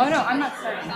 Oh no, I'm not starting.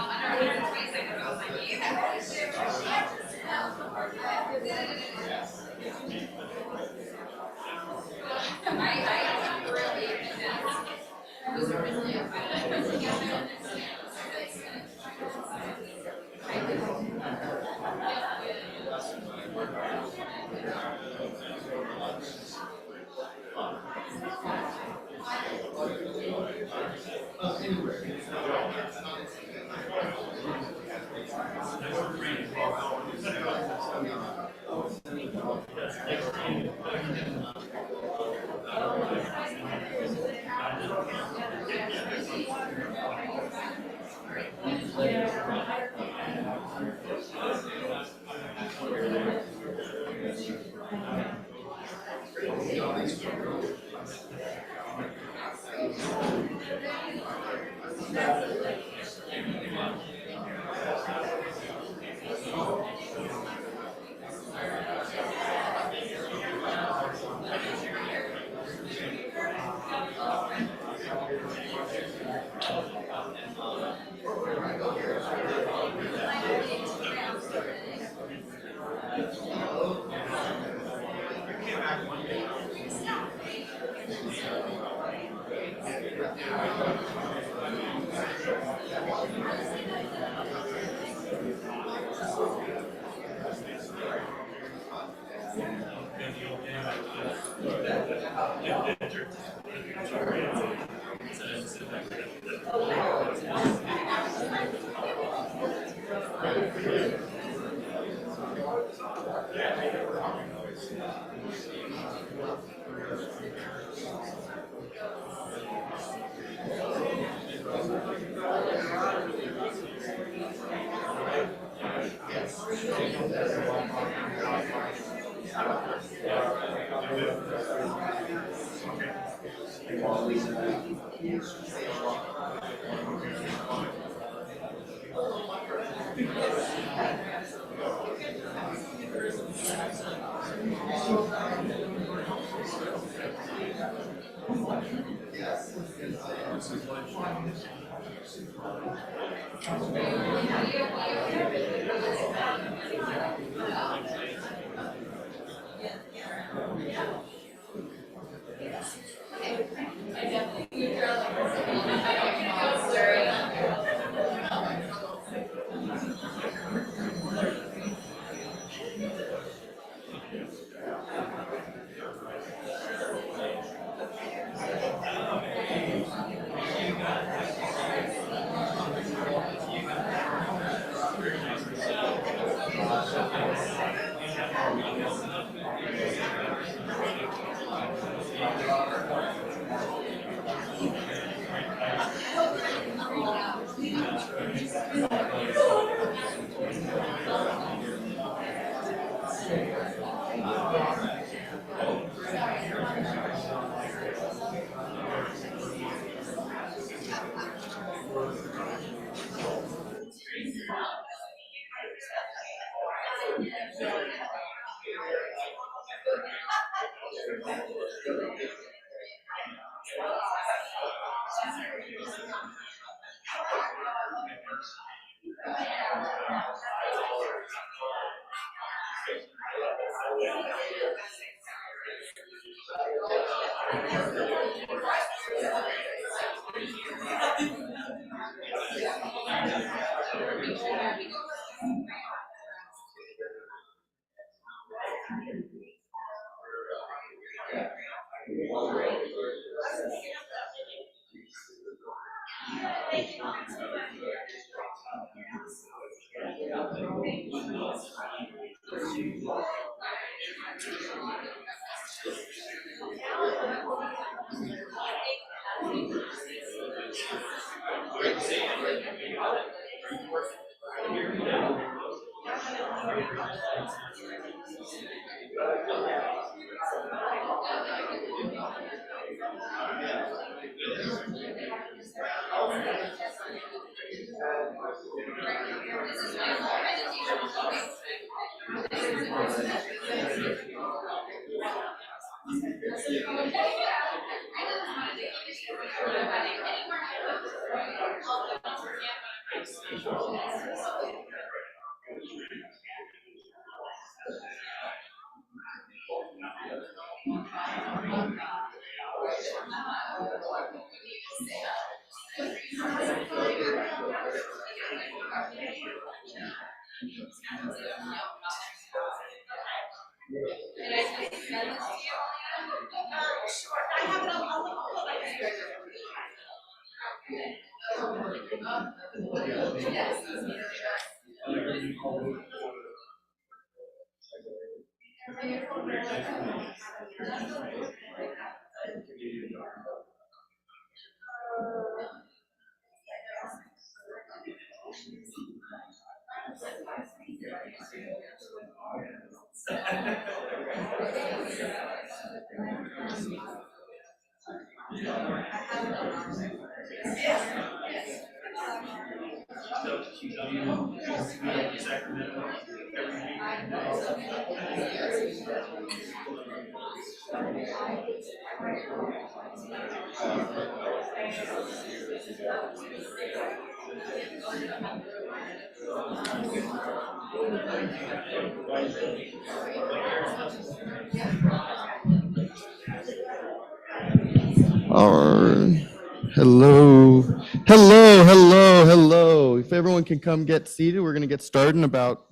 Hello, hello, hello, hello. If everyone can come get seated, we're going to get started in about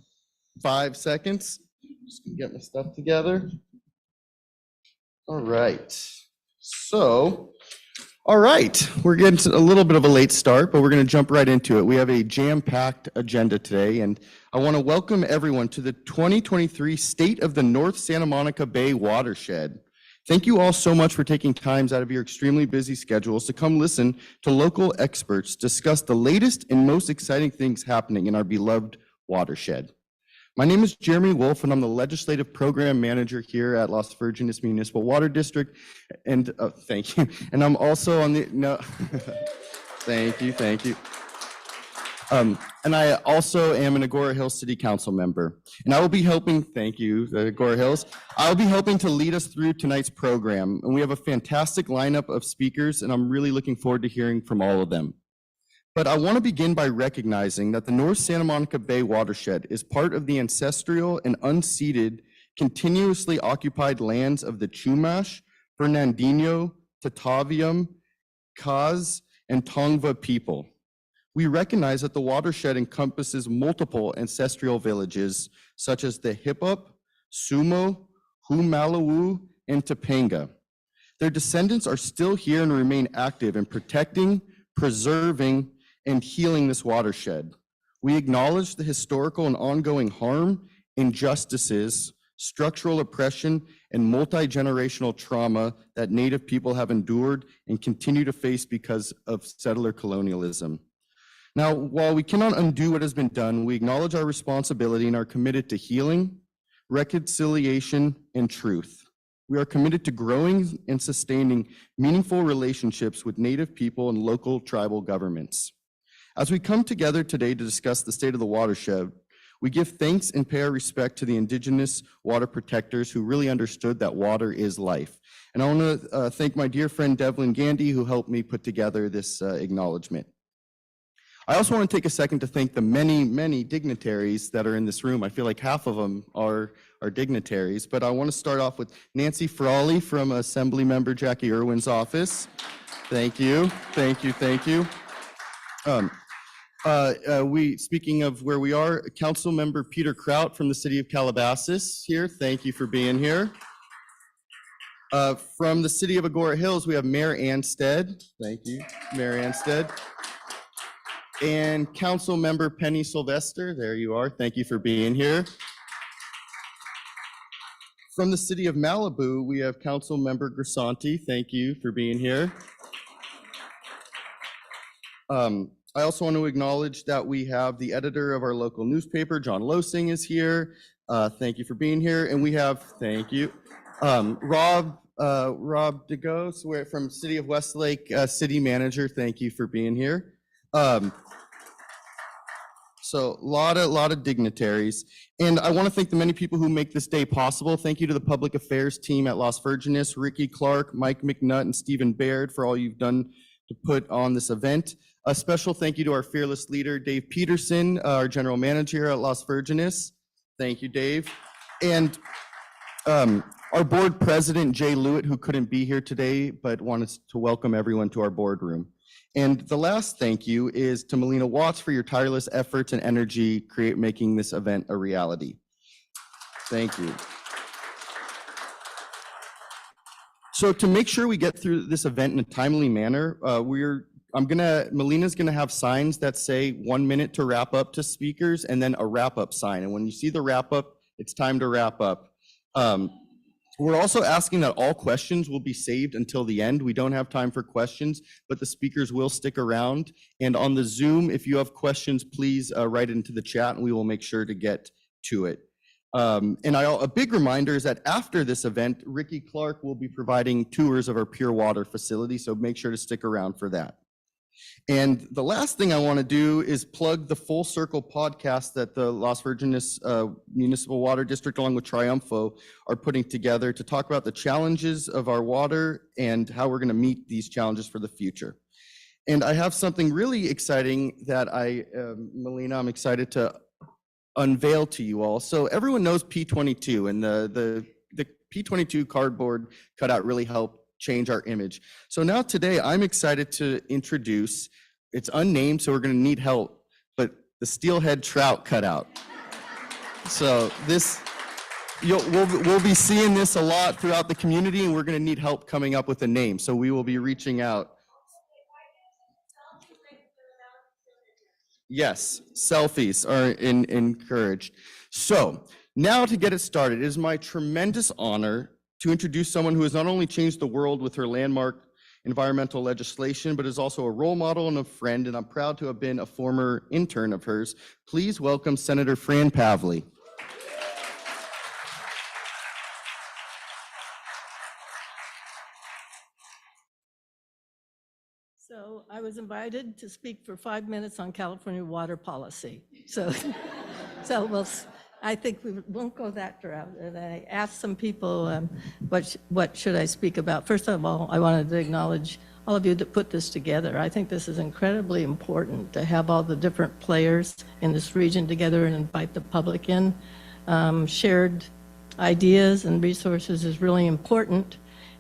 5 seconds. Just gonna get my stuff together. All right. All right. We're getting to a little bit of a late start, but we're going to jump right into it. We have a jam-packed agenda today, and I want to welcome everyone to the 2023 State of the North Santa Monica Bay Watershed. Thank you all so much for taking times out of your extremely busy schedules to come listen to local experts discuss the latest and most exciting things happening in our beloved watershed. My name is Jeremy Wolf, and I'm the Legislative Program Manager here at Las Virgenes Municipal Water District. And thank you. And I'm also on the, thank you. And I also am an Agora Hills City Council member. And I will be helping, thank you, Agora Hills. I'll be helping to lead us through tonight's program. And we have a fantastic lineup of speakers, and I'm really looking forward to hearing from all of them. But I want to begin by recognizing that the North Santa Monica Bay Watershed is part of the ancestral and unceded, continuously occupied lands of the Chumash, Fernandino, Tataviam, Kaz, and Tongva people. We recognize that the watershed encompasses multiple ancestral villages, such as the Hippup, Sumo, Humalawu, and Topanga. Their descendants are still here and remain active in protecting, preserving, and healing this watershed. We acknowledge the historical and ongoing harm, injustices, structural oppression, and multi-generational trauma that Native people have endured and continue to face because of settler colonialism. Now, while we cannot undo what has been done, we acknowledge our responsibility and are committed to healing, reconciliation, and truth. We are committed to growing and sustaining meaningful relationships with Native people and local tribal governments. As we come together today to discuss the state of the watershed, we give thanks and pay our respect to the indigenous water protectors who really understood that water is life. And I want to thank my dear friend Devlin Gandy, who helped me put together this acknowledgement. I also want to take a second to thank the many dignitaries that are in this room. I feel like half of them are dignitaries, but I want to start off with Nancy Frawley from Assembly Member Jackie Irwin's office. Thank you. Speaking of where we are, Council Member Peter Kraut from the City of Calabasas here. Thank you for being here. From the City of Agora Hills, we have Mayor Anstead. Thank you, Mayor Anstead. And Council Member Penny Sylvester, there you are. Thank you for being here. From the City of Malibu, we have Council Member Grisanti. Thank you for being here. I also want to acknowledge that we have the editor of our local newspaper, John Losing, is here. Thank you for being here. And we have, thank you, Rob DeGos from City of Westlake, City Manager. Thank you for being here. So a lot of dignitaries. And I want to thank the many people who make this day possible. Thank you to the public affairs team at Las Virgenes, Ricky Clark, Mike McNutt, and Stephen Baird for all you've done to put on this event. A special thank you to our fearless leader, Dave Peterson, our general manager at Las Virgenes. Thank you, Dave. And our board president, Jay Lewitt, who couldn't be here today, but wanted to welcome everyone to our boardroom. And the last thank you is to Melina Watts for your tireless efforts and energy making this event a reality. Thank you. So to make sure we get through this event in a timely manner, Melina's gonna have signs that say 1 minute to wrap up to speakers and then a wrap up sign. And when you see the wrap up, it's time to wrap up. We're also asking that all questions will be saved until the end. We don't have time for questions, but the speakers will stick around. And on the Zoom, if you have questions, please write it into the chat and we will make sure to get to it. A big reminder is that after this event, Ricky Clark will be providing tours of our pure water facility, so make sure to stick around for that. And the last thing I want to do is plug the Full Circle podcast that the Las Virgenes Municipal Water District along with Triumpho are putting together to talk about the challenges of our water and how we're going to meet these challenges for the future. And I have something really exciting that Melina, I'm excited to unveil to you all. So everyone knows P22, and the P22 cardboard cutout really helped change our image. So now today I'm excited to introduce, it's unnamed, so we're going to need help, but the steelhead trout cutout. So this we'll be seeing this a lot throughout the community, and we're going to need help coming up with a name. So we will be reaching out. Yes, selfies are encouraged. So now to get it started, it is my tremendous honor to introduce someone who has not only changed the world with her landmark environmental legislation, but is also a role model and a friend, and I'm proud to have been a former intern of hers. Please welcome Senator Fran Pavley. So I was invited to speak for 5 minutes on California water policy. So, I think we won't go that route. And I asked some people, what should I speak about? First of all, I wanted to acknowledge all of you that put this together. I think this is incredibly important to have all the different players in this region together and invite the public in. Shared ideas and resources is really important.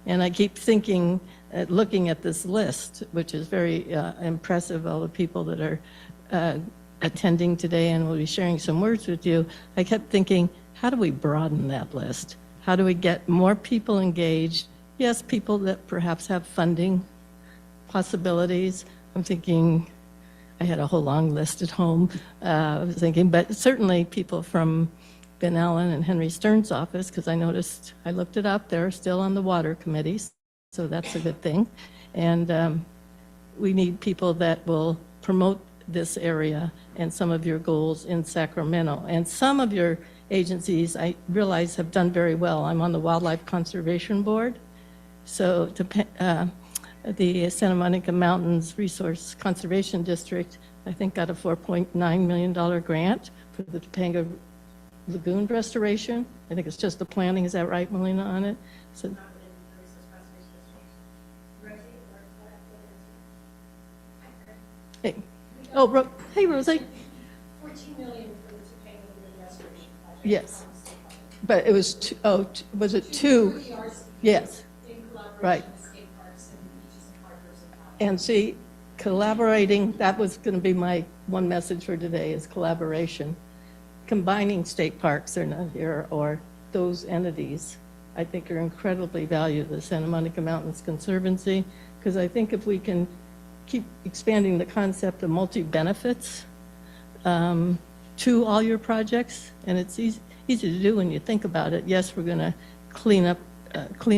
And I keep thinking, looking at this list, which is very impressive, all the people that are attending today and will be sharing some words with you, I kept thinking, how do we broaden that list? How do we get more people engaged? Yes, people that perhaps have funding possibilities. I'm thinking, I had a whole long list at home. I was thinking, but certainly people from Ben Allen and Henry Stern's office, because I noticed, I looked it up, they're still on the water committees, so that's a good thing. And we need people that will promote this area and some of your goals in Sacramento. And some of your agencies, I realize, have done very well. I'm on the Wildlife Conservation Board. So the Santa Monica Mountains Resource Conservation District, I think, got a $4.9 million grant for the Topanga Lagoon restoration. I think it's just the planning. Is that right, Melina, on it? So, hey. Oh, hey, Rosie. 14 million for the Topanga Lagoon restoration project. Yes, but it was two, was it two? Yes, right. And see, collaborating, that was going to be my one message for today, is collaboration. Combining state parks, they're not here, or those entities, I think are incredibly valued, the Santa Monica Mountains Conservancy, because I think if we can keep expanding the concept of multi-benefits to all your projects, and it's easy to do when you think about it. Yes, we're going to clean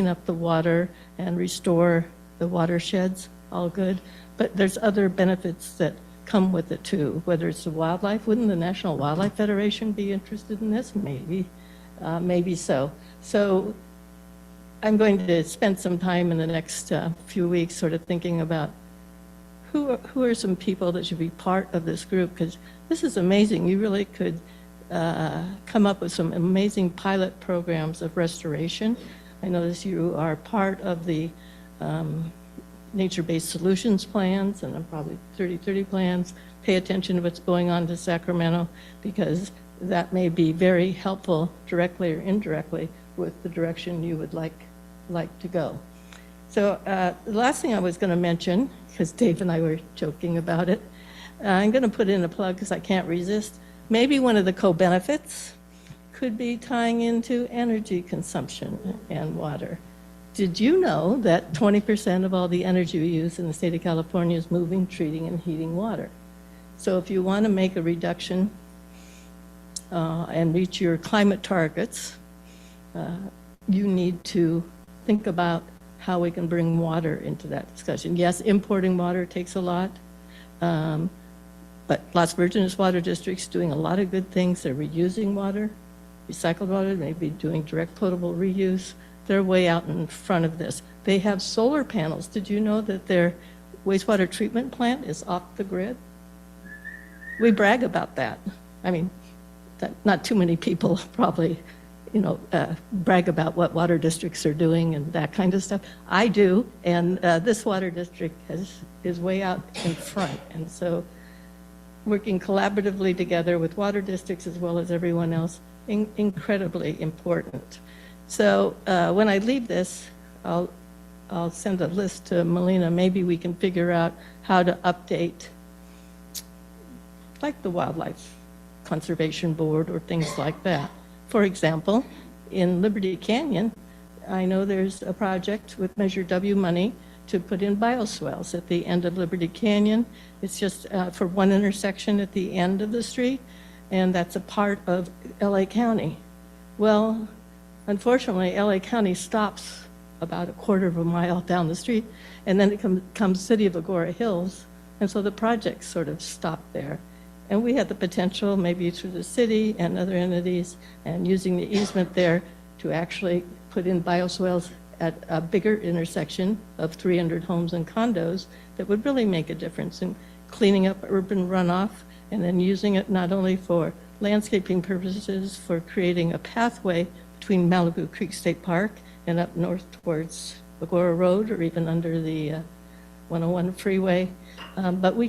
up the water and restore the watersheds, all good, but there's other benefits that come with it too, whether it's the wildlife. Wouldn't the National Wildlife Federation be interested in this? Maybe, maybe so. So I'm going to spend some time in the next few weeks sort of thinking about who are some people that should be part of this group, because this is amazing. You really could come up with some amazing pilot programs of restoration. I notice you are part of the nature-based solutions plans, and I'm probably 30-30 plans. Pay attention to what's going on to Sacramento, because that may be very helpful directly or indirectly with the direction you would like to go. So the last thing I was going to mention, because Dave and I were joking about it, I'm going to put in a plug because I can't resist. Maybe one of the co-benefits could be tying into energy consumption and water. Did you know that 20% of all the energy we use in the state of California is moving, treating, and heating water? So if you want to make a reduction and reach your climate targets, you need to think about how we can bring water into that discussion. Yes, importing water takes a lot, but Las Virgenes Water District's doing a lot of good things. They're reusing water, recycled water, maybe doing direct potable reuse. They're way out in front of this. They have solar panels. Did you know that their wastewater treatment plant is off the grid? We brag about that. I mean, not too many people probably, brag about what water districts are doing and that kind of stuff. I do, and this water district is way out in front. And so working collaboratively together with water districts as well as everyone else, incredibly important. So when I leave this, I'll send a list to Melina. Maybe we can figure out how to update, like the Wildlife Conservation Board or things like that. For example, in Liberty Canyon, I know there's a project with Measure W money to put in bioswales at the end of Liberty Canyon. It's just for one intersection at the end of the street, and that's a part of LA County. Well, unfortunately, LA County stops about a quarter of a mile down the street, and then it comes City of Agora Hills, and so the project sort of stopped there. And we had the potential, maybe through the city and other entities, and using the easement there to actually put in bioswales at a bigger intersection of 300 homes and condos that would really make a difference in cleaning up urban runoff, and then using it not only for landscaping purposes, for creating a pathway between Malibu Creek State Park and up north towards Agora Road, or even under the 101 freeway. But we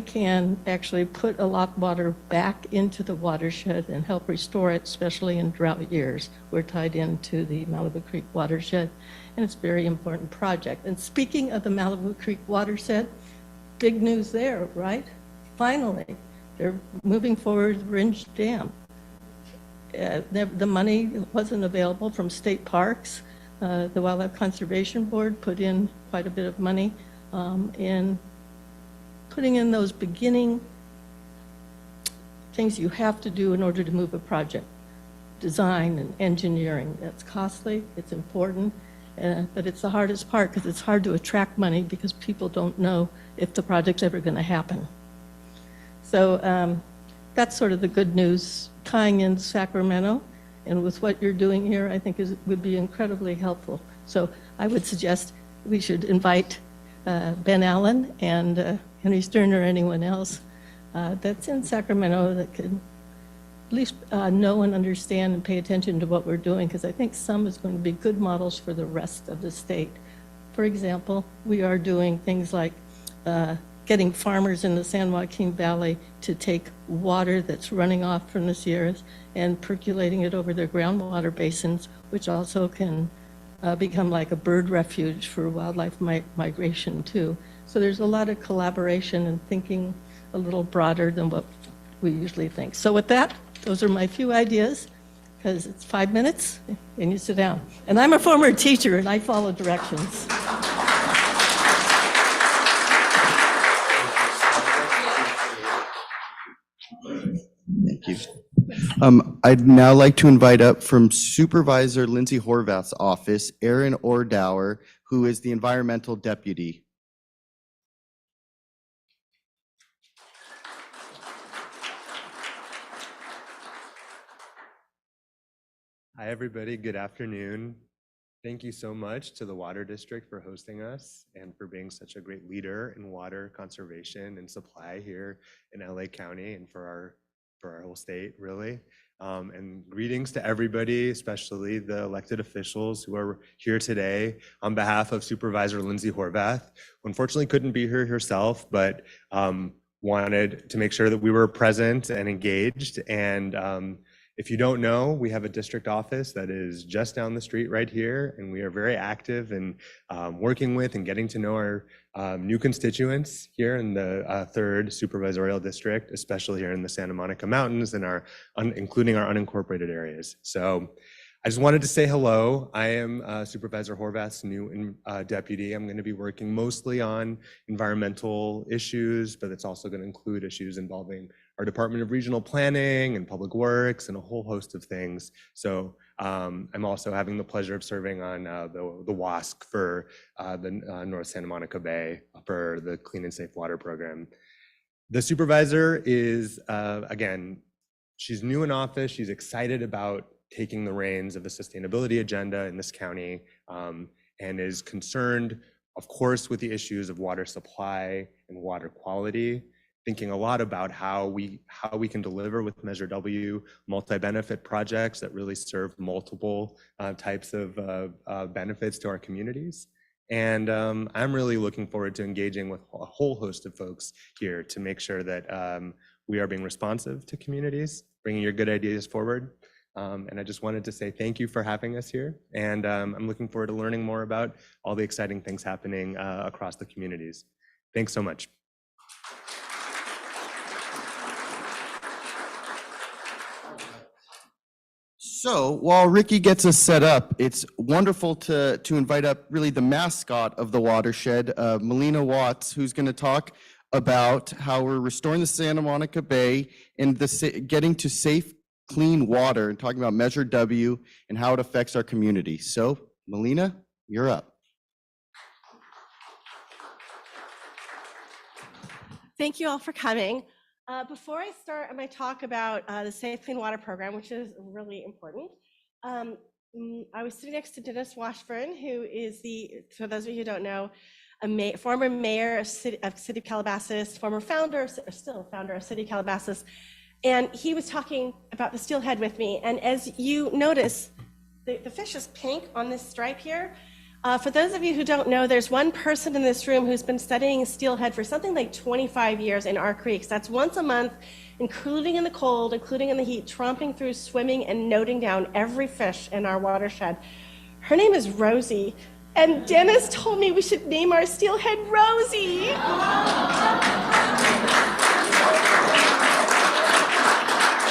can actually put a lot of water back into the watershed and help restore it, especially in drought years. We're tied into the Malibu Creek watershed, and it's a very important project. And speaking of the Malibu Creek watershed, big news there, right? Finally, they're moving forward with Ringe Dam. The money wasn't available from state parks. The Wildlife Conservation Board put in quite a bit of money in putting in those beginning things you have to do in order to move a project. Design and engineering, that's costly, it's important, but it's the hardest part because it's hard to attract money because people don't know if the project's ever going to happen. So that's sort of the good news, tying in Sacramento, and with what you're doing here, I think would be incredibly helpful. So I would suggest we should invite Ben Allen and Henry Stern or anyone else that's in Sacramento that could at least know and understand and pay attention to what we're doing, because I think some is going to be good models for the rest of the state. For example, we are doing things like getting farmers in the San Joaquin Valley to take water that's running off from the Sierras and percolating it over their groundwater basins, which also can become like a bird refuge for wildlife migration too. So there's a lot of collaboration and thinking a little broader than what we usually think. So with that, those are my few ideas, because it's 5 minutes and you sit down. And I'm a former teacher and I follow directions. Thank you. I'd now like to invite up from Supervisor Lindsay Horvath's office, Aaron Ordauer, who is the Environmental Deputy. Hi, everybody. Good afternoon. Thank you so much to the Water District for hosting us and for being such a great leader in water conservation and supply here in LA County and for our whole state, really. And greetings to everybody, especially the elected officials who are here today on behalf of Supervisor Lindsay Horvath, who unfortunately couldn't be here herself, but wanted to make sure that we were present and engaged. And if you don't know, we have a district office that is just down the street right here, and we are very active in working with and getting to know our new constituents here in the 3rd supervisorial district, especially here in the Santa Monica Mountains and including our unincorporated areas. So I just wanted to say hello. I am Supervisor Horvath's new deputy. I'm going to be working mostly on environmental issues, but it's also going to include issues involving our Department of Regional Planning and Public Works and a whole host of things. So I'm also having the pleasure of serving on the WASC for the North Santa Monica Bay for the Clean and Safe Water Program. The supervisor is, again, she's new in office. She's excited about taking the reins of the sustainability agenda in this county, and is concerned, of course, with the issues of water supply and water quality, thinking a lot about how we can deliver with Measure W multi-benefit projects that really serve multiple types of benefits to our communities. And I'm really looking forward to engaging with a whole host of folks here to make sure that we are being responsive to communities, bringing your good ideas forward. And I just wanted to say thank you for having us here. And I'm looking forward to learning more about all the exciting things happening across the communities. Thanks so much. So while Ricky gets us set up, it's wonderful to invite up really the mascot of the Watershed, Melina Watts, who's going to talk about how we're restoring the Santa Monica Bay and getting to safe, clean water, and talking about Measure W and how it affects our community. So Melina, you're up. Thank you all for coming. Before I start my talk about the Safe Clean Water Program, which is really important, I was sitting next to Dennis Washburn, who is for those of you who don't know, former mayor of City of Calabasas, former founder, or still founder of City of Calabasas, and he was talking about the steelhead with me. And as you notice, the fish is pink on this stripe here. For those of you who don't know, there's one person in this room who's been studying steelhead for something like 25 years in our creeks. That's once a month, including in the cold, including in the heat, tromping through, swimming, and noting down every fish in our watershed. Her name is Rosie, and Dennis told me we should name our steelhead Rosie.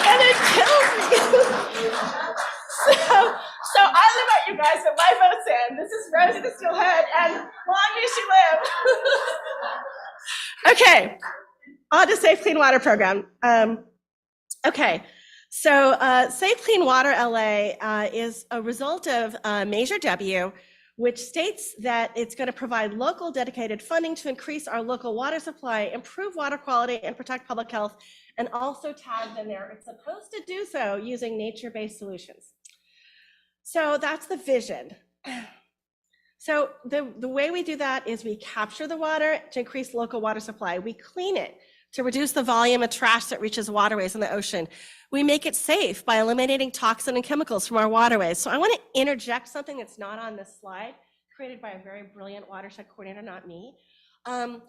And it kills me. So I live at you guys, but my vote's in. This is Rosie the Steelhead, and long may she live. Okay, on to Safe Clean Water Program. Okay, so Safe Clean Water LA is a result of Measure W, which states that it's going to provide local dedicated funding to increase our local water supply, improve water quality, and protect public health, and also tagged in there, it's supposed to do so using nature-based solutions. So that's the vision. So the way we do that is we capture the water to increase local water supply. We clean it to reduce the volume of trash that reaches waterways in the ocean. We make it safe by eliminating toxin and chemicals from our waterways. So I want to interject something that's not on this slide, created by a very brilliant watershed coordinator, not me. Our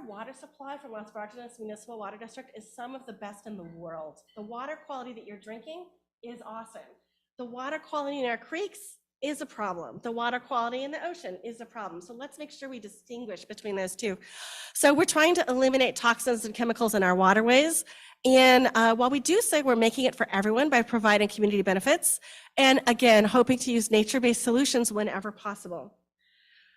water supply from Los Bartones Municipal Water District is some of the best in the world. The water quality that you're drinking is awesome. The water quality in our creeks is a problem. The water quality in the ocean is a problem. So let's make sure we distinguish between those two. So we're trying to eliminate toxins and chemicals in our waterways. And while we do say we're making it for everyone by providing community benefits, and again, hoping to use nature-based solutions whenever possible.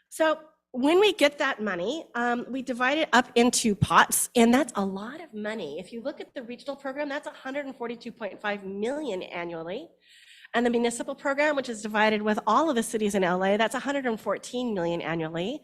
So when we get that money, we divide it up into pots, and that's a lot of money. If you look at the regional program, that's $142.5 million annually. And the municipal program, which is divided with all of the cities in LA, that's $114 million annually.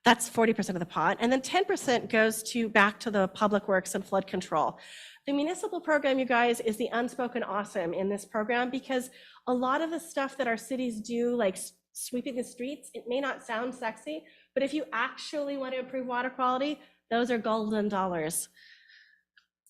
That's 40% of the pot. And then 10% goes back to the public works and flood control. The municipal program, you guys, is the unspoken awesome in this program, because a lot of the stuff that our cities do, like sweeping the streets, it may not sound sexy, but if you actually want to improve water quality, those are golden dollars.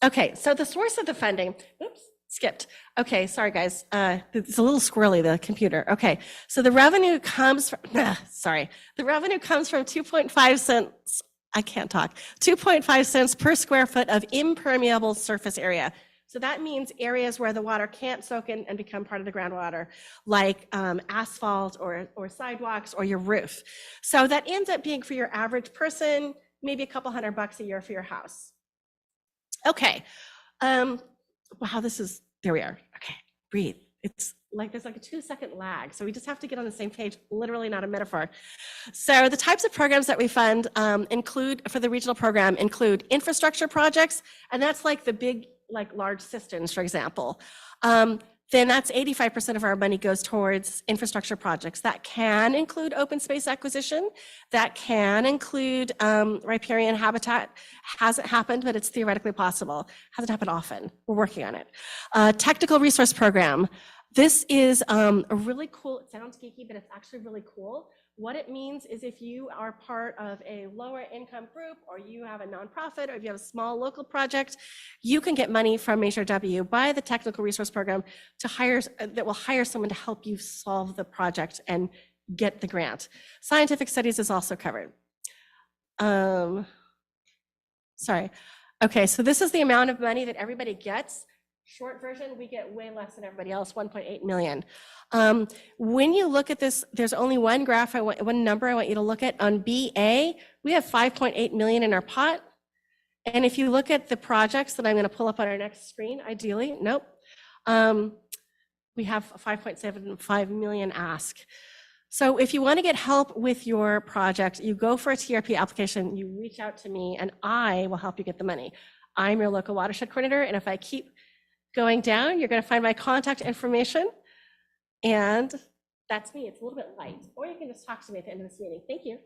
Okay, so the source of the funding, oops. Skipped. Okay, sorry guys. It's a little squirrely, the computer. Okay, so the revenue comes from, the revenue comes from 2.5 cents, I can't talk, 2.5 cents per square foot of impermeable surface area. So that means areas where the water can't soak in and become part of the groundwater, like asphalt or sidewalks or your roof. So that ends up being, for your average person, maybe a couple $100 a year for your house. Okay. Wow, there we are. Okay, breathe. It's like, there's like a 2-second lag. So we just have to get on the same page, literally not a metaphor. So the types of programs that we fund for the regional program include infrastructure projects, and that's like the big, like large cisterns, for example. Then that's 85% of our money goes towards infrastructure projects. That can include open space acquisition. That can include riparian habitat. Hasn't happened, but it's theoretically possible. Hasn't happened often. We're working on it. Technical resource program. This is a really cool, it sounds geeky, but it's actually really cool. What it means is if you are part of a lower income group, or you have a nonprofit, or if you have a small local project, you can get money from Measure W by the technical resource program that will hire someone to help you solve the project and get the grant. Scientific studies is also covered. Sorry. Okay, so this is the amount of money that everybody gets. Short version, we get way less than everybody else, 1.8 million. When you look at this, there's only one number I want you to look at. On BA, we have 5.8 million in our pot. And if you look at the projects that I'm going to pull up on our next screen, ideally, nope. we have a 5.75 million ask. So if you want to get help with your project, you go for a TRP application, you reach out to me, and I will help you get the money. I'm your local watershed coordinator, and if I keep going down, you're going to find my contact information, and that's me. It's a little bit light, or you can just talk to me at the end of this meeting. Thank you.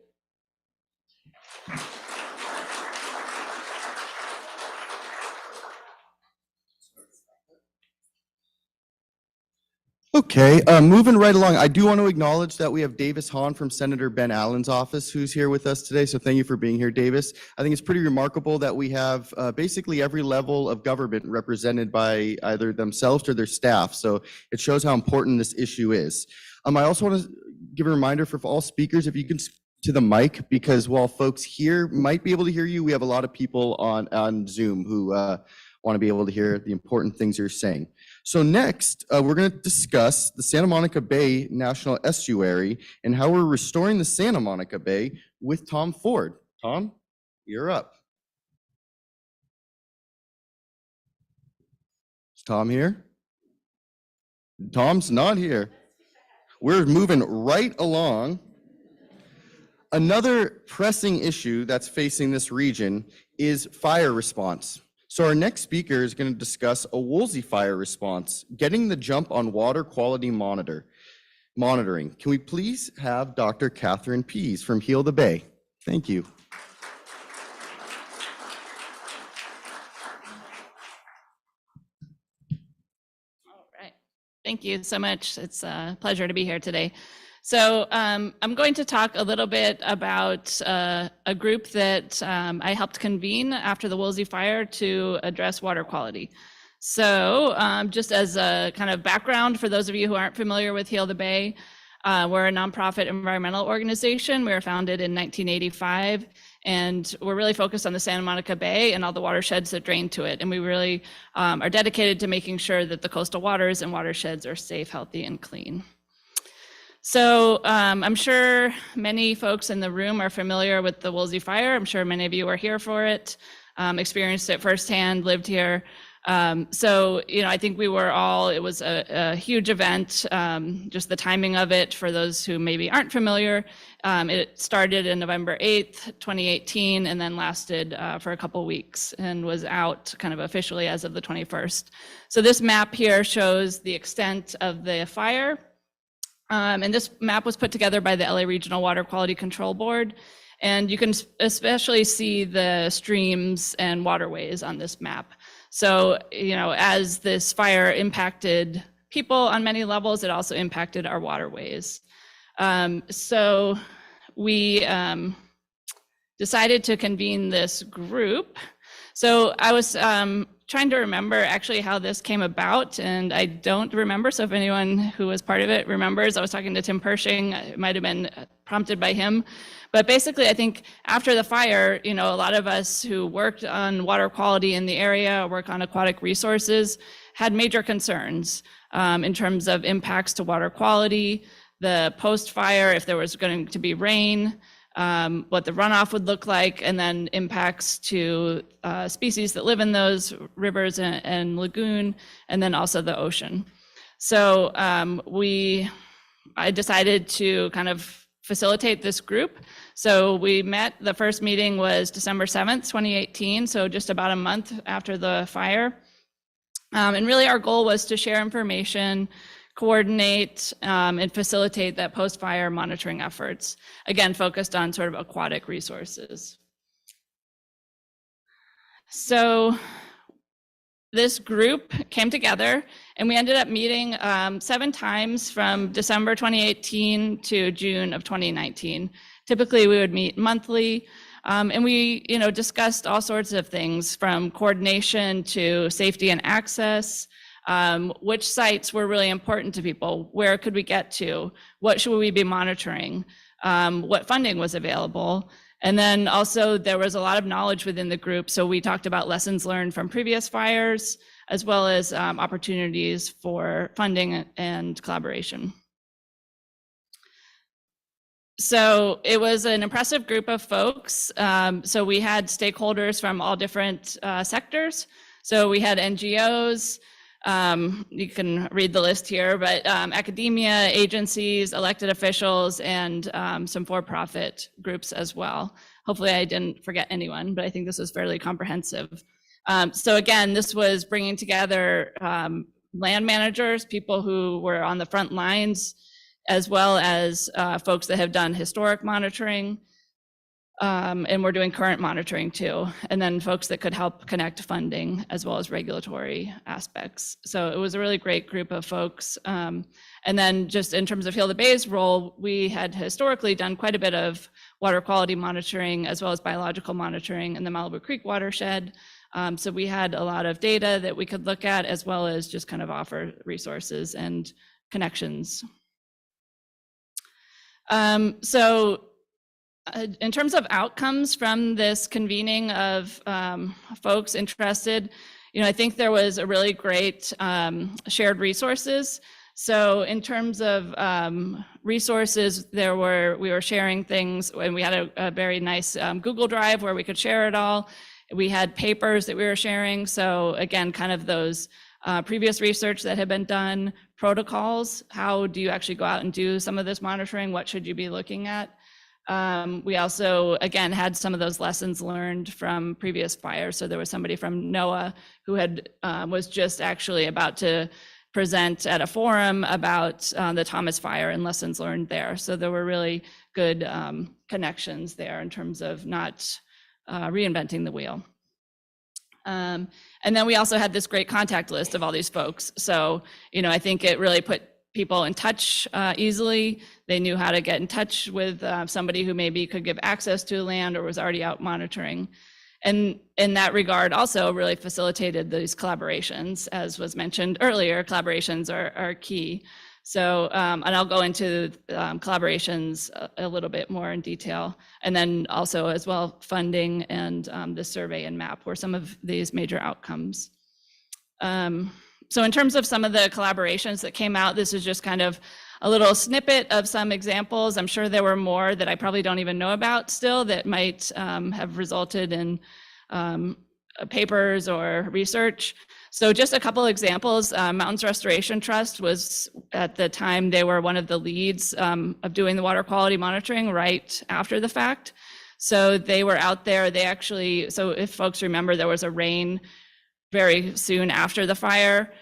Okay, moving right along, I do want to acknowledge that we have Davis Hahn from Senator Ben Allen's office who's here with us today. So thank you for being here, Davis. I think it's pretty remarkable that we have basically every level of government represented by either themselves or their staff. So it shows how important this issue is. I also want to give a reminder for all speakers, if you can speak to the mic, because while folks here might be able to hear you, we have a lot of people on Zoom who want to be able to hear the important things you're saying. So next, we're going to discuss the Santa Monica Bay National Estuary and how we're restoring the Santa Monica Bay with Tom Ford. Tom, you're up. Is Tom here? Tom's not here. We're moving right along. Another pressing issue that's facing this region is fire response. So our next speaker is going to discuss a Woolsey fire response, getting the jump on water quality monitoring. Can we please have Dr. Catherine Pease from Heal the Bay? Thank you. All right. Thank you so much. It's a pleasure to be here today. So I'm going to talk a little bit about a group that I helped convene after the Woolsey fire to address water quality. So just as a kind of background for those of you who aren't familiar with Heal the Bay, we're a nonprofit environmental organization. We were founded in 1985, and we're really focused on the Santa Monica Bay and all the watersheds that drain to it. And we really are dedicated to making sure that the coastal waters and watersheds are safe, healthy, and clean. So I'm sure many folks in the room are familiar with the Woolsey fire. I'm sure many of you are here for it, experienced it firsthand, lived here. So, you know, I think we were all, it was a huge event, just the timing of it for those who maybe aren't familiar. It started in November 8th, 2018, and then lasted for a couple weeks and was out kind of officially as of the 21st. So this map here shows the extent of the fire. And this map was put together by the LA Regional Water Quality Control Board. And you can especially see the streams and waterways on this map. So, you know, as this fire impacted people on many levels, it also impacted our waterways. So we decided to convene this group. So I was trying to remember actually how this came about, and I don't remember. So if anyone who was part of it remembers, I was talking to Tim Pershing. It might have been prompted by him. But basically, I think after the fire, you know, a lot of us who worked on water quality in the area, work on aquatic resources, had major concerns in terms of impacts to water quality, the post-fire, if there was going to be rain, what the runoff would look like, and then impacts to species that live in those rivers and lagoon, and then also the ocean. So I decided to kind of facilitate this group. So we met, the first meeting was December 7th, 2018, so just about a month after the fire. And really our goal was to share information, coordinate and facilitate that post-fire monitoring efforts, again, focused on sort of aquatic resources. So this group came together and we ended up meeting 7 times from December 2018 to June of 2019. Typically we would meet monthly and we, you know, discussed all sorts of things from coordination to safety and access, which sites were really important to people, where could we get to, what should we be monitoring, what funding was available. And then also there was a lot of knowledge within the group. So we talked about lessons learned from previous fires, as well as opportunities for funding and collaboration. So it was an impressive group of folks. So we had stakeholders from all different sectors. So we had NGOs, You can read the list here, but academia, agencies, elected officials, and some for-profit groups as well. Hopefully I didn't forget anyone, but I think this was fairly comprehensive. So again, this was bringing together land managers, people who were on the front lines, as well as folks that have done historic monitoring, and we're doing current monitoring too, and then folks that could help connect funding as well as regulatory aspects. So it was a really great group of folks. And then just in terms of Heal the Bay's role, we had historically done quite a bit of water quality monitoring as well as biological monitoring in the Malibu Creek watershed. So we had a lot of data that we could look at, as well as just kind of offer resources and connections. In terms of outcomes from this convening of folks interested, I think there was a really great shared resources. So in terms of resources, we were sharing things, and we had a very nice Google Drive where we could share it all. We had papers that we were sharing. So again, kind of those previous research that had been done, protocols, how do you actually go out and do some of this monitoring? What should you be looking at? We also, again, had some of those lessons learned from previous fires. So there was somebody from NOAA who was just actually about to present at a forum about the Thomas Fire and lessons learned there. So there were really good connections there in terms of not reinventing the wheel. And then we also had this great contact list of all these folks. So, I think it really put people in touch easily. They knew how to get in touch with somebody who maybe could give access to land or was already out monitoring. And in that regard, also really facilitated these collaborations. As was mentioned earlier, collaborations are key. So, and I'll go into collaborations a little bit more in detail. And then also as well, funding and the survey and map were some of these major outcomes. So in terms of some of the collaborations that came out, this is just kind of a little snippet of some examples. I'm sure there were more that I probably don't even know about still that might have resulted in papers or research. So just a couple examples. Mountains Restoration Trust was, at the time, they were one of the leads of doing the water quality monitoring right after the fact. So they were out there. They actually, so if folks remember, there was a rain very soon after the fire.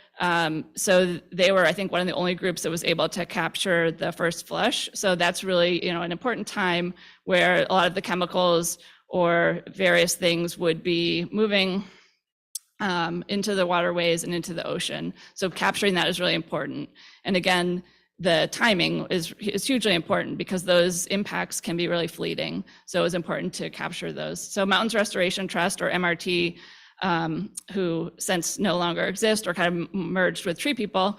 So they were, I think, one of the only groups that was able to capture the first flush. So that's really, an important time where a lot of the chemicals or various things would be moving into the waterways and into the ocean. So capturing that is really important. And again, the timing is hugely important because those impacts can be really fleeting. So it was important to capture those. So Mountains Restoration Trust, or MRT, who since no longer exist or kind of merged with Tree People,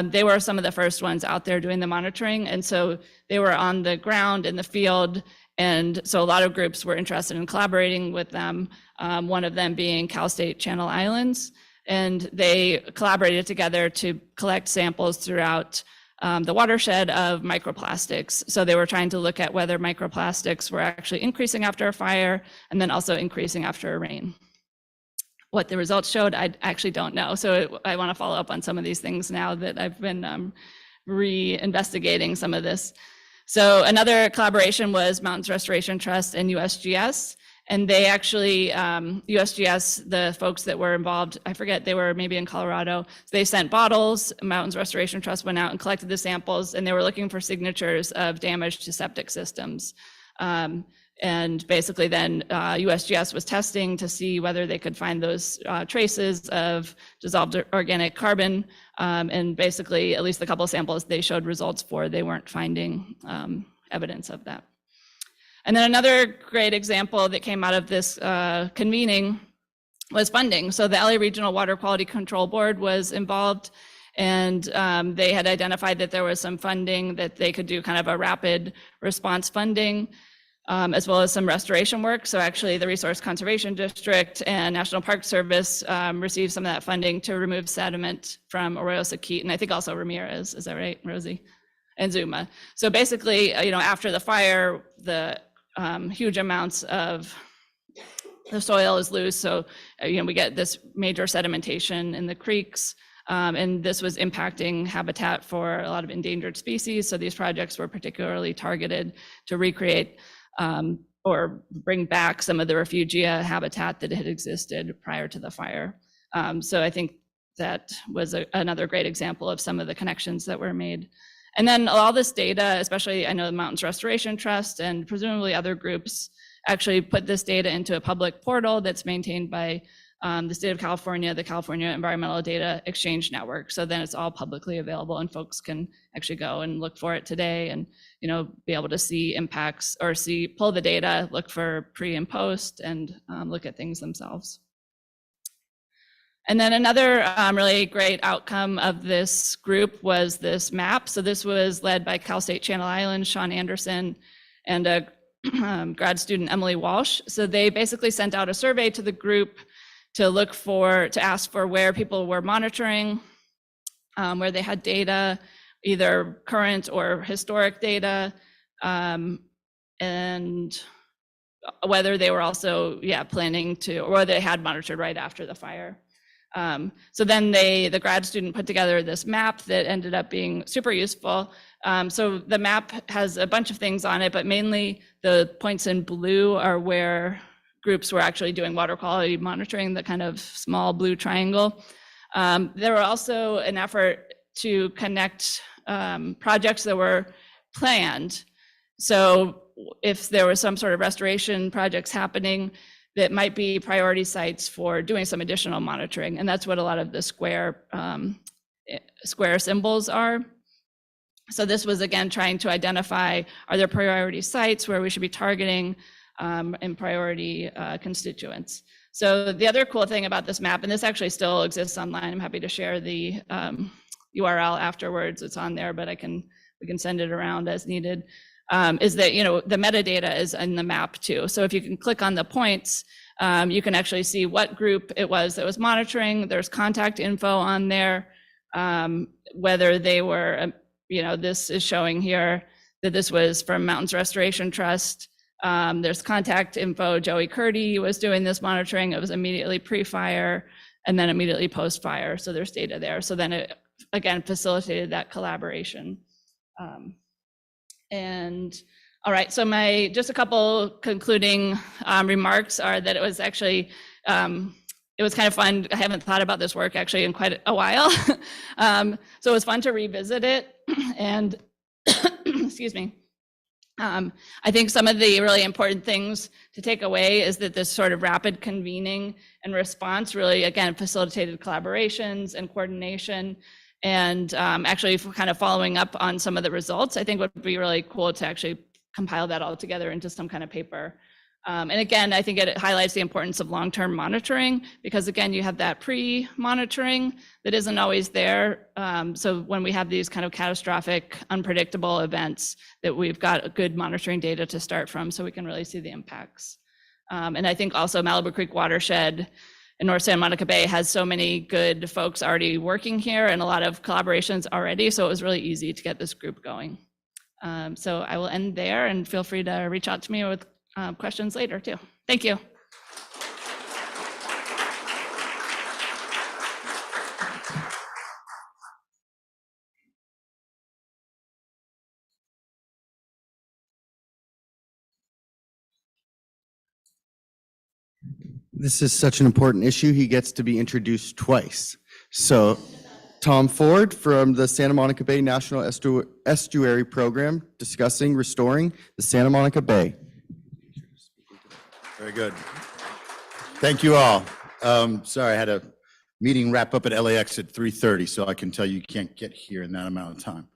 they were some of the first ones out there doing the monitoring. And so they were on the ground in the field. And so a lot of groups were interested in collaborating with them, one of them being Cal State Channel Islands. And they collaborated together to collect samples throughout the watershed of microplastics. So they were trying to look at whether microplastics were actually increasing after a fire and then also increasing after a rain. What the results showed, I actually don't know. So I want to follow up on some of these things now that I've been re-investigating some of this. So another collaboration was Mountains Restoration Trust and USGS. And they actually, USGS, the folks that were involved, I forget, they were maybe in Colorado. They sent bottles. Mountains Restoration Trust went out and collected the samples, and they were looking for signatures of damage to septic systems. And basically then USGS was testing to see whether they could find those traces of dissolved organic carbon. And basically, at least a couple of samples they showed results for, they weren't finding evidence of that. And then another great example that came out of this convening was funding. So the LA Regional Water Quality Control Board was involved, and they had identified that there was some funding that they could do kind of a rapid response funding, as well as some restoration work. So actually the Resource Conservation District and National Park Service received some of that funding to remove sediment from Arroyo Saquite, and I think also Ramirez, is that right, Rosie? And Zuma. So basically, after the fire, the huge amounts of the soil is loose. So, we get this major sedimentation in the creeks. And this was impacting habitat for a lot of endangered species. So these projects were particularly targeted to recreate or bring back some of the refugia habitat that had existed prior to the fire. So I think that was another great example of some of the connections that were made. And then all this data, especially I know the Mountains Restoration Trust and presumably other groups, actually put this data into a public portal that's maintained by the state of California, the California Environmental Data Exchange Network. So then it's all publicly available and folks can actually go and look for it today and, you know, be able to see impacts or pull the data, look for pre and post, and look at things themselves. And then another really great outcome of this group was this map. So this was led by Cal State Channel Islands, Sean Anderson, and a grad student, Emily Walsh. So they basically sent out a survey to the group to ask for where people were monitoring, where they had data, either current or historic data, and whether they were also, planning to, or they had monitored right after the fire. So then the grad student put together this map that ended up being super useful. So the map has a bunch of things on it, but mainly the points in blue are where groups were actually doing water quality monitoring, the kind of small blue triangle. There were also an effort to connect projects that were planned. So if there was some sort of restoration projects happening, that might be priority sites for doing some additional monitoring. And that's what a lot of the square symbols are. So this was, again, trying to identify, are there priority sites where we should be targeting and priority constituents. So the other cool thing about this map, and this actually still exists online, I'm happy to share the URL afterwards, it's on there, but we can send it around as needed, is that, you know, the metadata is in the map too. So if you can click on the points, you can actually see what group it was that was monitoring. There's contact info on there, whether they were, you know, this is showing here that this was from Mountains Restoration Trust. There's contact info. Joey Curdy was doing this monitoring. It was immediately pre-fire and then immediately post-fire. So there's data there. So then it, again, facilitated that collaboration. And all right, so just a couple concluding remarks are that it was actually, it was kind of fun. I haven't thought about this work actually in quite a while. So it was fun to revisit it and, excuse me. I think some of the really important things to take away is that this sort of rapid convening and response really, again, facilitated collaborations and coordination. And actually kind of following up on some of the results, I think would be really cool to actually compile that all together into some kind of paper. And again, I think it highlights the importance of long-term monitoring because again, you have that pre-monitoring that isn't always there. So when we have these kind of catastrophic, unpredictable events, that we've got good monitoring data to start from so we can really see the impacts. And I think also Malibu Creek Watershed in North Santa Monica Bay has so many good folks already working here and a lot of collaborations already. So it was really easy to get this group going. So I will end there and feel free to reach out to me with questions later too. Thank you. This is such an important issue. He gets to be introduced twice. So Tom Ford from the Santa Monica Bay National Estuary Program discussing restoring the Santa Monica Bay. Very good. Thank you all. Sorry, I had a meeting wrap up at LAX at 3:30, so I can tell you can't get here in that amount of time.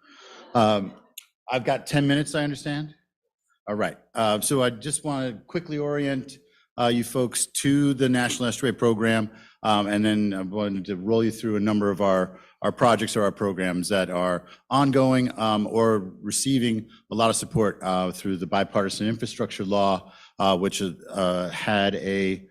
I've got 10 minutes, I understand. All right. So I just want to quickly orient you folks to the National Estuary Program, and then I wanted to roll you through a number of our projects or our programs that are ongoing or receiving a lot of support through the bipartisan infrastructure law, which had a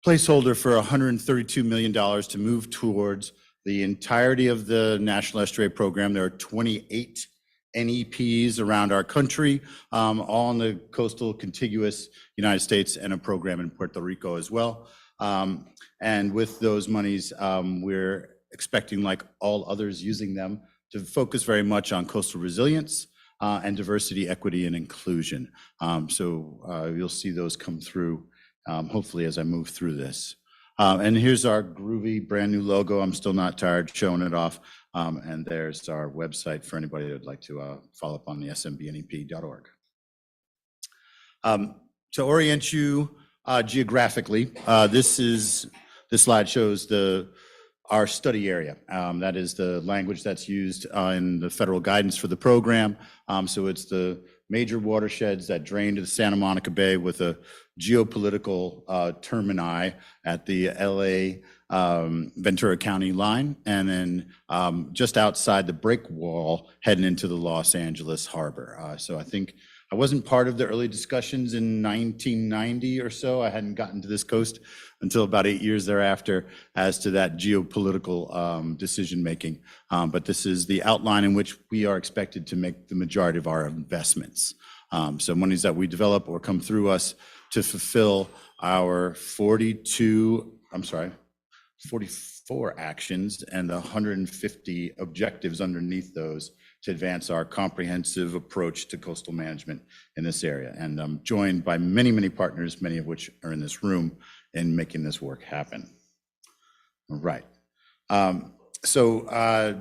placeholder for $132 million to move towards the entirety of the National Estuary Program. There are 28 NEPs around our country, all in the coastal contiguous United States, and a program in Puerto Rico as well. And with those monies, we're expecting, like all others using them, to focus very much on coastal resilience and diversity, equity, and inclusion. So you'll see those come through, hopefully, as I move through this. And here's our groovy brand new logo. I'm still not tired showing it off. And there's our website for anybody that would like to follow up on the smbnep.org. To orient you geographically, this slide shows our study area. That is the language that's used in the federal guidance for the program. So it's the major watersheds that drain to the Santa Monica Bay with a geopolitical termini at the LA Ventura County line, and then just outside the break wall heading into the Los Angeles harbor. So I think I wasn't part of the early discussions in 1990 or so. I hadn't gotten to this coast until about 8 years thereafter as to that geopolitical decision making. But this is the outline in which we are expected to make the majority of our investments. So monies that we develop or come through us to fulfill our 44 actions and the 150 objectives underneath those to advance our comprehensive approach to coastal management in this area. And I'm joined by many, many partners, many of which are in this room, in making this work happen. All right. So I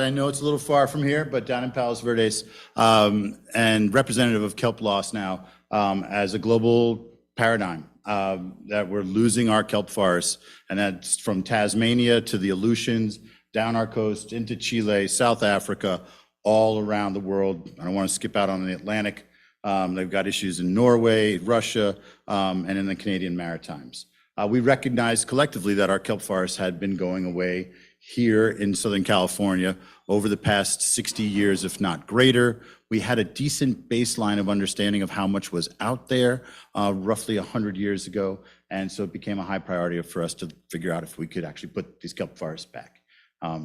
know it's a little far from here, but down in Palos Verdes, and representative of kelp loss now as a global paradigm, that we're losing our kelp forests, and that's from Tasmania to the Aleutians, down our coast into Chile, South Africa, all around the world. I don't want to skip out on the Atlantic. They've got issues in Norway, Russia, and in the Canadian Maritimes. We recognize collectively that our kelp forests had been going away here in Southern California over the past 60 years, if not greater. We had a decent baseline of understanding of how much was out there roughly 100 years ago. And so it became a high priority for us to figure out if we could actually put these kelp forests back.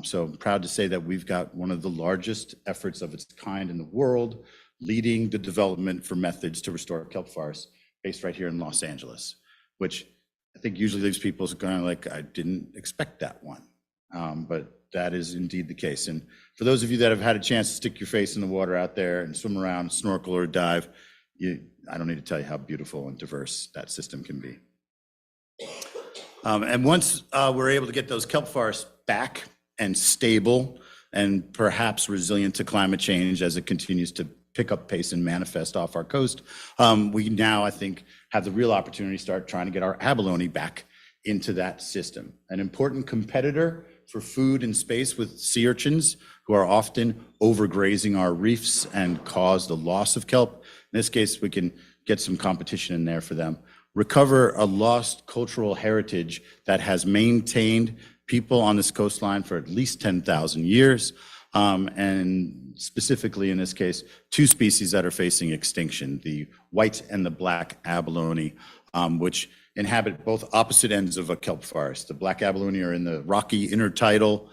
So I'm proud to say that we've got one of the largest efforts of its kind in the world, leading the development for methods to restore kelp forests, based right here in Los Angeles, which I think usually leaves people going like, I didn't expect that one. But that is indeed the case. And for those of you that have had a chance to stick your face in the water out there and swim around, snorkel or dive, I don't need to tell you how beautiful and diverse that system can be. And once we're able to get those kelp forests back and stable and perhaps resilient to climate change as it continues to pick up pace and manifest off our coast, we now, I think, have the real opportunity to start trying to get our abalone back into that system. An important competitor for food and space with sea urchins, who are often overgrazing our reefs and cause the loss of kelp. In this case, we can get some competition in there for them. Recover a lost cultural heritage that has maintained people on this coastline for at least 10,000 years. And specifically in this case, two species that are facing extinction, the white and the black abalone, which inhabit both opposite ends of a kelp forest. The black abalone are in the rocky intertidal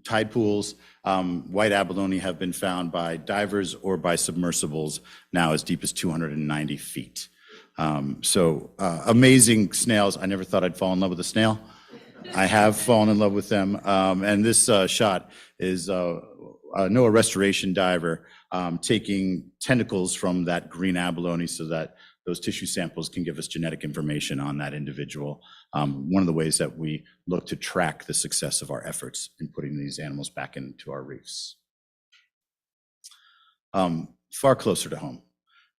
tide pools. White abalone have been found by divers or by submersibles now as deep as 290 feet. Amazing snails. I never thought I'd fall in love with a snail. I have fallen in love with them. And this shot is a NOAA restoration diver taking tentacles from that green abalone so that those tissue samples can give us genetic information on that individual. One of the ways that we look to track the success of our efforts in putting these animals back into our reefs. Far closer to home.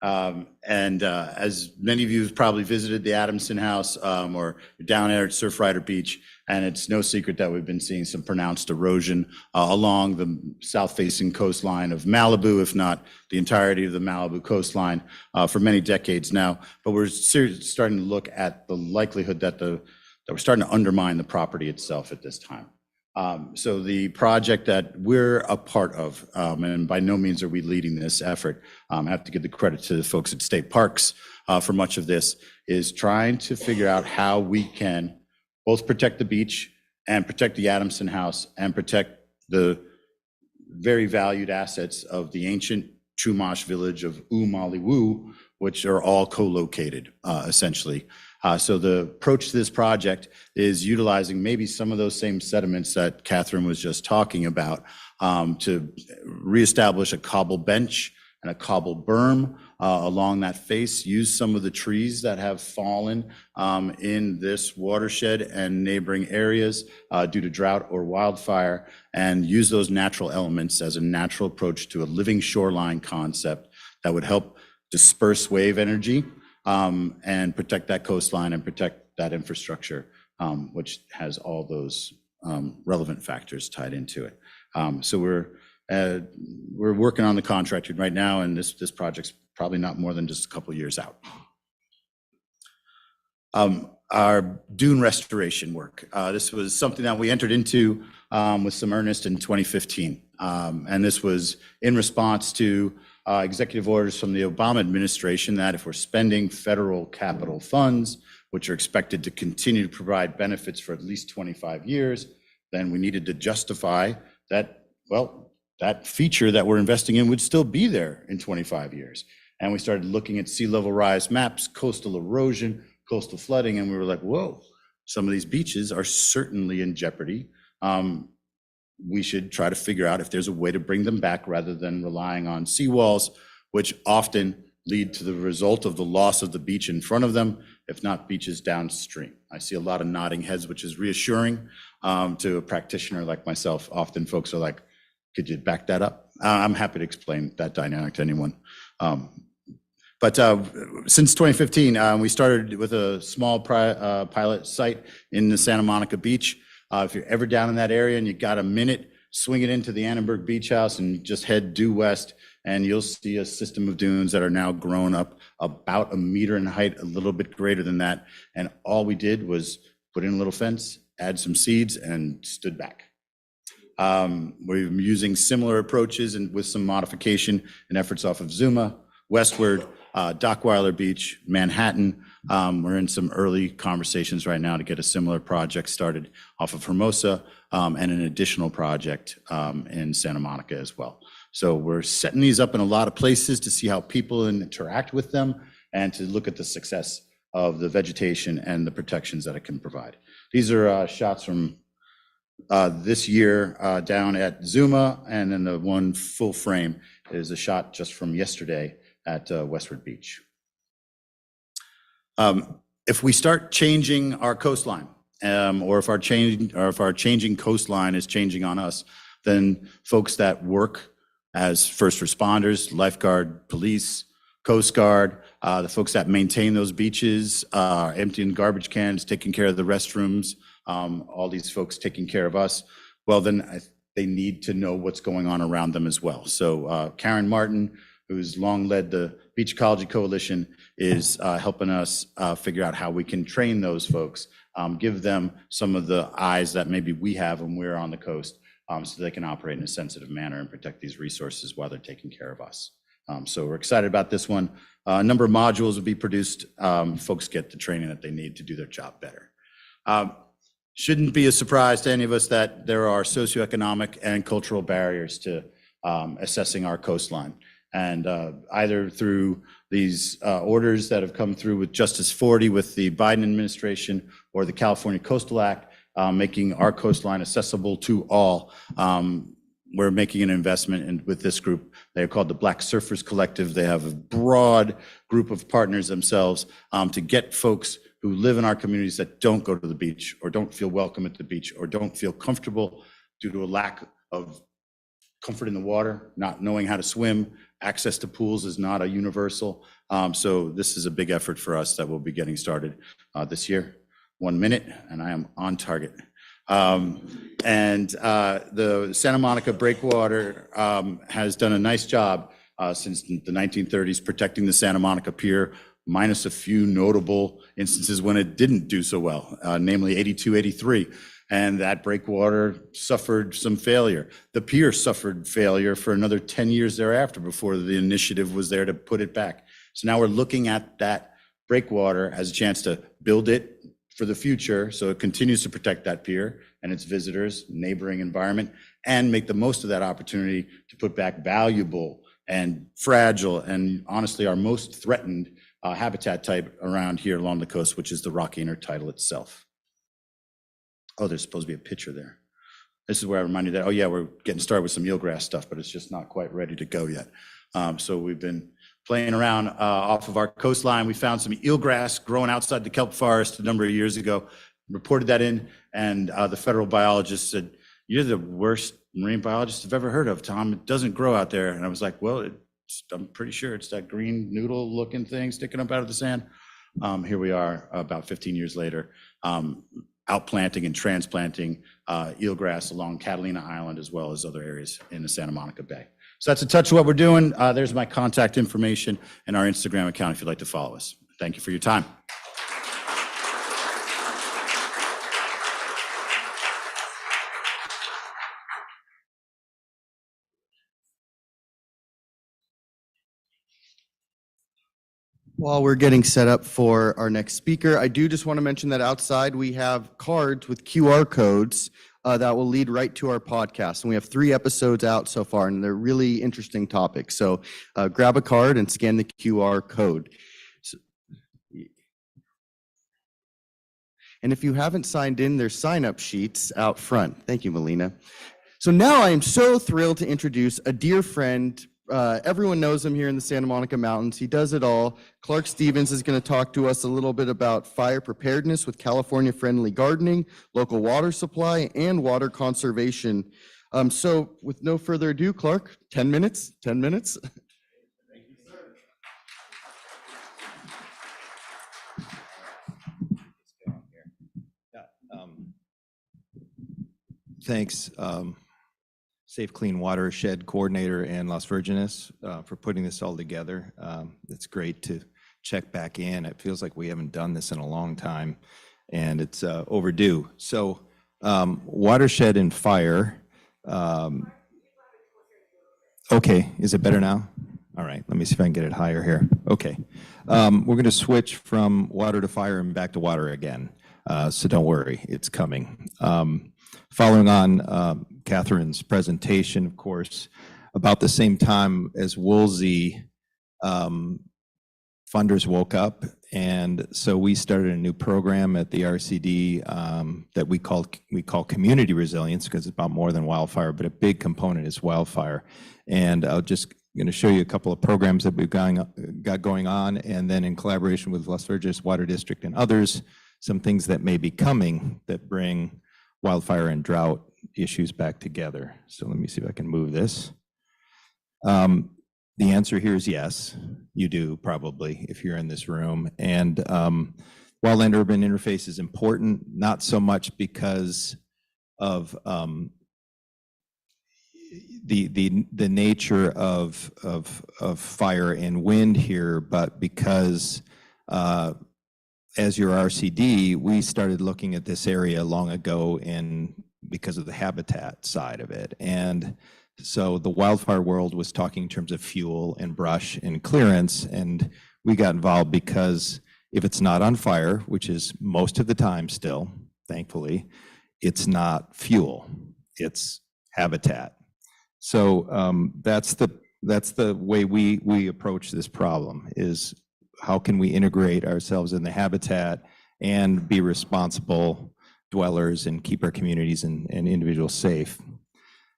As many of you have probably visited the Adamson House or down there at Surfrider Beach, and it's no secret that we've been seeing some pronounced erosion along the south-facing coastline of Malibu, if not the entirety of the Malibu coastline for many decades now. But we're starting to look at the likelihood that we're starting to undermine the property itself at this time. So the project that we're a part of, and by no means are we leading this effort, I have to give the credit to the folks at State Parks for much of this, is trying to figure out how we can both protect the beach and protect the Adamson House and protect the very valued assets of the ancient Chumash village of Umaliwu, which are all co-located essentially. So the approach to this project is utilizing maybe some of those same sediments that Catherine was just talking about to reestablish a cobble bench and a cobble berm along that face, use some of the trees that have fallen in this watershed and neighboring areas due to drought or wildfire, and use those natural elements as a natural approach to a living shoreline concept that would help disperse wave energy and protect that coastline and protect that infrastructure, which has all those relevant factors tied into it. So we're working on the contracting right now, and this project's probably not more than just a couple of years out. Our dune restoration work. This was something that we entered into with some earnest in 2015. And this was in response to executive orders from the Obama administration that if we're spending federal capital funds, which are expected to continue to provide benefits for at least 25 years, then we needed to justify that, well, that feature that we're investing in would still be there in 25 years. And we started looking at sea level rise maps, coastal erosion, coastal flooding, and we were like, whoa, some of these beaches are certainly in jeopardy. We should try to figure out if there's a way to bring them back rather than relying on seawalls, which often lead to the result of the loss of the beach in front of them, if not beaches downstream. I see a lot of nodding heads, which is reassuring to a practitioner like myself. Often folks are like, could you back that up? I'm happy to explain that dynamic to anyone. But since 2015, we started with a small pilot site in the Santa Monica Beach. If you're ever down in that area and you got a minute, swing it into the Annenberg Beach House and just head due west, and you'll see a system of dunes that are now grown up about 1 meter in height, a little bit greater than that. And all we did was put in a little fence, add some seeds, and stood back. We're using similar approaches and with some modification and efforts off of Zuma, westward, Dockweiler Beach, Manhattan. We're in some early conversations right now to get a similar project started off of Hermosa and an additional project in Santa Monica as well. So we're setting these up in a lot of places to see how people interact with them and to look at the success of the vegetation and the protections that it can provide. These are shots from this year down at Zuma, and then the one full frame is a shot just from yesterday at Westward Beach. If we start changing our coastline, or if our changing coastline is changing on us, then folks that work as first responders, lifeguard, police, Coast Guard, the folks that maintain those beaches, emptying garbage cans, taking care of the restrooms, all these folks taking care of us, well, then they need to know what's going on around them as well. So Karen Martin, who's long led the Beach Ecology Coalition, is helping us figure out how we can train those folks, give them some of the eyes that maybe we have when we're on the coast, so they can operate in a sensitive manner and protect these resources while they're taking care of us. So we're excited about this one. A number of modules will be produced. Folks get the training that they need to do their job better. Shouldn't be a surprise to any of us that there are socioeconomic and cultural barriers to assessing our coastline. And either through these orders that have come through with Justice 40 with the Biden administration or the California Coastal Act, making our coastline accessible to all, we're making an investment with this group. They're called the Black Surfers Collective. They have a broad group of partners themselves to get folks who live in our communities that don't go to the beach or don't feel welcome at the beach or don't feel comfortable due to a lack of comfort in the water, not knowing how to swim. Access to pools is not a universal. So this is a big effort for us that we'll be getting started this year. 1 minute, and I am on target. The Santa Monica Breakwater has done a nice job since the 1930s protecting the Santa Monica Pier, minus a few notable instances when it didn't do so well, namely 82, 83. And that breakwater suffered some failure. The pier suffered failure for another 10 years thereafter before the initiative was there to put it back. So now we're looking at that breakwater as a chance to build it for the future so it continues to protect that pier and its visitors, neighboring environment, and make the most of that opportunity to put back valuable and fragile and honestly our most threatened habitat type around here along the coast, which is the rocky intertidal itself. Oh, there's supposed to be a picture there. This is where I remind you that, oh yeah, we're getting started with some eelgrass stuff, but it's just not quite ready to go yet. So we've been playing around off of our coastline. We found some eelgrass growing outside the kelp forest a number of years ago, reported that in, and the federal biologist said, "You're the worst marine biologist I've ever heard of, Tom. It doesn't grow out there." And I was like, well, I'm pretty sure it's that green noodle looking thing sticking up out of the sand. Here we are about 15 years later, outplanting and transplanting eelgrass along Catalina Island as well as other areas in the Santa Monica Bay. So that's a touch of what we're doing. There's my contact information and our Instagram account if you'd like to follow us. Thank you for your time. While we're getting set up for our next speaker, I do just want to mention that outside we have cards with QR codes that will lead right to our podcast. And we have 3 episodes out so far, and they're really interesting topics. So grab a card and scan the QR code. And if you haven't signed in, there's sign-up sheets out front. Thank you, Melina. So now I am so thrilled to introduce a dear friend. Everyone knows him here in the Santa Monica Mountains. He does it all. Clark Stevens is going to talk to us a little bit about fire preparedness with California-friendly gardening, local water supply, and water conservation. So with no further ado, Clark, 10 minutes, 10 minutes. Thank you, sir. Thanks, Safe Clean Watershed Coordinator and Las Virgenes for putting this all together. It's great to check back in. It feels like we haven't done this in a long time, and it's overdue. So watershed and fire. Okay, is it better now? All right, let me see if I can get it higher here. Okay, we're going to switch from water to fire and back to water again. So don't worry, it's coming. Following on Catherine's presentation, of course, about the same time as Woolsey, funders woke up, and so we started a new program at the RCD that we call community resilience, because it's about more than wildfire, but a big component is wildfire. And I'll just going to show you a couple of programs that we've got going on, and then in collaboration with Las Virgenes Water District and others, some things that may be coming that bring wildfire and drought issues back together. So let me see if I can move this. The answer here is yes, you do probably if you're in this room. And wildland-urban interface is important, not so much because of the nature of fire and wind here, but because as your RCD, we started looking at this area long ago because of the habitat side of it. And so the wildfire world was talking in terms of fuel and brush and clearance, and we got involved because if it's not on fire, which is most of the time still, thankfully, it's not fuel, it's habitat. So that's the way we approach this problem, is how can we integrate ourselves in the habitat and be responsible dwellers and keep our communities and individuals safe.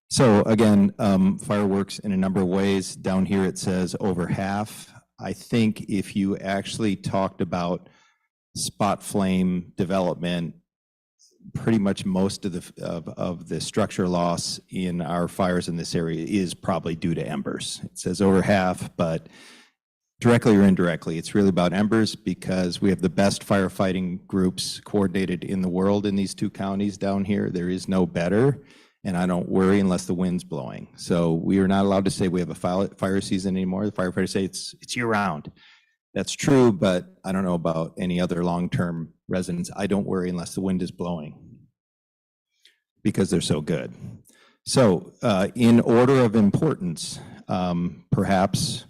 So again, fire works in a number of ways. Down here it says over half. I think if you actually talked about spot flame development, pretty much most of the structure loss in our fires in this area is probably due to embers. It says over half, but directly or indirectly, it's really about embers, because we have the best firefighting groups coordinated in the world in these 2 counties down here. There is no better, and I don't worry unless the wind's blowing. So we are not allowed to say we have a fire season anymore. The firefighters say it's year-round. That's true, but I don't know about any other long-term residents. I don't worry unless the wind is blowing, because they're so good. So in order of importance, perhaps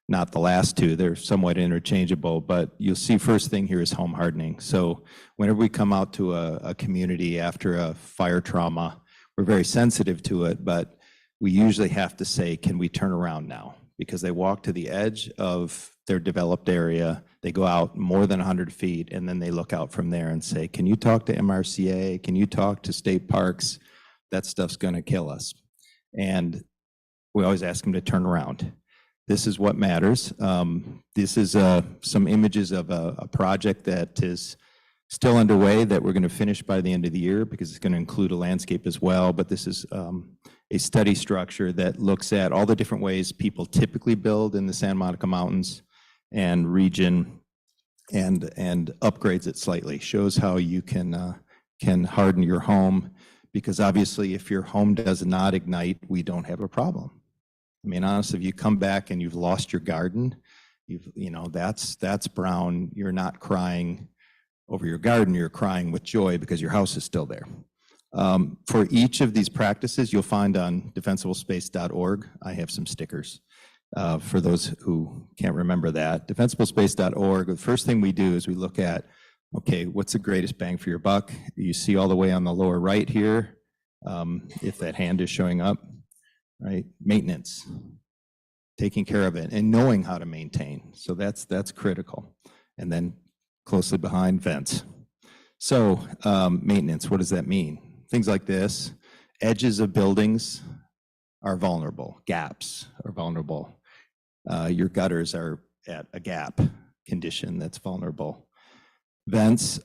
not the last 2, they're somewhat interchangeable, but you'll see first thing here is home hardening. So whenever we come out to a community after a fire trauma, we're very sensitive to it, but we usually have to say, can we turn around now? because they walk to the edge of their developed area, they go out more than 100 feet, and then they look out from there and say, can you talk to MRCA? Can you talk to state parks? That stuff's gonna kill us. And we always ask them to turn around. This is what matters. This is some images of a project that is still underway that we're going to finish by the end of the year because it's going to include a landscape as well. But this is a study structure that looks at all the different ways people typically build in the Santa Monica Mountains and region and upgrades it slightly. Shows how you can harden your home, because obviously if your home does not ignite, we don't have a problem. I mean, honestly, if you come back and you've lost your garden, that's brown. You're not crying over your garden, you're crying with joy because your house is still there. For each of these practices, you'll find on defensiblespace.org, I have some stickers. For those who can't remember that, defensiblespace.org, the first thing we do is we look at, okay, what's the greatest bang for your buck? You see all the way on the lower right here, if that hand is showing up. Right, maintenance, taking care of it and knowing how to maintain. So that's critical. And then closely behind, vents. So maintenance, what does that mean? Things like this, edges of buildings are vulnerable, gaps are vulnerable. Your gutters are at a gap condition that's vulnerable. Vents,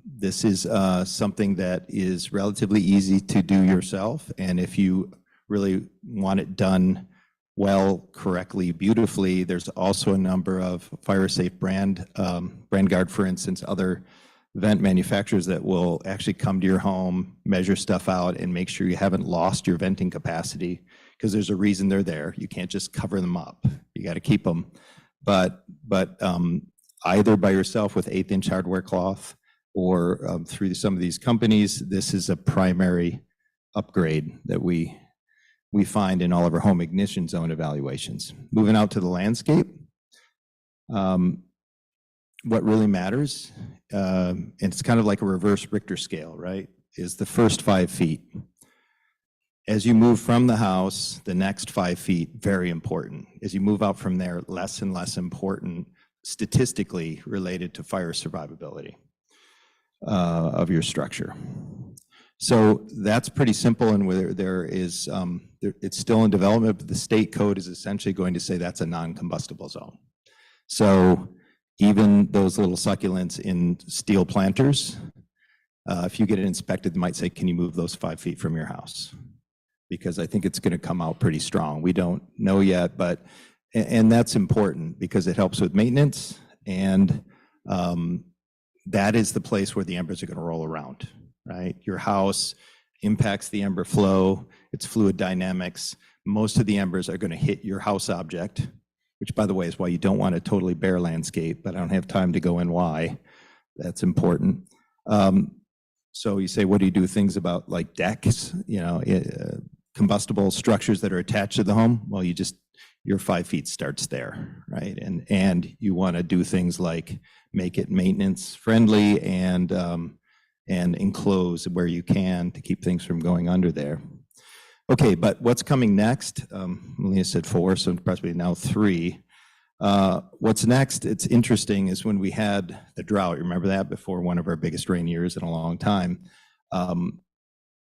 this is something that is relatively easy to do yourself. And if you really want it done well, correctly, beautifully, there's also a number of fire-safe BrandGuard, for instance, other vent manufacturers that will actually come to your home, measure stuff out, and make sure you haven't lost your venting capacity, because there's a reason they're there. You can't just cover them up. You got to keep them. But either by yourself with 1/8-inch hardware cloth or through some of these companies, this is a primary upgrade that we find in all of our home ignition zone evaluations. Moving out to the landscape, what really matters, and it's kind of like a reverse Richter scale, right, is the first 5 feet. As you move from the house, the next 5 feet, very important. As you move out from there, less and less important, statistically related to fire survivability of your structure. So that's pretty simple, and where there is, it's still in development, but the state code is essentially going to say that's a non-combustible zone. So even those little succulents in steel planters, if you get it inspected, they might say, can you move those 5 feet from your house? Because I think it's going to come out pretty strong. We don't know yet, but, and that's important because it helps with maintenance, and that is the place where the embers are going to roll around. Right? Your house impacts the ember flow, its fluid dynamics. Most of the embers are going to hit your house object, which, by the way, is why you don't want a totally bare landscape, but I don't have time to go in why. That's important. So you say, what do you do? Things about like decks, combustible structures that are attached to the home? Well, your 5 feet starts there, right? And you want to do things like make it maintenance friendly and enclose where you can to keep things from going under there. Okay, but what's coming next? Melina said 4, so probably now 3. What's next, it's interesting, is when we had the drought, remember that, before one of our biggest rain years in a long time,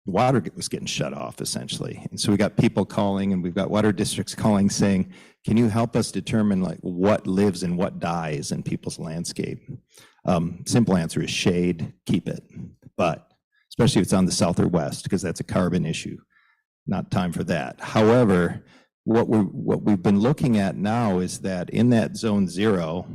water was getting shut off essentially. And so we got people calling, and we've got water districts calling saying, can you help us determine like what lives and what dies in people's landscape? Simple answer is shade, keep it. But especially if it's on the south or west, because that's a carbon issue, not time for that. However, what we've been looking at now is that in that zone 0,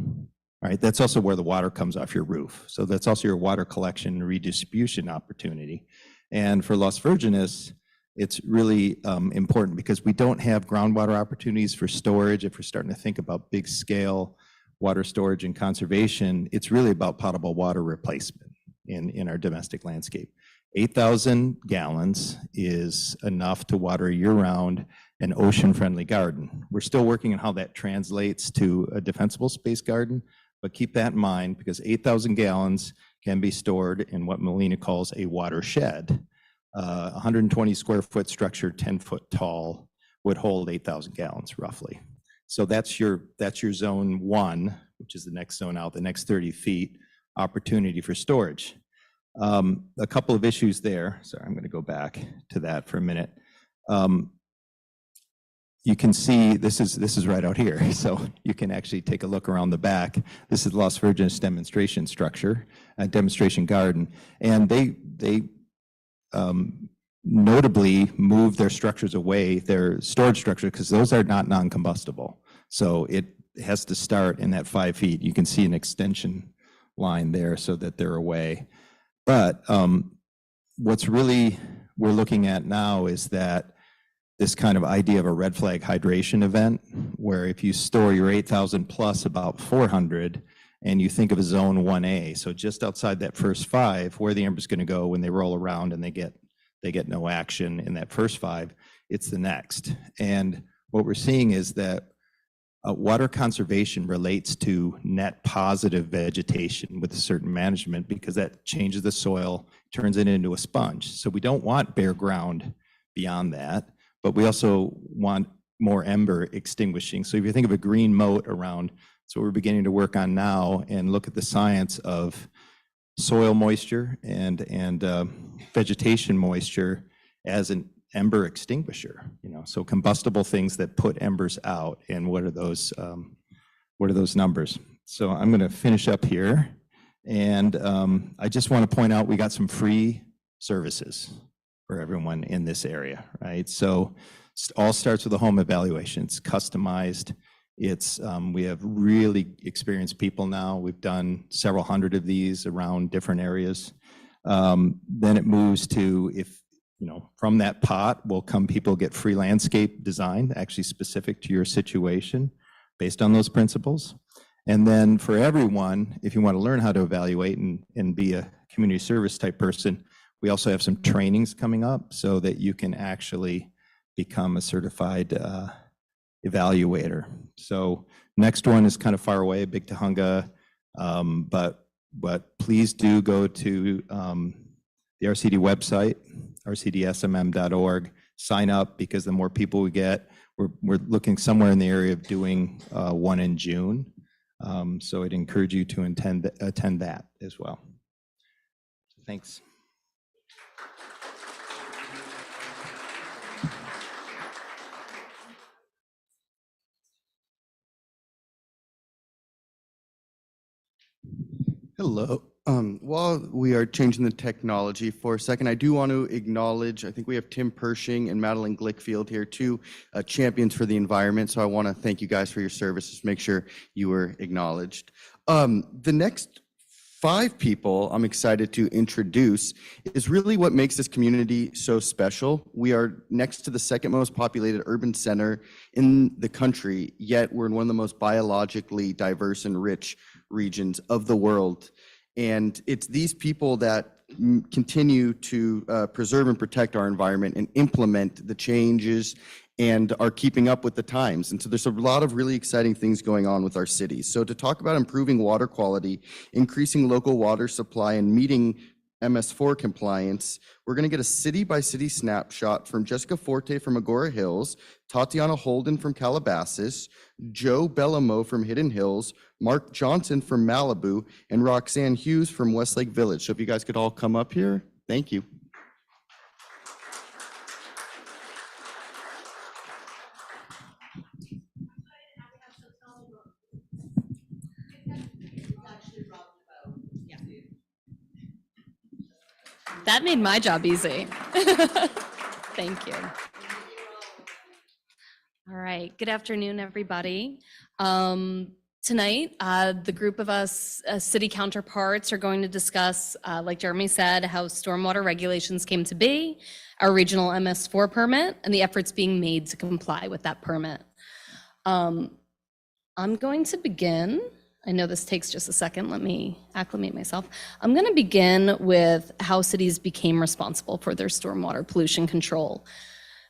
right, that's also where the water comes off your roof. So that's also your water collection and redistribution opportunity. And for Las Virgenes, it's really important because we don't have groundwater opportunities for storage. If we're starting to think about big scale water storage and conservation, it's really about potable water replacement in our domestic landscape. 8,000 gallons is enough to water year-round an ocean-friendly garden. We're still working on how that translates to a defensible space garden, but keep that in mind because 8,000 gallons can be stored in what Melina calls a watershed. 120 square foot structure, 10 foot tall, would hold 8,000 gallons roughly. So that's your zone 1, which is the next zone out, the next 30 feet opportunity for storage. A couple of issues there. Sorry, I'm going to go back to that for a minute. You can see this is right out here, so you can actually take a look around the back. This is Las Virgenes demonstration structure, a demonstration garden, and they notably moved their structures away, their storage structure, because those are not non-combustible. So it has to start in that 5 feet. You can see an extension line there so that they're away. But what's really we're looking at now is that this kind of idea of a red flag hydration event, where if you store your 8,000 plus about 400, and you think of a zone 1A, so just outside that first 5, where the ember's going to go when they roll around and they get no action in that first 5, it's the next. And what we're seeing is that water conservation relates to net positive vegetation with a certain management, because that changes the soil, turns it into a sponge. So we don't want bare ground beyond that, but we also want more ember extinguishing. So if you think of a green moat around, so we're beginning to work on now and look at the science of soil moisture and vegetation moisture as an ember extinguisher. So combustible things that put embers out, and what are those numbers? So I'm going to finish up here, and I just want to point out we got some free services for everyone in this area, right? So it all starts with a home evaluation. It's customized. It's we have really experienced people now. We've done several hundred of these around different areas. Then it moves to, if from that pot will come people get free landscape design, actually specific to your situation based on those principles. And then for everyone, if you want to learn how to evaluate and be a community service type person, we also have some trainings coming up so that you can actually become a certified evaluator. So next one is kind of far away, Big Tahunga, but please do go to the RCD website, rcdsmm.org, sign up, because the more people we get, we're looking somewhere in the area of doing one in June. So I'd encourage you to attend that as well. Thanks. Hello. While we are changing the technology for a second, I do want to acknowledge, I think we have Tim Pershing and Madeline Glickfield here, two champions for the environment. So I want to thank you guys for your service. Just make sure you were acknowledged. The next 5 people I'm excited to introduce is really what makes this community so special. We are next to the second most populated urban center in the country, yet we're in one of the most biologically diverse and rich regions of the world. And it's these people that continue to preserve and protect our environment and implement the changes and are keeping up with the times. And so there's a lot of really exciting things going on with our cities. So to talk about improving water quality, increasing local water supply, and meeting MS4 compliance, we're going to get a city-by-city snapshot from Jessica Forte from Agora Hills, Tatiana Holden from Calabasas, Joe Bellamo from Hidden Hills, Mark Johnson from Malibu, and Roxanne Hughes from Westlake Village. So if you guys could all come up here, thank you. That made my job easy. Thank you. All right, good afternoon, everybody. Tonight, the group of us city counterparts are going to discuss, like Jeremy said, how stormwater regulations came to be, our regional MS4 permit, and the efforts being made to comply with that permit. I'm going to begin. I know this takes just a second. Let me acclimate myself. I'm going to begin with how cities became responsible for their stormwater pollution control.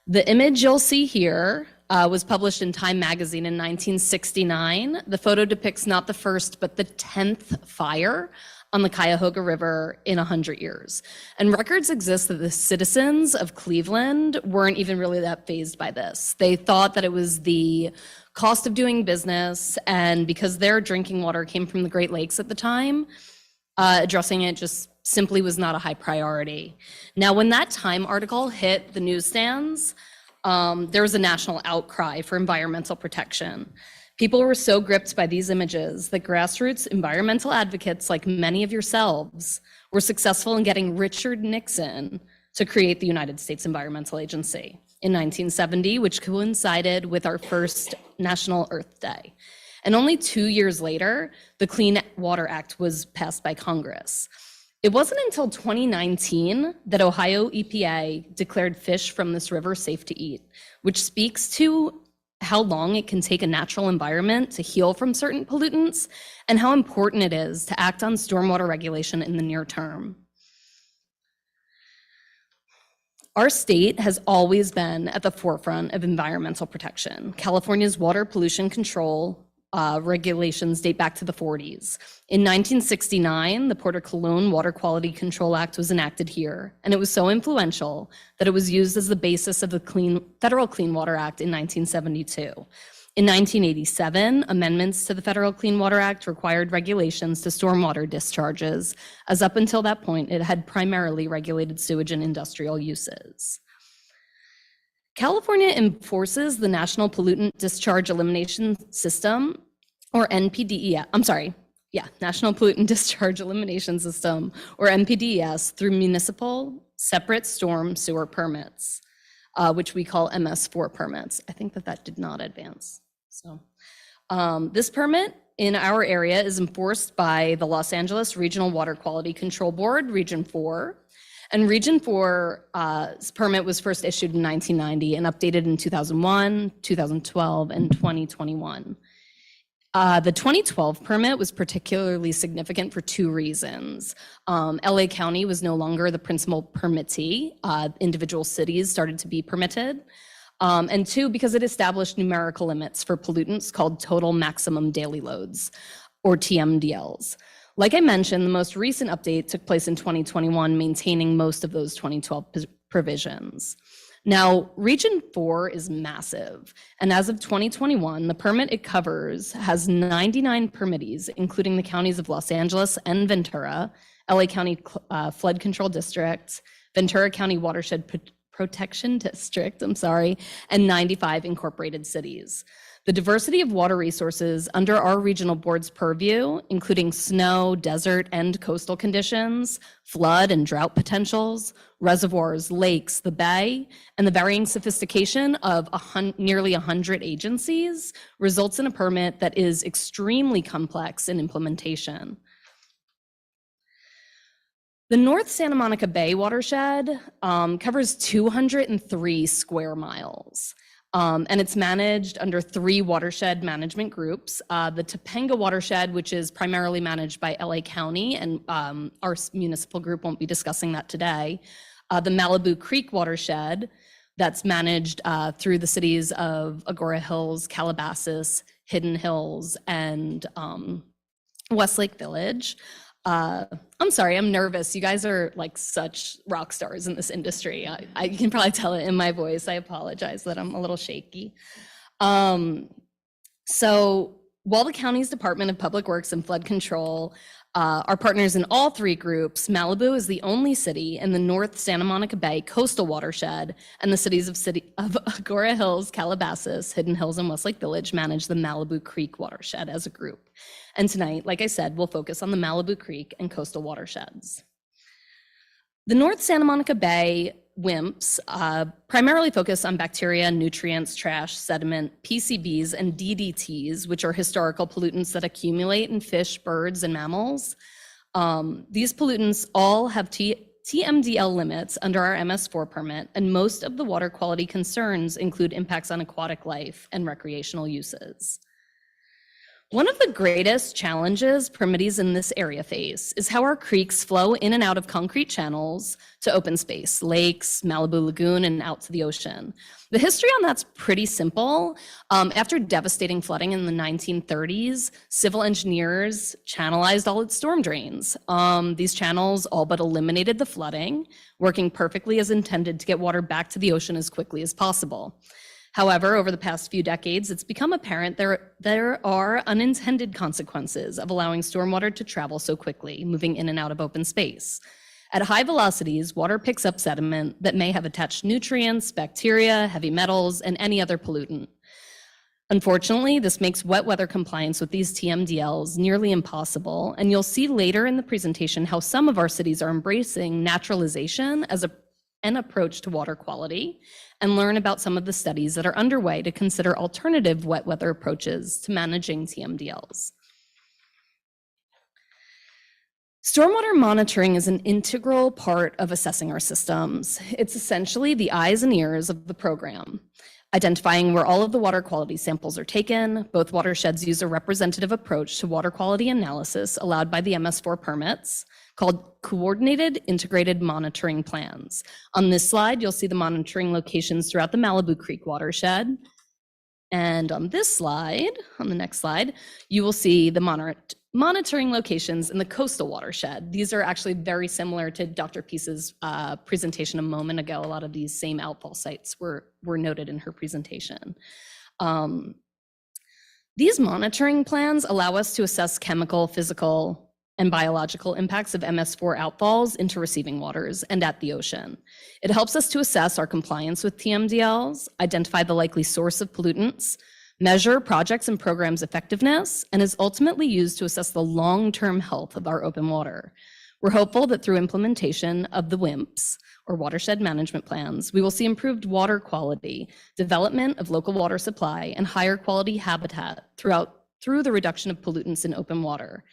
The image you'll see here was published in Time magazine in 1969. The photo depicts not the first, but the 10th fire on the Cuyahoga River in 100 years. And records exist that the citizens of Cleveland weren't even really that fazed by this. They thought that it was the cost of doing business, and because their drinking water came from the Great Lakes at the time, addressing it just simply was not a high priority. Now, when that Time article hit the newsstands, there was a national outcry for environmental protection. People were so gripped by these images that grassroots environmental advocates like many of yourselves were successful in getting Richard Nixon to create the United States Environmental Agency in 1970, which coincided with our first National Earth Day. And only 2 years later, the Clean Water Act was passed by Congress. It wasn't until 2019 that Ohio EPA declared fish from this river safe to eat, which speaks to how long it can take a natural environment to heal from certain pollutants and how important it is to act on stormwater regulation in the near term. Our state has always been at the forefront of environmental protection. California's water pollution control regulations date back to the 40s. In 1969, the Porter Cologne Water Quality Control Act was enacted here, and it was so influential that it was used as the basis of the Federal Clean Water Act in 1972. In 1987, amendments to the Federal Clean Water Act required regulations to stormwater discharges, as up until that point, it had primarily regulated sewage and industrial uses. California enforces the National Pollutant Discharge Elimination System, or NPDES, National Pollutant Discharge Elimination System, or NPDES, through municipal separate storm sewer permits, which we call MS4 permits. I think that did not advance. So this permit in our area is enforced by the Los Angeles Regional Water Quality Control Board, Region 4. And Region 4's permit was first issued in 1990 and updated in 2001, 2012, and 2021. The 2012 permit was particularly significant for two reasons. LA County was no longer the principal permittee. Individual cities started to be permitted. And two, because it established numerical limits for pollutants called total maximum daily loads, or TMDLs. Like I mentioned, the most recent update took place in 2021, maintaining most of those 2012 provisions. Now, Region 4 is massive, and as of 2021, the permit it covers has 99 permittees, including the counties of Los Angeles and Ventura, LA County Flood Control District, Ventura County Watershed Protection District, and 95 incorporated cities. The diversity of water resources under our regional board's purview, including snow, desert, and coastal conditions, flood and drought potentials, reservoirs, lakes, the bay, and the varying sophistication of nearly 100 agencies, results in a permit that is extremely complex in implementation. The North Santa Monica Bay watershed covers 203 square miles. And it's managed under 3 watershed management groups. The Topanga watershed, which is primarily managed by LA County, and our municipal group won't be discussing that today. The Malibu Creek watershed, that's managed through the cities of Agora Hills, Calabasas, Hidden Hills, and Westlake Village. I'm sorry, I'm nervous. You guys are like such rock stars in this industry. I can probably tell it in my voice. I apologize that I'm a little shaky. So while the county's Department of Public Works and Flood Control are partners in all 3 groups, Malibu is the only city in the North Santa Monica Bay coastal watershed, and the cities of Agora Hills, Calabasas, Hidden Hills, and Westlake Village manage the Malibu Creek watershed as a group. And tonight, like I said, we'll focus on the Malibu Creek and coastal watersheds. The North Santa Monica Bay WIMPs primarily focus on bacteria, nutrients, trash, sediment, PCBs, and DDTs, which are historical pollutants that accumulate in fish, birds, and mammals. These pollutants all have TMDL limits under our MS4 permit, and most of the water quality concerns include impacts on aquatic life and recreational uses. One of the greatest challenges permittees in this area face is how our creeks flow in and out of concrete channels to open space, lakes, Malibu Lagoon, and out to the ocean. The history on that's pretty simple. After devastating flooding in the 1930s, civil engineers channelized all its storm drains. These channels all but eliminated the flooding, working perfectly as intended to get water back to the ocean as quickly as possible. However, over the past few decades, it's become apparent there are unintended consequences of allowing stormwater to travel so quickly, moving in and out of open space. At high velocities, water picks up sediment that may have attached nutrients, bacteria, heavy metals, and any other pollutant. Unfortunately, this makes wet weather compliance with these TMDLs nearly impossible, and you'll see later in the presentation how some of our cities are embracing naturalization as an approach to water quality, and learn about some of the studies that are underway to consider alternative wet weather approaches to managing TMDLs. Stormwater monitoring is an integral part of assessing our systems. It's essentially the eyes and ears of the program. Identifying where all of the water quality samples are taken, both watersheds use a representative approach to water quality analysis allowed by the MS4 permits called Coordinated Integrated Monitoring Plans. On this slide, you'll see the monitoring locations throughout the Malibu Creek watershed. And on this slide, on the next slide, you will see the monitoring locations in the coastal watershed. These are actually very similar to Dr. Peace's presentation a moment ago. A lot of these same outfall sites were noted in her presentation. These monitoring plans allow us to assess chemical, physical, and biological impacts of MS4 outfalls into receiving waters and at the ocean. It helps us to assess our compliance with TMDLs, identify the likely source of pollutants, measure projects and programs' effectiveness, and is ultimately used to assess the long-term health of our open water. We're hopeful that through implementation of the WIMPs, or watershed management plans, we will see improved water quality, development of local water supply, and higher quality habitat through the reduction of pollutants in open water.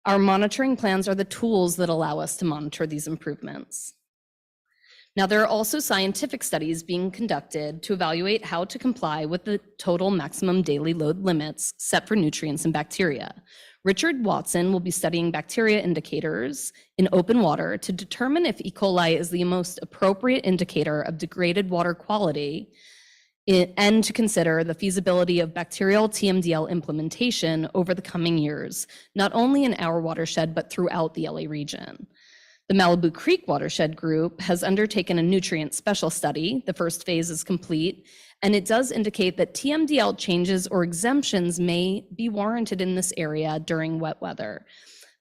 Our monitoring plans are the tools that allow us to monitor these improvements. Now, there are also scientific studies being conducted to evaluate how to comply with the total maximum daily load limits set for nutrients and bacteria. Richard Watson will be studying bacteria indicators in open water to determine if E. coli is the most appropriate indicator of degraded water quality, and to consider the feasibility of bacterial TMDL implementation over the coming years, not only in our watershed, but throughout the LA region. The Malibu Creek Watershed Group has undertaken a nutrient special study. The first phase is complete, and it does indicate that TMDL changes or exemptions may be warranted in this area during wet weather.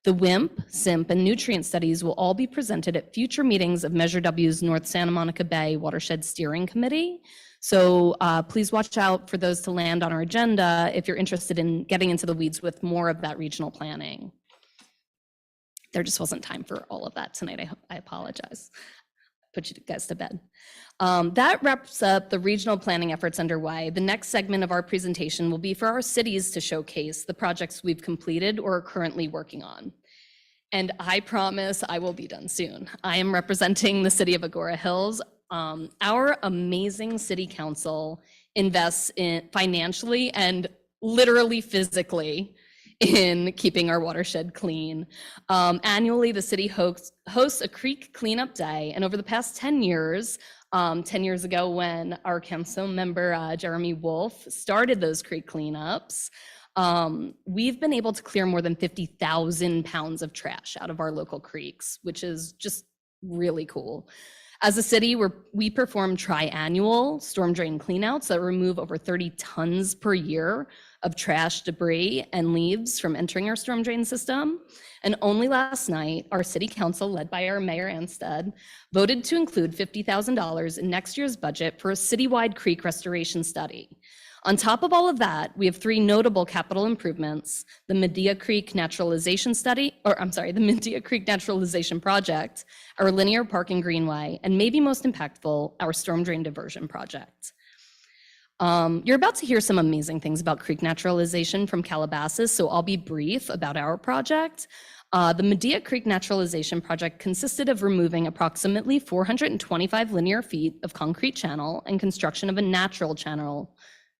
The WIMP, SIMP, and nutrient studies will all be presented at future meetings of Measure W's North Santa Monica Bay Watershed Steering Committee. So please watch out for those to land on our agenda if you're interested in getting into the weeds with more of that regional planning. There just wasn't time for all of that tonight. I apologize. Put you guys to bed. That wraps up the regional planning efforts underway. The next segment of our presentation will be for our cities to showcase the projects we've completed or are currently working on. And I promise I will be done soon. I am representing the city of Agora Hills. Our amazing city council invests in financially and literally physically in keeping our watershed clean. Annually, the city hosts a creek cleanup day, and over the past 10 years, 10 years ago when our council member Jeremy Wolf started those creek cleanups, we've been able to clear more than 50,000 pounds of trash out of our local creeks, which is just really cool. As a city, we perform tri-annual storm drain cleanouts that remove over 30 tons per year of trash, debris, and leaves from entering our storm drain system. And only last night, our city council, led by our Mayor Anstead, voted to include $50,000 in next year's budget for a citywide creek restoration study. On top of all of that, we have three notable capital improvements: the Medea Creek Naturalization the Medea Creek Naturalization Project, our linear parking greenway, and maybe most impactful, our storm drain diversion project. You're about to hear some amazing things about creek naturalization from Calabasas, so I'll be brief about our project. The Medea Creek Naturalization Project consisted of removing approximately 425 linear feet of concrete channel and construction of a natural channel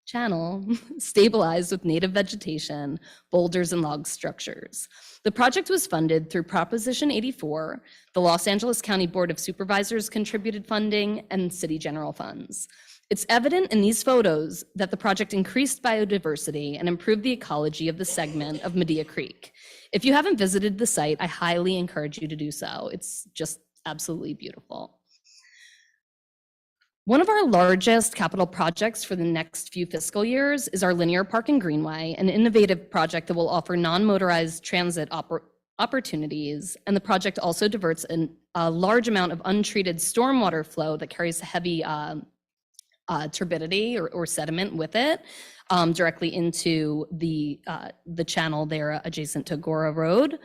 channel stabilized with native vegetation, boulders, and log structures. The project was funded through Proposition 84. The Los Angeles County Board of Supervisors contributed funding, and city general funds. It's evident in these photos that the project increased biodiversity and improved the ecology of the segment of Medea Creek. If you haven't visited the site, I highly encourage you to do so. It's just absolutely beautiful. One of our largest capital projects for the next few fiscal years is our Linear Park and Greenway, an innovative project that will offer non-motorized transit opportunities. And the project also diverts a large amount of untreated stormwater flow that carries heavy turbidity or sediment with it directly into the channel there adjacent to Agora Road,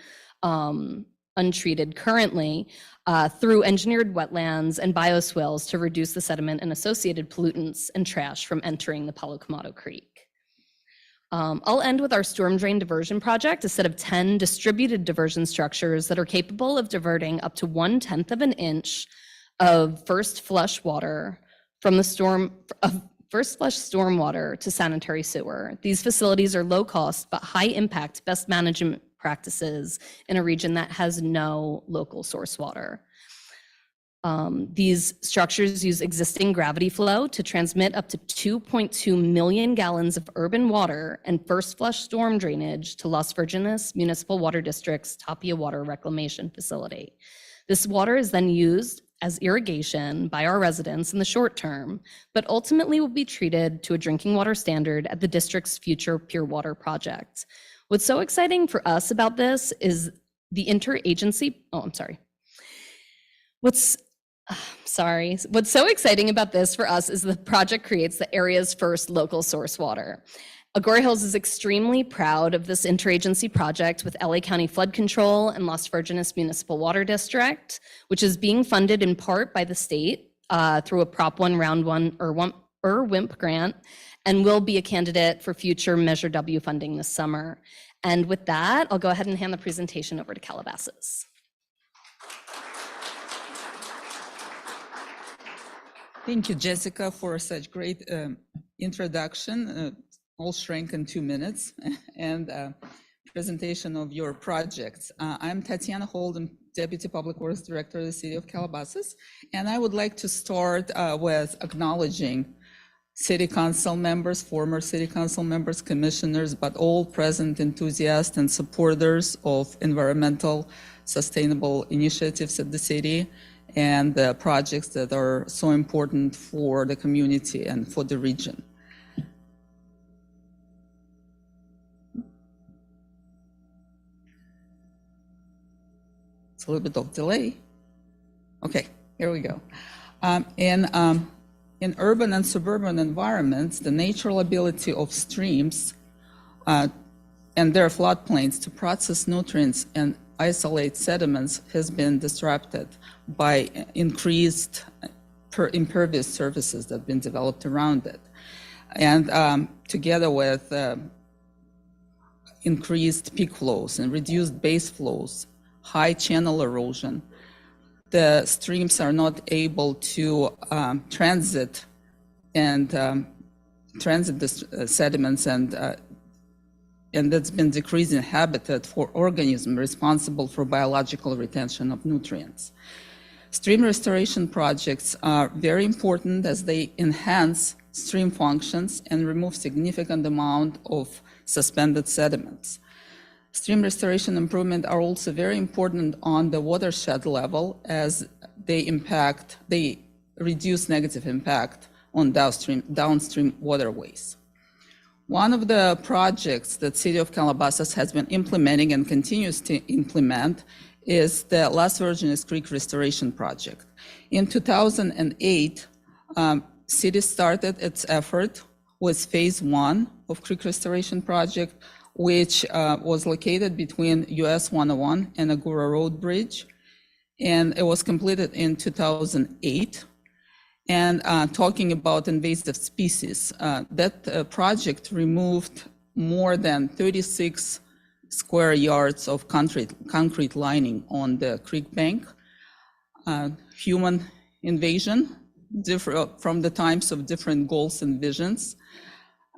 untreated currently, through engineered wetlands and bioswales to reduce the sediment and associated pollutants and trash from entering the Palo Quemado Creek. I'll end with our storm drain diversion project, a set of 10 distributed diversion structures that are capable of diverting up to 1/10 of an inch of first flush water from the stormwater to sanitary sewer. These facilities are low cost but high impact best management practices in a region that has no local source water. These structures use existing gravity flow to transmit up to 2.2 million gallons of urban water and first flush storm drainage to Las Virgenes Municipal Water District's Tapia Water Reclamation Facility. This water is then used as irrigation by our residents in the short term, but ultimately will be treated to a drinking water standard at the district's future Pure Water project. What's so exciting for us about this is the interagency, What's so exciting about this for us is the project creates the area's first local source water. Agora Hills is extremely proud of this interagency project with LA County Flood Control and Las Virgenes Municipal Water District, which is being funded in part by the state through a Prop 1 Round 1 or WIMP grant, and will be a candidate for future Measure W funding this summer. And with that, I'll go ahead and hand the presentation over to Calabasas. Thank you, Jessica, for such great introduction, all shrank in 2 minutes, and presentation of your projects. I'm Tatiana Holden, Deputy Public Works Director of the City of Calabasas, and I would like to start with acknowledging City Council members, former City Council members, commissioners, but all present enthusiasts and supporters of environmental sustainable initiatives at the city and the projects that are so important for the community and for the region. It's a little bit of delay. Okay, here we go. In urban and suburban environments, the natural ability of streams and their floodplains to process nutrients and isolate sediments has been disrupted by increased impervious surfaces that have been developed around it. And together with increased peak flows and reduced base flows, high channel erosion, the streams are not able to transit the sediments, and that's been decreasing habitat for organisms responsible for biological retention of nutrients. Stream restoration projects are very important as they enhance stream functions and remove significant amount of suspended sediments. Stream restoration improvement are also very important on the watershed level as they reduce negative impact on downstream waterways. One of the projects that City of Calabasas has been implementing and continues to implement is the Las Virgenes Creek Restoration Project. In 2008, City started its effort with phase 1 of Creek Restoration Project, which was located between US 101 and Agora Road Bridge. And it was completed in 2008. And talking about invasive species, that project removed more than 36 square yards of concrete lining on the creek bank. Human invasion from the times of different goals and visions.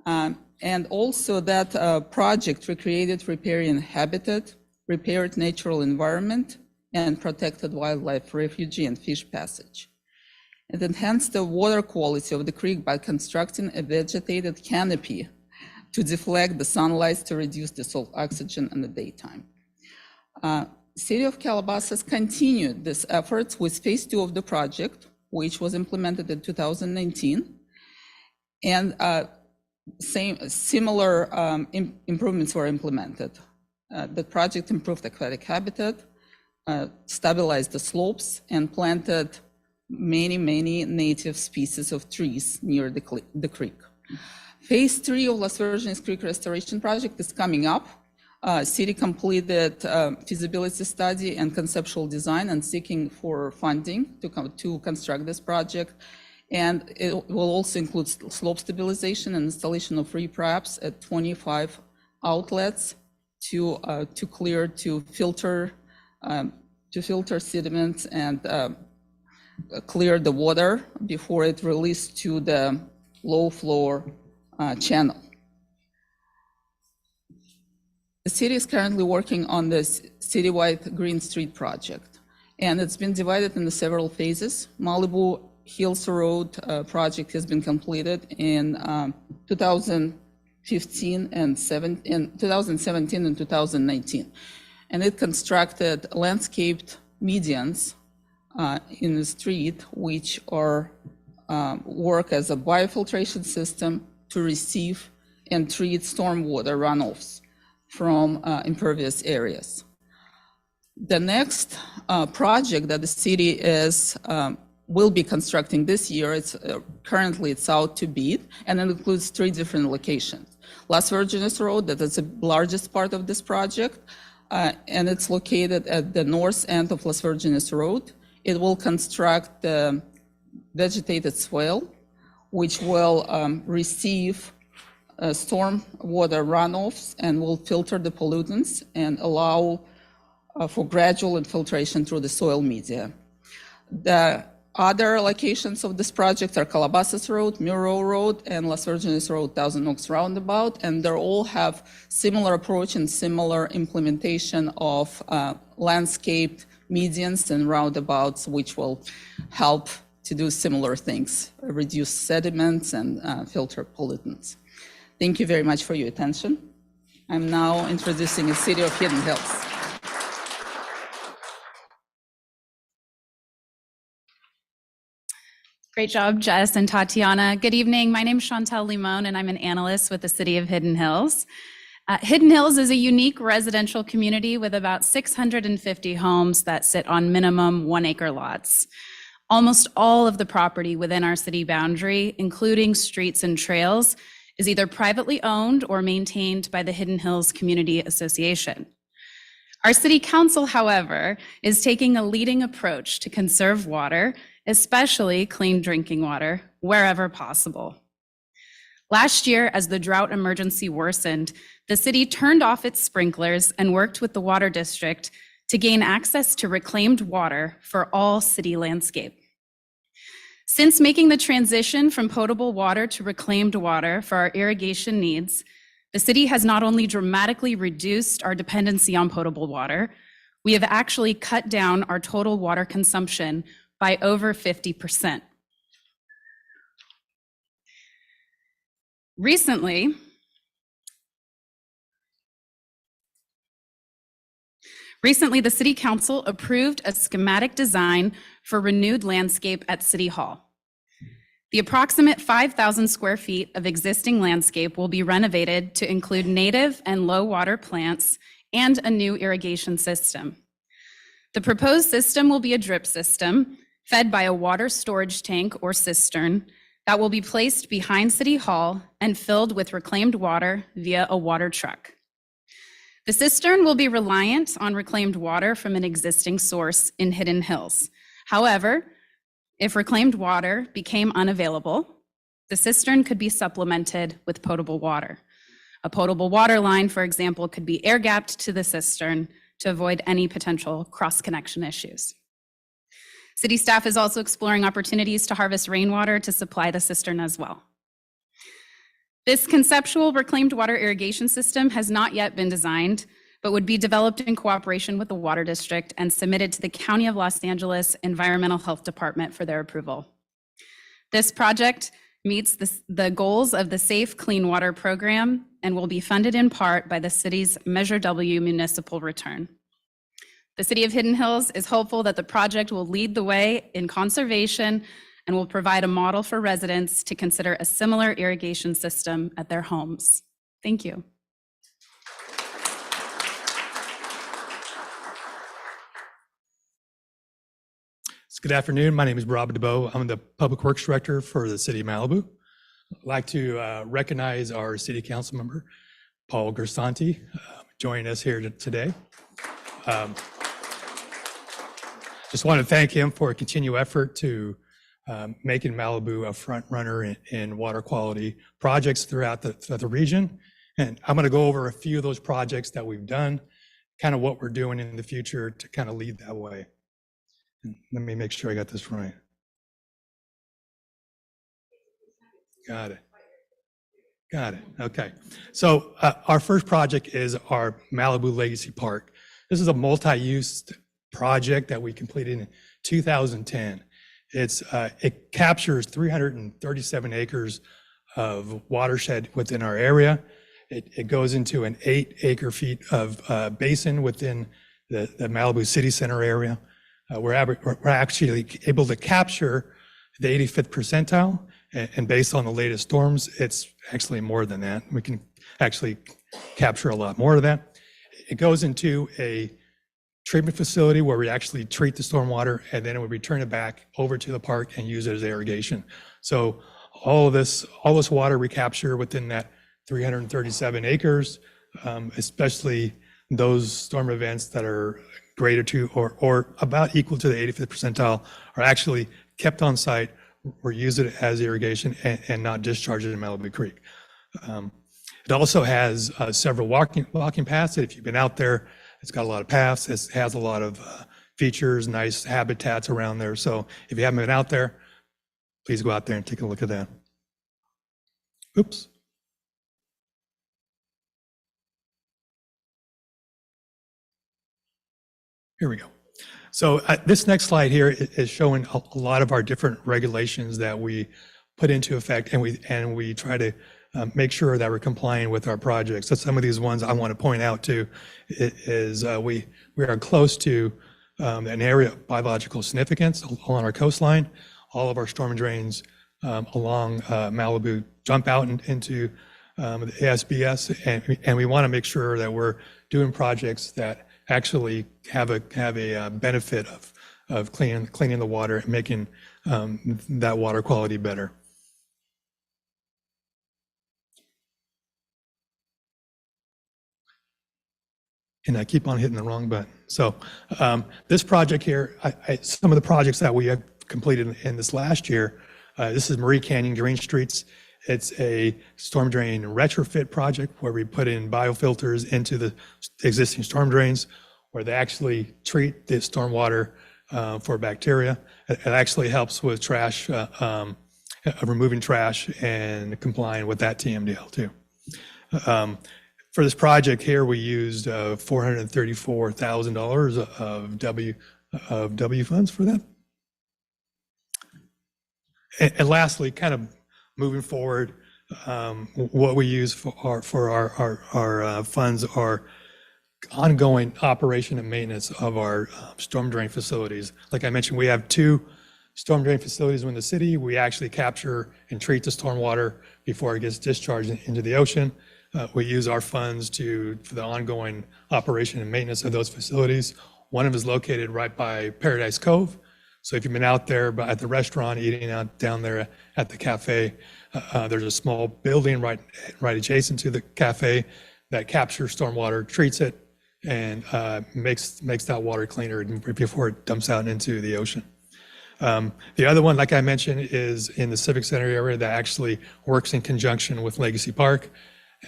And also that project recreated riparian habitat, repaired natural environment, and protected wildlife refuge and fish passage. It enhanced the water quality of the creek by constructing a vegetated canopy to deflect the sunlight to reduce the salt oxygen in the daytime. City of Calabasas continued this effort with phase 2 of the project, which was implemented in 2019. And similar improvements were implemented. The project improved aquatic habitat, stabilized the slopes, and planted many native species of trees near the creek. Phase 3 of Las Virgenes Creek Restoration Project is coming up. City completed feasibility study and conceptual design and seeking for funding to construct this project. And it will also include slope stabilization and installation of repraps at 25 outlets to filter sediments and clear the water before it released to the low floor channel. The city is currently working on this citywide Green Street project, and it's been divided into several phases. Malibu Hills Road project has been completed in 2017 and 2019, and it constructed landscaped medians in the street, which are work as a biofiltration system to receive and treat stormwater runoffs from impervious areas. The next project that the city will be constructing this year, currently it's out to bid, and it includes 3 different locations. Las Virgenes Road, that is the largest part of this project, and it's located at the north end of Las Virgenes Road. It will construct the vegetated swale, which will receive storm water runoffs and will filter the pollutants and allow for gradual infiltration through the soil media. The other locations of this project are Calabasas Road, Muro Road, and Las Virgenes Road, Thousand Oaks Roundabout, and they all have similar approach and similar implementation of landscaped medians and roundabouts, which will help to do similar things, reduce sediments and filter pollutants. Thank you very much for your attention. I'm now introducing the City of Hidden Hills. Great job, Jess and Tatiana. Good evening. My name is Chantel Limon, and I'm an analyst with the City of Hidden Hills. Hidden Hills is a unique residential community with about 650 homes that sit on minimum 1-acre lots. Almost all of the property within our city boundary, including streets and trails, is either privately owned or maintained by the Hidden Hills Community Association. Our city council, however, is taking a leading approach to conserve water, especially clean drinking water, wherever possible. Last year, as the drought emergency worsened, the city turned off its sprinklers and worked with the Water District to gain access to reclaimed water for all city landscape. Since making the transition from potable water to reclaimed water for our irrigation needs, the city has not only dramatically reduced our dependency on potable water, we have actually cut down our total water consumption by over 50%. Recently, the City Council approved a schematic design for renewed landscape at City Hall. The approximate 5,000 square feet of existing landscape will be renovated to include native and low water plants and a new irrigation system. The proposed system will be a drip system fed by a water storage tank or cistern that will be placed behind City Hall and filled with reclaimed water via a water truck. The cistern will be reliant on reclaimed water from an existing source in Hidden Hills. However, if reclaimed water became unavailable, the cistern could be supplemented with potable water. A potable water line, for example, could be air-gapped to the cistern to avoid any potential cross-connection issues. City staff is also exploring opportunities to harvest rainwater to supply the cistern as well. This conceptual reclaimed water irrigation system has not yet been designed, but would be developed in cooperation with the Water District and submitted to the County of Los Angeles Environmental Health Department for their approval. This project meets the goals of the Safe Clean Water Program and will be funded in part by the city's Measure W municipal return. The City of Hidden Hills is hopeful that the project will lead the way in conservation and will provide a model for residents to consider a similar irrigation system at their homes. Thank you. Good afternoon. My name is Rob DeBoe. I'm the Public Works Director for the City of Malibu. I'd like to recognize our City Council member, Paul Gersanti, joining us here today. Just want to thank him for a continued effort to making Malibu a front runner in water quality projects throughout the region. And I'm going to go over a few of those projects that we've done, kind of what we're doing in the future to kind of lead that way. And let me make sure I got this right. Got it. Got it. Okay. So our first project is our Malibu Legacy Park. This is a multi-use project that we completed in 2010. It captures 337 acres of watershed within our area. It goes into an 8 acre feet of basin within the Malibu City Center area. We're actually able to capture the 85th percentile, and based on the latest storms, it's actually more than that. We can actually capture a lot more of that. It goes into a treatment facility where we actually treat the stormwater, and then we return it back over to the park and use it as irrigation. So all this water we capture within that 337 acres, especially those storm events that are greater to or about equal to the 85th percentile, are actually kept on site. We're using it as irrigation and not discharged in Malibu Creek. It also has several walking paths. If you've been out there, it's got a lot of paths. It has a lot of features, nice habitats around there. So if you haven't been out there, please go out there and take a look at that. Oops. Here we go. So this next slide here is showing a lot of our different regulations that we put into effect, and we try to make sure that we're complying with our projects. So some of these ones I want to point out too is we are close to an area of biological significance along our coastline. All of our storm drains along Malibu jump out into the ASBS, and we want to make sure that we're doing projects that actually have a benefit of cleaning the water and making that water quality better. And I keep on hitting the wrong button. So this project here, some of the projects that we have completed in this last year, this is Marie Canyon Green Streets. It's a storm drain retrofit project where we put in biofilters into the existing storm drains, where they actually treat the stormwater for bacteria. It actually helps with trash, removing trash and complying with that TMDL too. For this project here, we used $434,000 of W funds for that. And lastly, kind of moving forward, what we use for our funds are ongoing operation and maintenance of our storm drain facilities. Like I mentioned, we have 2 storm drain facilities in the city. We actually capture and treat the stormwater before it gets discharged into the ocean. We use our funds for the ongoing operation and maintenance of those facilities. One of them is located right by Paradise Cove. So if you've been out there at the restaurant, eating out down there at the cafe, there's a small building right adjacent to the cafe that captures stormwater, treats it, and makes that water cleaner before it dumps out into the ocean. The other one, like I mentioned, is in the Civic Center area that actually works in conjunction with Legacy Park,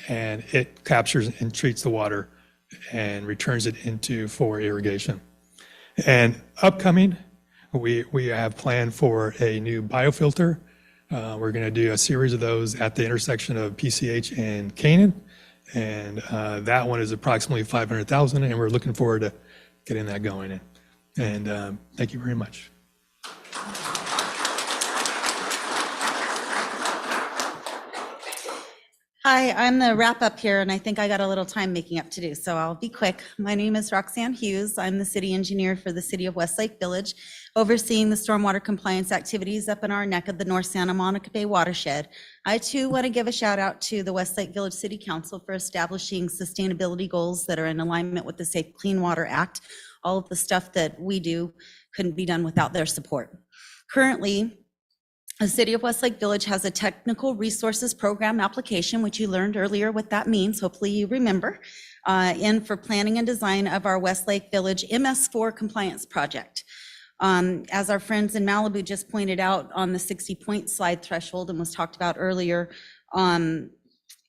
and it captures and treats the water and returns it for irrigation. And upcoming, we have planned for a new biofilter We're going to do a series of those at the intersection of PCH and Canaan. And that one is approximately 500,000, and we're looking forward to getting that going. And thank you very much. Hi, I'm the wrap up here, and I think I got a little time making up to do, so I'll be quick. My name is Roxanne Hughes. I'm the city engineer for the city of Westlake Village, overseeing the stormwater compliance activities up in our neck of the North Santa Monica Bay watershed. I too want to give a shout out to the Westlake Village City Council for establishing sustainability goals that are in alignment with the Safe Clean Water Act. All of the stuff that we do couldn't be done without their support. Currently, the City of Westlake Village has a technical resources program application, which you learned earlier what that means. Hopefully you remember, in for planning and design of our Westlake Village MS4 compliance project. As our friends in Malibu just pointed out on the 60-point slide threshold and was talked about earlier,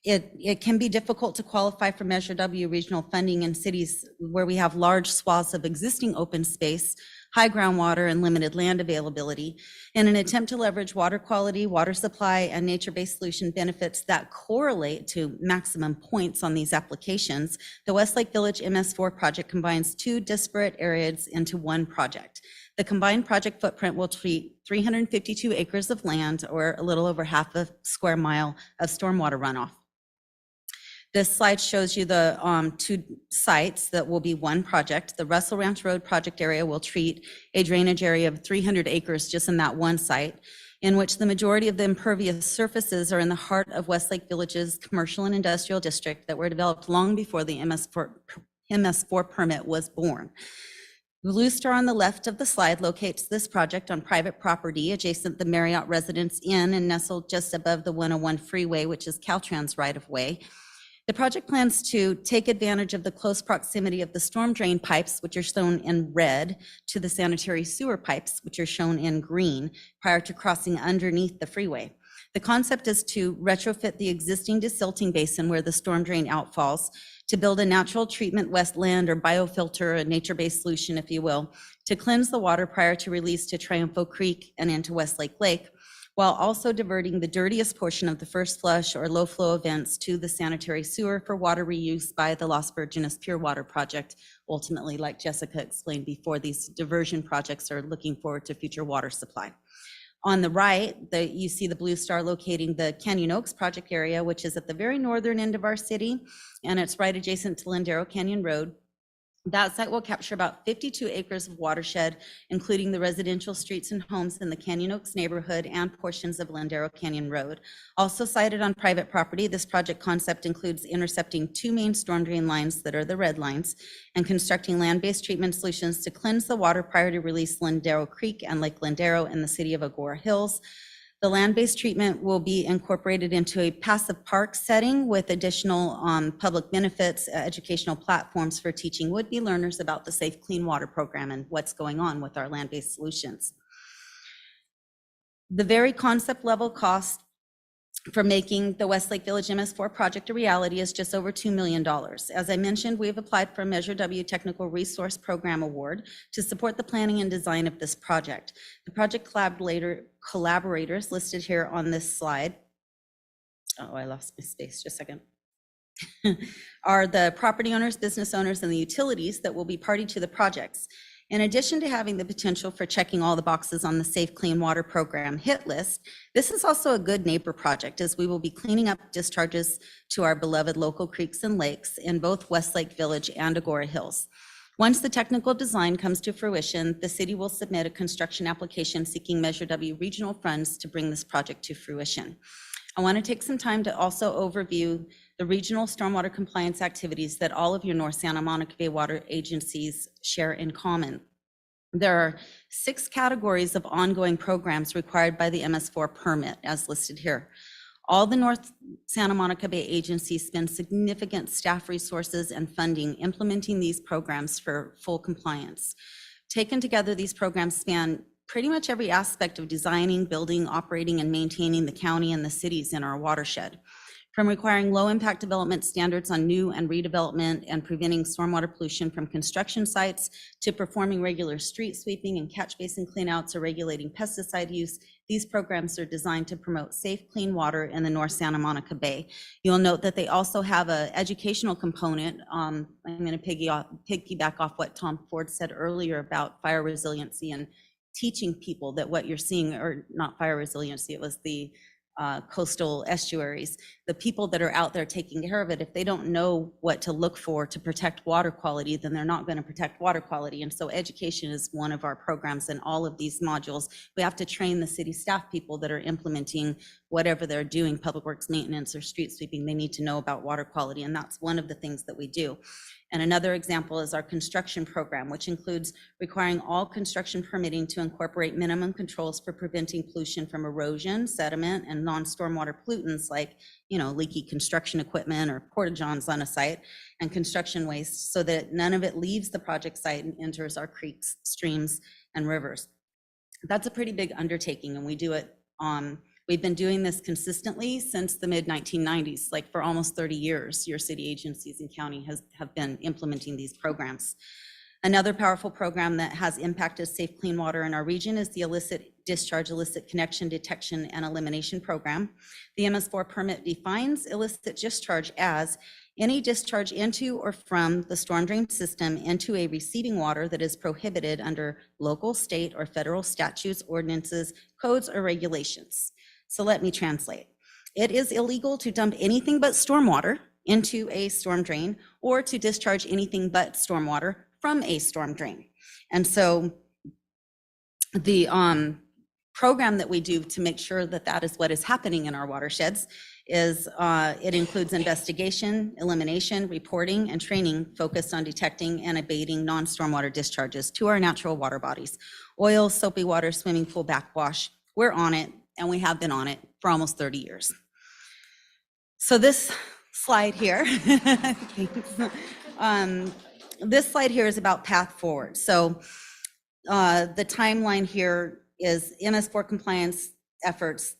it can be difficult to qualify for Measure W regional funding in cities where we have large swaths of existing open space, high groundwater, and limited land availability. In an attempt to leverage water quality, water supply, and nature-based solution benefits that correlate to maximum points on these applications, the Westlake Village MS4 project combines two disparate areas into one project. The combined project footprint will treat 352 acres of land, or a little over half a square mile of stormwater runoff. This slide shows you the two sites that will be one project. The Russell Ranch Road project area will treat a drainage area of 300 acres just in that one site, in which the majority of the impervious surfaces are in the heart of Westlake Village's commercial and industrial district that were developed long before the MS4 permit was born. The blue star on the left of the slide locates this project on private property adjacent the Marriott Residence Inn and nestled just above the 101 freeway, which is Caltrans right-of-way. The project plans to take advantage of the close proximity of the storm drain pipes, which are shown in red, to the sanitary sewer pipes, which are shown in green, prior to crossing underneath the freeway. The concept is to retrofit the existing desilting basin where the storm drain outfalls to build a natural treatment wetland or biofilter, a nature-based solution, if you will, to cleanse the water prior to release to Triumphal Creek and into Westlake Lake, while also diverting the dirtiest portion of the first flush or low flow events to the sanitary sewer for water reuse by the Los Virgenes Pure Water Project. Ultimately, like Jessica explained before, these diversion projects are looking forward to future water supply. On the right, you see the blue star locating the Canyon Oaks project area, which is at the very northern end of our city, and it's right adjacent to Lindero Canyon Road. That site will capture about 52 acres of watershed, including the residential streets and homes in the Canyon Oaks neighborhood and portions of Lindero Canyon Road. Also sited on private property, this project concept includes intercepting two main storm drain lines that are the red lines and constructing land-based treatment solutions to cleanse the water prior to release Lindero Creek and Lake Lindero in the city of Agora Hills. The land-based treatment will be incorporated into a passive park setting with additional public benefits, educational platforms for teaching would-be learners about the Safe Clean Water program and what's going on with our land-based solutions. The very concept level cost for making the Westlake Village MS4 project a reality is just over $2 million. As I mentioned, we have applied for a Measure W Technical Resource Program Award to support the planning and design of this project. The project collaborators listed here on this slide, oh, I lost my space, just a second, are the property owners, business owners, and the utilities that will be party to the projects. In addition to having the potential for checking all the boxes on the Safe Clean Water Program hit list, this is also a good neighbor project, as we will be cleaning up discharges to our beloved local creeks and lakes in both Westlake Village and Agora Hills. Once the technical design comes to fruition, the city will submit a construction application seeking Measure W regional funds to bring this project to fruition. I want to take some time to also overview the regional stormwater compliance activities that all of your North Santa Monica Bay water agencies share in common. There are 6 categories of ongoing programs required by the MS4 permit, as listed here. All the North Santa Monica Bay agencies spend significant staff resources and funding implementing these programs for full compliance. Taken together, these programs span pretty much every aspect of designing, building, operating, and maintaining the county and the cities in our watershed. From requiring low impact development standards on new and redevelopment and preventing stormwater pollution from construction sites, to performing regular street sweeping and catch basin cleanouts, or regulating pesticide use, These programs are designed to promote safe, clean water in the North Santa Monica Bay. You'll note that they also have an educational component. I'm going to piggyback off what Tom Ford said earlier about fire resiliency and teaching people that what you're seeing, or not fire resiliency, it was the coastal estuaries, the people that are out there taking care of it, if they don't know what to look for to protect water quality, then they're not going to protect water quality. And so education is one of our programs in all of these modules. We have to train the city staff people that are implementing whatever they're doing, public works maintenance or street sweeping. They need to know about water quality, and that's one of the things that we do. And another example is our construction program, which includes requiring all construction permitting to incorporate minimum controls for preventing pollution from erosion, sediment, and non-stormwater pollutants like, leaky construction equipment or porta-johns on a site, and construction waste, so that none of it leaves the project site and enters our creeks, streams, and rivers. That's a pretty big undertaking, and we do it we've been doing this consistently since the mid-1990s, like for almost 30 years. Your city agencies and county have been implementing these programs. Another powerful program that has impacted safe, clean water in our region is the illicit discharge, illicit connection detection and elimination program. The MS4 permit defines illicit discharge as any discharge into or from the storm drain system into a receiving water that is prohibited under local, state, or federal statutes, ordinances, codes, or regulations. So let me translate. It is illegal to dump anything but stormwater into a storm drain or to discharge anything but stormwater from a storm drain. And so the program that we do to make sure that that is what is happening in our watersheds is it includes investigation, elimination, reporting, and training focused on detecting and abating non-stormwater discharges to our natural water bodies. Oil, soapy water, swimming pool, backwash. We're on it, and we have been on it for almost 30 years. So this slide here, this slide here is about path forward. So the timeline here is MS4 compliance efforts,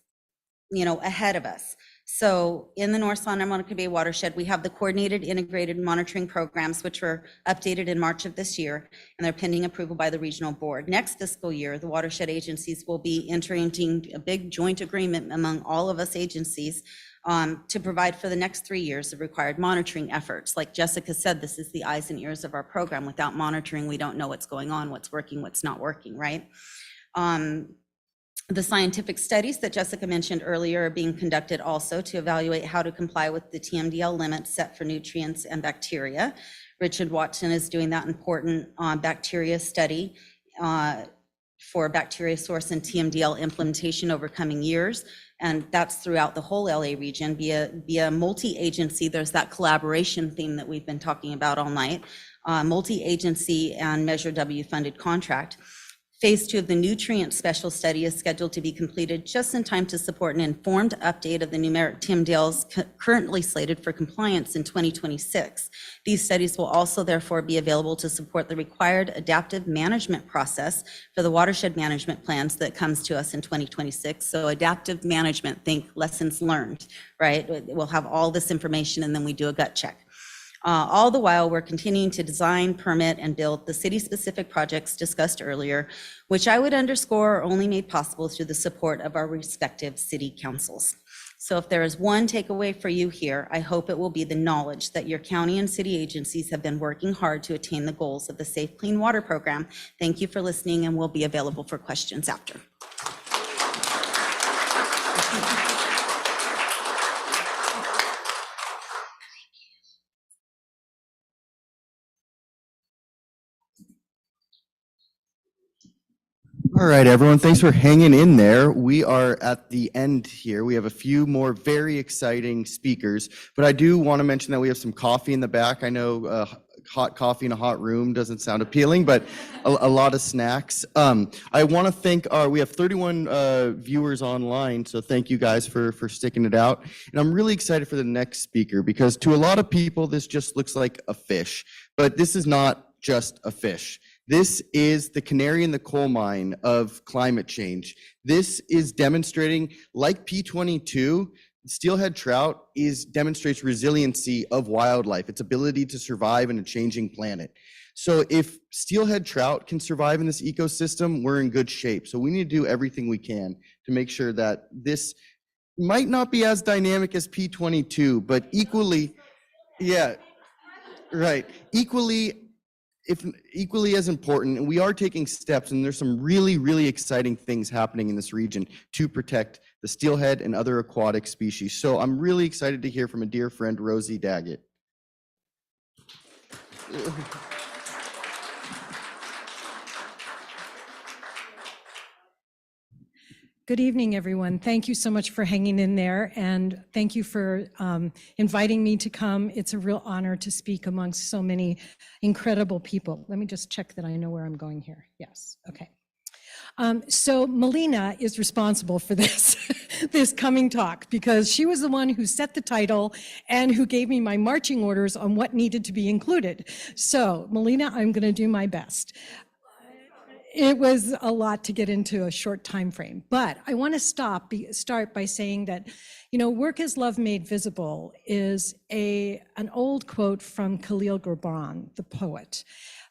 ahead of us. So in the North Santa Monica Bay watershed, we have the coordinated integrated monitoring programs, which were updated in March of this year, and they're pending approval by the regional board. Next fiscal year, the watershed agencies will be entering into a big joint agreement among all of us agencies to provide for the next 3 years of required monitoring efforts. Like Jessica said, this is the eyes and ears of our program. Without monitoring, we don't know what's going on, what's working, what's not working, right? The scientific studies that Jessica mentioned earlier are being conducted also to evaluate how to comply with the TMDL limits set for nutrients and bacteria. Richard Watson is doing that important bacteria study for bacteria source and TMDL implementation over coming years. And that's throughout the whole LA region via multi-agency. There's that collaboration theme that we've been talking about all night, multi-agency and Measure W funded contract. Phase 2 of the nutrient special study is scheduled to be completed just in time to support an informed update of the numeric TMDLs currently slated for compliance in 2026. These studies will also therefore be available to support the required adaptive management process for the watershed management plans that comes to us in 2026. So adaptive management, think lessons learned, right? We'll have all this information and then we do a gut check. All the while, we're continuing to design, permit, and build the city-specific projects discussed earlier, which I would underscore are only made possible through the support of our respective city councils. So if there is one takeaway for you here, I hope it will be the knowledge that your county and city agencies have been working hard to attain the goals of the Safe Clean Water Program. Thank you for listening, and we'll be available for questions after. All right, everyone, thanks for hanging in there. We are at the end here. We have a few more very exciting speakers, but I do want to mention that we have some coffee in the back. I know hot coffee in a hot room doesn't sound appealing, but a lot of snacks. I want to thank we have 31 viewers online, so thank you guys for sticking it out. And I'm really excited for the next speaker because to a lot of people, this just looks like a fish, but this is not just a fish. This is the canary in the coal mine of climate change. This is demonstrating, like P22, steelhead trout demonstrates resiliency of wildlife, its ability to survive in a changing planet. So if steelhead trout can survive in this ecosystem, we're in good shape. So we need to do everything we can to make sure that this might not be as dynamic as P22, but equally, yeah, right, equally as important, and we are taking steps, and there's some really, really exciting things happening in this region to protect the steelhead and other aquatic species. So I'm really excited to hear from a dear friend, Rosie Daggett. Good evening, everyone. Thank you so much for hanging in there, and thank you for inviting me to come. It's a real honor to speak amongst so many incredible people. Let me just check that I know where I'm going here. Yes, okay. So Melina is responsible for this, this coming talk, because she was the one who set the title and who gave me my marching orders on what needed to be included. So Melina, I'm going to do my best. It was a lot to get into a short time frame, but I want to start by saying that, you know, work is love made visible is an old quote from Khalil Gibran, the poet,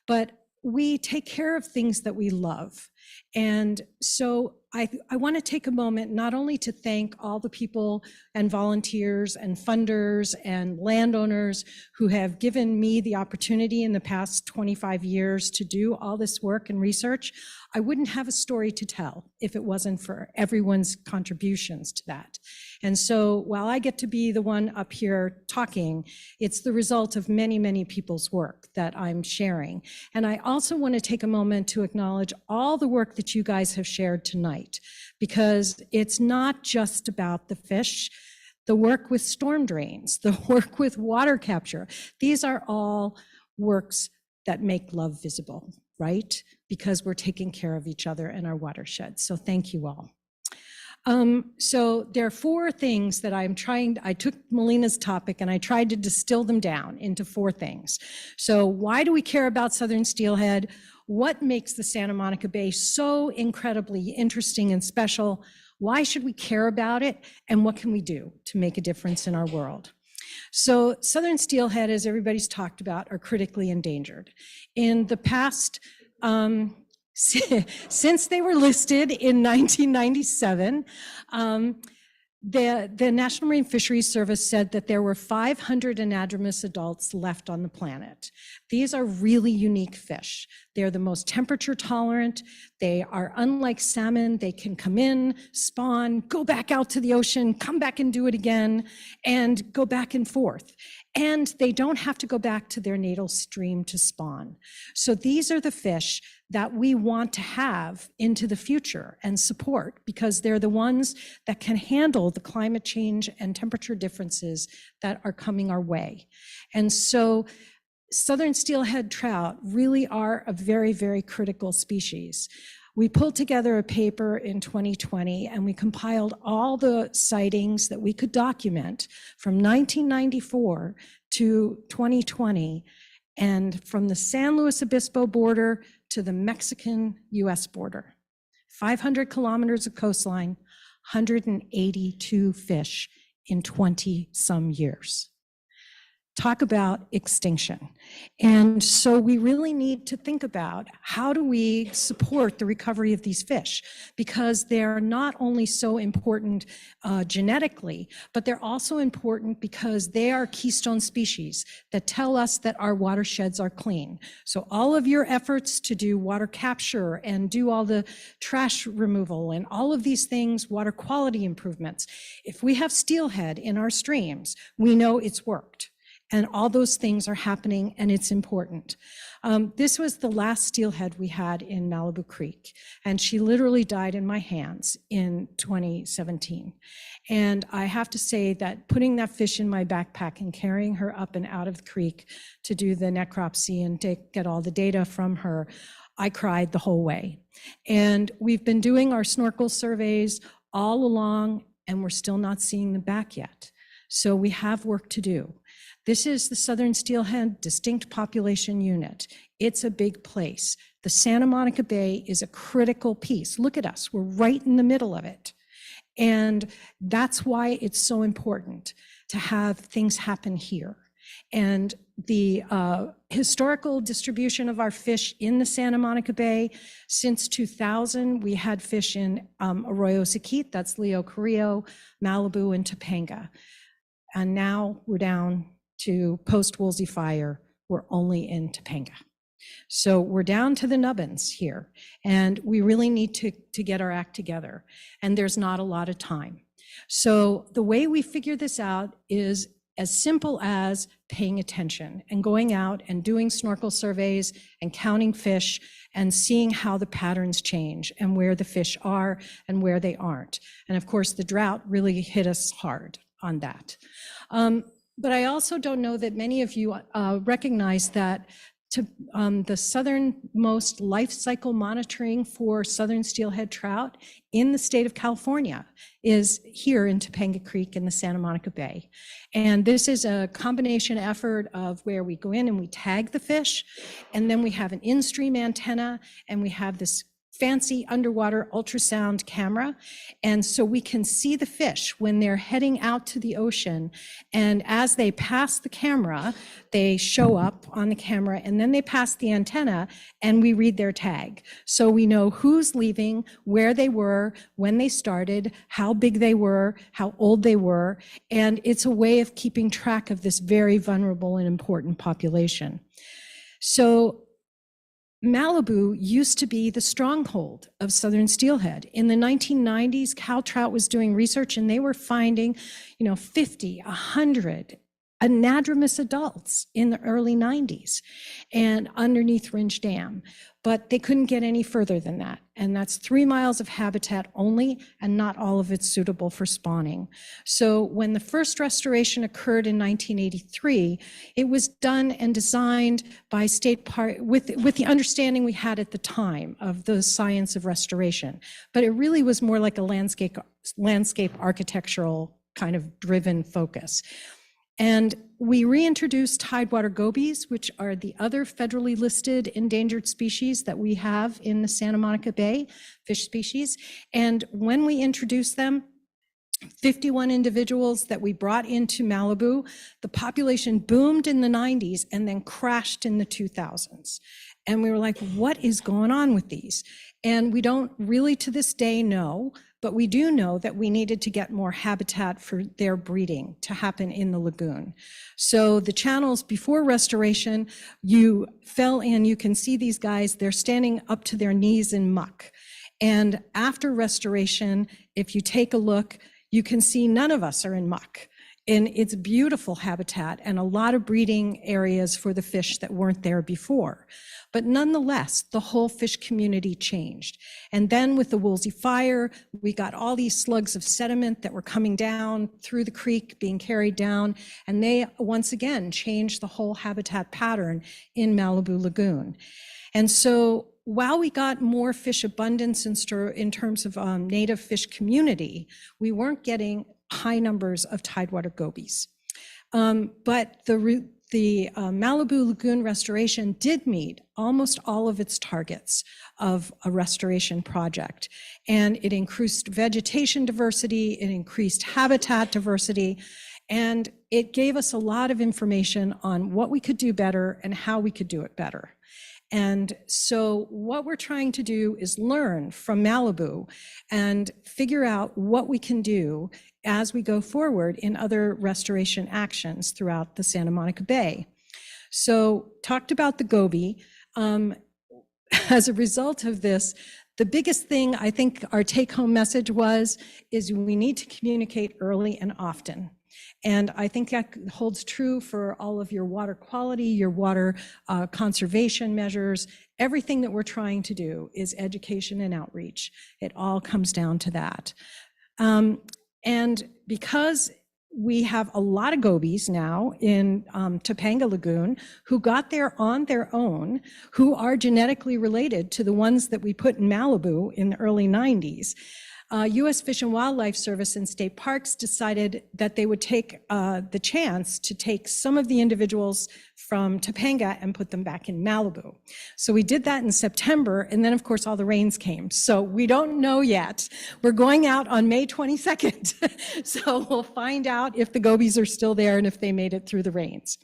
but we take care of things that we love. And so I want to take a moment not only to thank all the people and volunteers and funders and landowners who have given me the opportunity in the past 25 years to do all this work and research. I wouldn't have a story to tell if it wasn't for everyone's contributions to that. And so while I get to be the one up here talking, it's the result of many, many people's work that I'm sharing. And I also want to take a moment to acknowledge all the work that you guys have shared tonight, because it's not just about the fish, the work with storm drains, the work with water capture. These are all works that make love visible, right? Because we're taking care of each other and our watershed. So thank you all. So there are four things that I took Melina's topic and I tried to distill them down into four things. So why do we care about southern steelhead? What makes the Santa Monica Bay so incredibly interesting and special? Why should we care about it? And what can we do to make a difference in our world? So southern steelhead, as everybody's talked about, are critically endangered. In the past, since they were listed in 1997, the National Marine Fisheries Service said that there were 500 anadromous adults left on the planet. These are really unique fish. They're the most temperature tolerant. They are unlike salmon. They can come in, spawn, go back out to the ocean, come back and do it again, and go back and forth. And they don't have to go back to their natal stream to spawn. So these are the fish that we want to have into the future and support, because they're the ones that can handle the climate change and temperature differences that are coming our way. And so southern steelhead trout really are a very, very critical species. We pulled together a paper in 2020 and we compiled all the sightings that we could document from 1994 to 2020, and from the San Luis Obispo border to the Mexican-US border. 500 kilometers of coastline, 182 fish in 20-some years. Talk about extinction. And so we really need to think about how do we support the recovery of these fish, because they're not only so important genetically, but they're also important because they are keystone species that tell us that our watersheds are clean. So all of your efforts to do water capture and do all the trash removal and all of these things, water quality improvements, if we have steelhead in our streams, we know it's worked. And all those things are happening, and it's important. This was the last steelhead we had in Malibu Creek, and she literally died in my hands in 2017. And I have to say that putting that fish in my backpack and carrying her up and out of the creek to do the necropsy and get all the data from her, I cried the whole way. And we've been doing our snorkel surveys all along, and we're still not seeing them back yet. So we have work to do. This is the Southern Steelhead Distinct Population Unit. It's a big place. The Santa Monica Bay is a critical piece. Look at us, we're right in the middle of it. And that's why it's so important to have things happen here. And the historical distribution of our fish in the Santa Monica Bay, since 2000, we had fish in Arroyo Siquite, that's Leo Carrillo, Malibu, and Topanga. And now we're down to post-Woolsey fire, we're only in Topanga. So we're down to the nubbins here, and we really need to get our act together, and there's not a lot of time. So the way we figure this out is as simple as paying attention and going out and doing snorkel surveys and counting fish and seeing how the patterns change and where the fish are and where they aren't. And of course, the drought really hit us hard on that. But I also don't know that many of you recognize that the southernmost life cycle monitoring for southern steelhead trout in the state of California is here in Topanga Creek in the Santa Monica Bay. And this is a combination effort of where we go in and we tag the fish, and then we have an in-stream antenna, and we have this fancy underwater ultrasound camera. And so we can see the fish when they're heading out to the ocean. And as they pass the camera, they show up on the camera, and then they pass the antenna, and we read their tag. So we know who's leaving, where they were, when they started, how big they were, how old they were. And it's a way of keeping track of this very vulnerable and important population. So Malibu used to be the stronghold of southern steelhead. In the 1990s, Cal Trout was doing research, and they were finding, 50, 100 anadromous adults in the early 90s and underneath Ringe Dam. But they couldn't get any further than that. And that's 3 miles of habitat only, and not all of it suitable for spawning. So when the first restoration occurred in 1983, it was done and designed by state park with the understanding we had at the time of the science of restoration. But it really was more like a landscape architectural kind of driven focus. And we reintroduced tidewater gobies, which are the other federally listed endangered species that we have in the Santa Monica Bay, fish species. And when we introduced them, 51 individuals that we brought into Malibu, the population boomed in the 90s and then crashed in the 2000s. And we were like, what is going on with these? And we don't really to this day know, but we do know that we needed to get more habitat for their breeding to happen in the lagoon. So the channels before restoration, you fell in, you can see these guys, they're standing up to their knees in muck. And after restoration, if you take a look, you can see none of us are in muck. And it's beautiful habitat and a lot of breeding areas for the fish that weren't there before. But nonetheless, the whole fish community changed. And then with the Woolsey fire, we got all these slugs of sediment that were coming down through the creek, being carried down, and they once again changed the whole habitat pattern in Malibu Lagoon. And so while we got more fish abundance in terms of native fish community, we weren't getting high numbers of tidewater gobies. But the Malibu Lagoon restoration did meet almost all of its targets of a restoration project. And it increased vegetation diversity, it increased habitat diversity, and it gave us a lot of information on what we could do better and how we could do it better. And so what we're trying to do is learn from Malibu and figure out what we can do as we go forward in other restoration actions throughout the Santa Monica Bay. So talked about the goby. As a result of this, the biggest thing I think our take-home message is we need to communicate early and often. And I think that holds true for all of your water quality, your water conservation measures. Everything that we're trying to do is education and outreach. It all comes down to that. And because we have a lot of gobies now in Topanga Lagoon who got there on their own, who are genetically related to the ones that we put in Malibu in the early 90s. U.S. Fish and Wildlife Service and state parks decided that they would take the chance to take some of the individuals from Topanga and put them back in Malibu. So we did that in September, and then of course all the rains came. So we don't know yet. We're going out on May 22nd. So we'll find out if the gobies are still there and if they made it through the rains.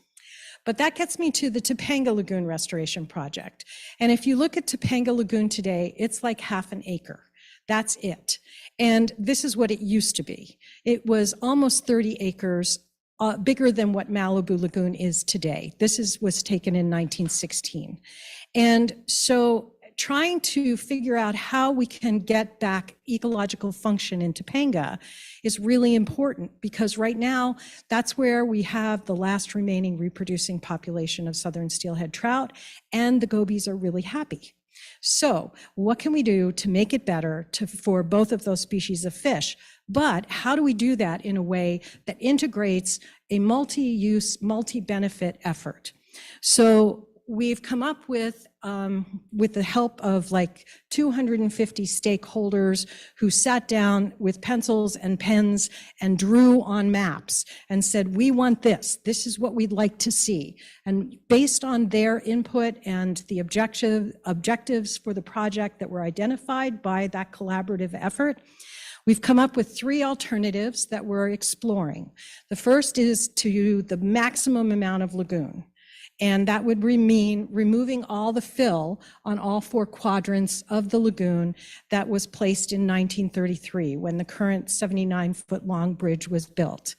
But that gets me to the Topanga Lagoon Restoration Project. And if you look at Topanga Lagoon today, it's like half an acre. That's it. And this is what it used to be. It was almost 30 acres, bigger than what Malibu Lagoon is today. This was taken in 1916. And so trying to figure out how we can get back ecological function in Topanga is really important, because right now that's where we have the last remaining reproducing population of southern steelhead trout, and the gobies are really happy. So what can we do to make it better for both of those species of fish? But how do we do that in a way that integrates a multi-use, multi-benefit effort? So we've come up with the help of like 250 stakeholders who sat down with pencils and pens and drew on maps and said, we want this. This is what we'd like to see. And based on their input and the objectives for the project that were identified by that collaborative effort, we've come up with 3 alternatives that we're exploring. The first is to the maximum amount of lagoon. And that would mean removing all the fill on all 4 quadrants of the lagoon that was placed in 1933 when the current 79-foot-long bridge was built.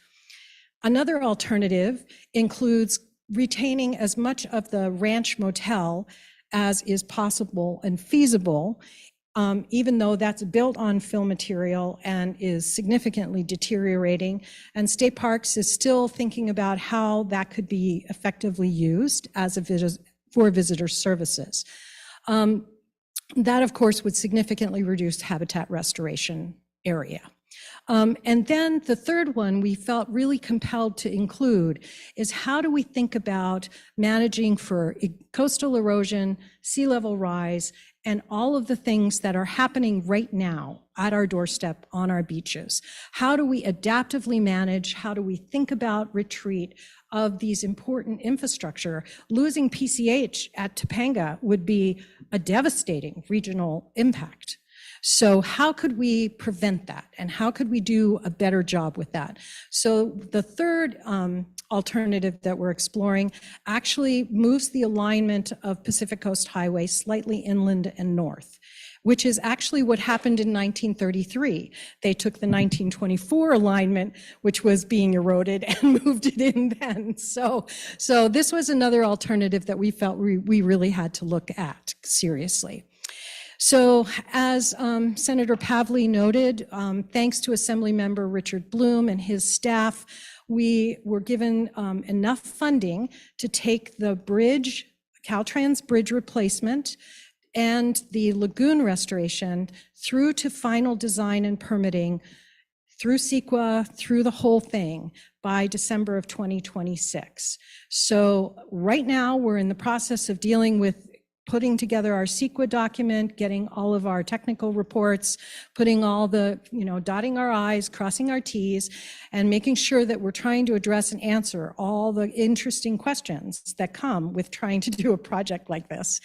Another alternative includes retaining as much of the ranch motel as is possible and feasible, even though that's built on fill material and is significantly deteriorating. And State Parks is still thinking about how that could be effectively used as for visitor services. That, of course, would significantly reduce habitat restoration area. And then the third one we felt really compelled to include is, how do we think about managing for coastal erosion, sea level rise, and all of the things that are happening right now at our doorstep on our beaches? How do we adaptively manage? How do we think about retreat of these important infrastructure? Losing PCH at Topanga would be a devastating regional impact. So how could we prevent that? And how could we do a better job with that? So the third alternative that we're exploring actually moves the alignment of Pacific Coast Highway slightly inland and north, which is actually what happened in 1933. They took the 1924 alignment, which was being eroded, and moved it in then. So this was another alternative that we felt we really had to look at seriously. So as Senator Pavley noted, thanks to Assemblymember Richard Bloom and his staff, we were given enough funding to take the bridge, Caltrans bridge replacement, and the lagoon restoration through to final design and permitting, through CEQA, through the whole thing by December of 2026. So right now we're in the process of dealing with putting together our CEQA document, getting all of our technical reports, putting all the, dotting our I's, crossing our T's, and making sure that we're trying to address and answer all the interesting questions that come with trying to do a project like this.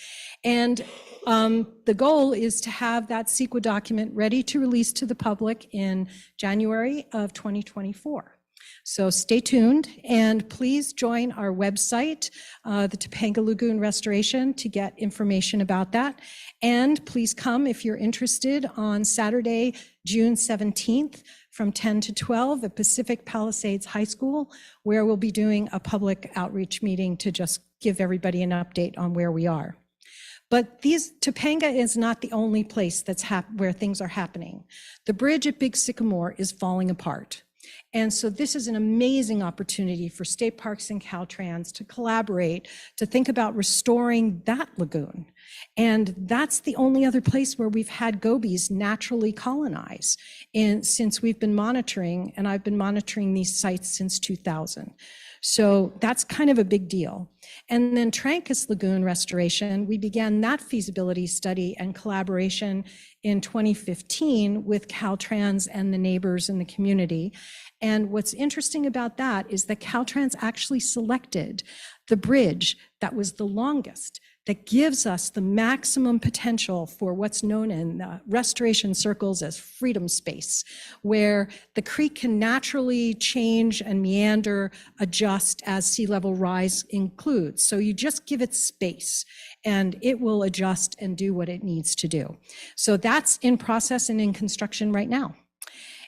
And the goal is to have that CEQA document ready to release to the public in January of 2024. So stay tuned, and please join our website, the Topanga Lagoon Restoration, to get information about that. And please come if you're interested on Saturday, June 17th from 10 to 12 at Pacific Palisades High School, where we'll be doing a public outreach meeting to just give everybody an update on where we are. But Topanga is not the only place where things are happening. The bridge at Big Sycamore is falling apart. And so this is an amazing opportunity for State Parks and Caltrans to collaborate, to think about restoring that lagoon. And that's the only other place where we've had gobies naturally colonize since we've been monitoring, and I've been monitoring these sites since 2000. So that's kind of a big deal. And then Trancas Lagoon Restoration, we began that feasibility study and collaboration in 2015 with Caltrans and the neighbors in the community. And what's interesting about that is that Caltrans actually selected the bridge that was the longest. that gives us the maximum potential for what's known in restoration circles as freedom space, where the creek can naturally change and meander, adjust as sea level rise includes. So you just give it space and it will adjust and do what it needs to do. So that's in process and in construction right now.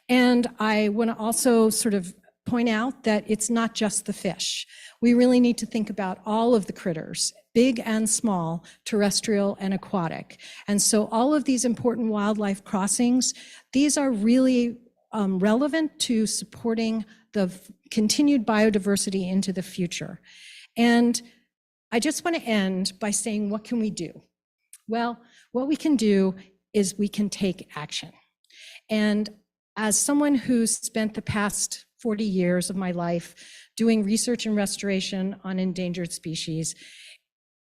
And I want to also sort of point out that it's not just the fish. We really need to think about all of the critters, big and small, terrestrial and aquatic. And so all of these important wildlife crossings, these are really relevant to supporting the continued biodiversity into the future. And I just want to end by saying, what can we do? Well, what we can do is we can take action. And as someone who's spent the past 40 years of my life doing research and restoration on endangered species,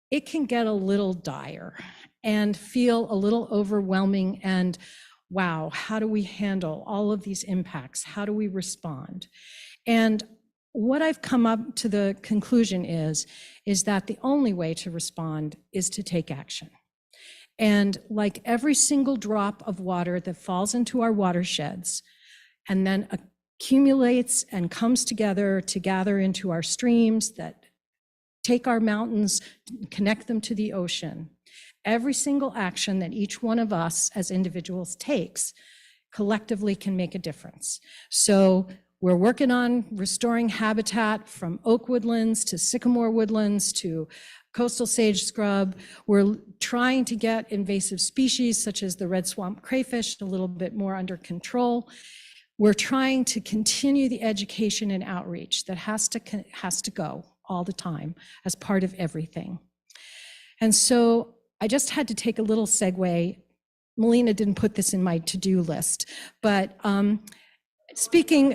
it can get a little dire and feel a little overwhelming and, wow, how do we handle all of these impacts? How do we respond? And what I've come up to the conclusion is that the only way to respond is to take action. And like every single drop of water that falls into our watersheds and then accumulates and comes together to gather into our streams that take our mountains, connect them to the ocean, every single action that each one of us as individuals takes collectively can make a difference. So we're working on restoring habitat from oak woodlands to sycamore woodlands to coastal sage scrub. We're trying to get invasive species such as the red swamp crayfish a little bit more under control. We're trying to continue the education and outreach that has to go all the time as part of everything. And so I just had to take a little segue. Melina didn't put this in my to-do list, but speaking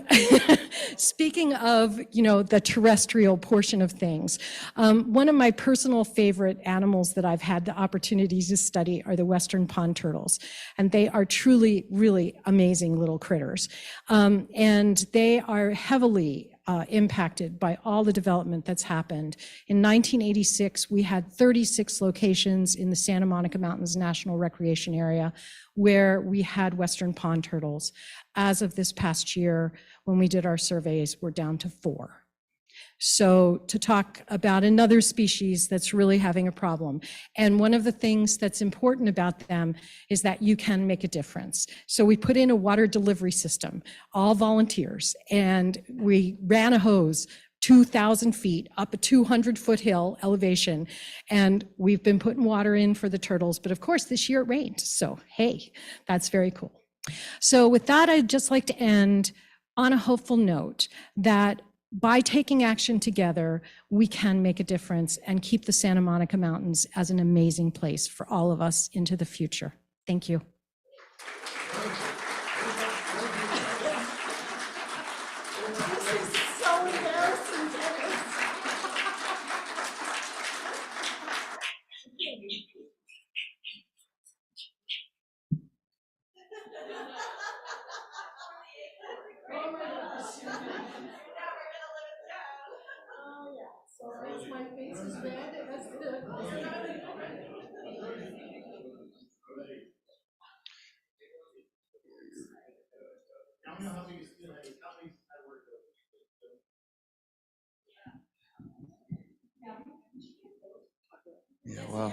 of, the terrestrial portion of things, one of my personal favorite animals that I've had the opportunity to study are the Western pond turtles. And they are truly, really amazing little critters. And they are heavily impacted by all the development that's happened. In 1986, we had 36 locations in the Santa Monica Mountains National Recreation Area where we had Western pond turtles. As of this past year, when we did our surveys, we're down to 4. So to talk about another species that's really having a problem. And one of the things that's important about them is that you can make a difference. So we put in a water delivery system, all volunteers, and we ran a hose 2,000 feet up a 200-foot hill elevation. And we've been putting water in for the turtles. But of course, this year it rained. So hey, that's very cool. So with that, I'd just like to end on a hopeful note that by taking action together, we can make a difference and keep the Santa Monica Mountains as an amazing place for all of us into the future. Thank you. Yeah, wow.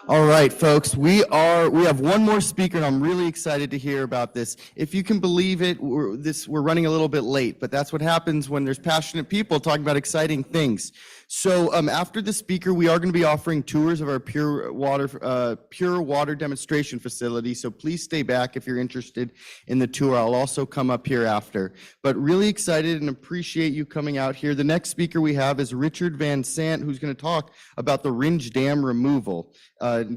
All right, folks, we have one more speaker, and I'm really excited to hear about this. If you can believe it, we're running a little bit late, but that's what happens when there's passionate people talking about exciting things. So after the speaker, we are going to be offering tours of our pure water demonstration facility. So please stay back if you're interested in the tour. I'll also come up here after. But really excited and appreciate you coming out here. The next speaker we have is Richard Van Sant, who's going to talk about the Ringe Dam removal,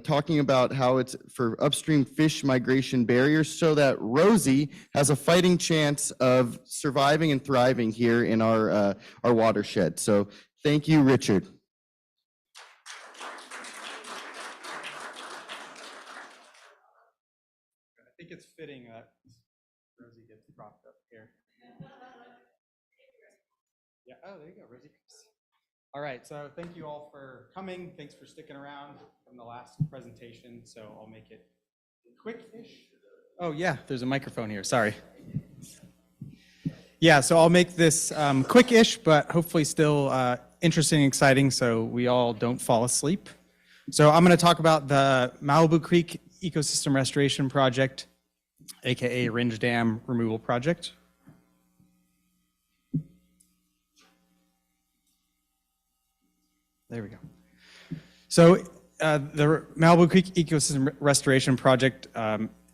talking about how it's for upstream fish migration barriers so that Rosie has a fighting chance of surviving and thriving here in our watershed. So thank you, Richard. I think it's fitting that Rosie gets propped up here. Yeah, oh, there you go, Rosie. All right, so thank you all for coming. Thanks for sticking around from the last presentation. So I'll make it quick-ish. Oh yeah, there's a microphone here, sorry. Yeah, so I'll make this quick-ish, but hopefully still interesting and exciting so we all don't fall asleep. So I'm going to talk about the Malibu Creek Ecosystem Restoration Project, AKA Ringe Dam Removal Project. There we go. So the Malibu Creek Ecosystem Restoration Project,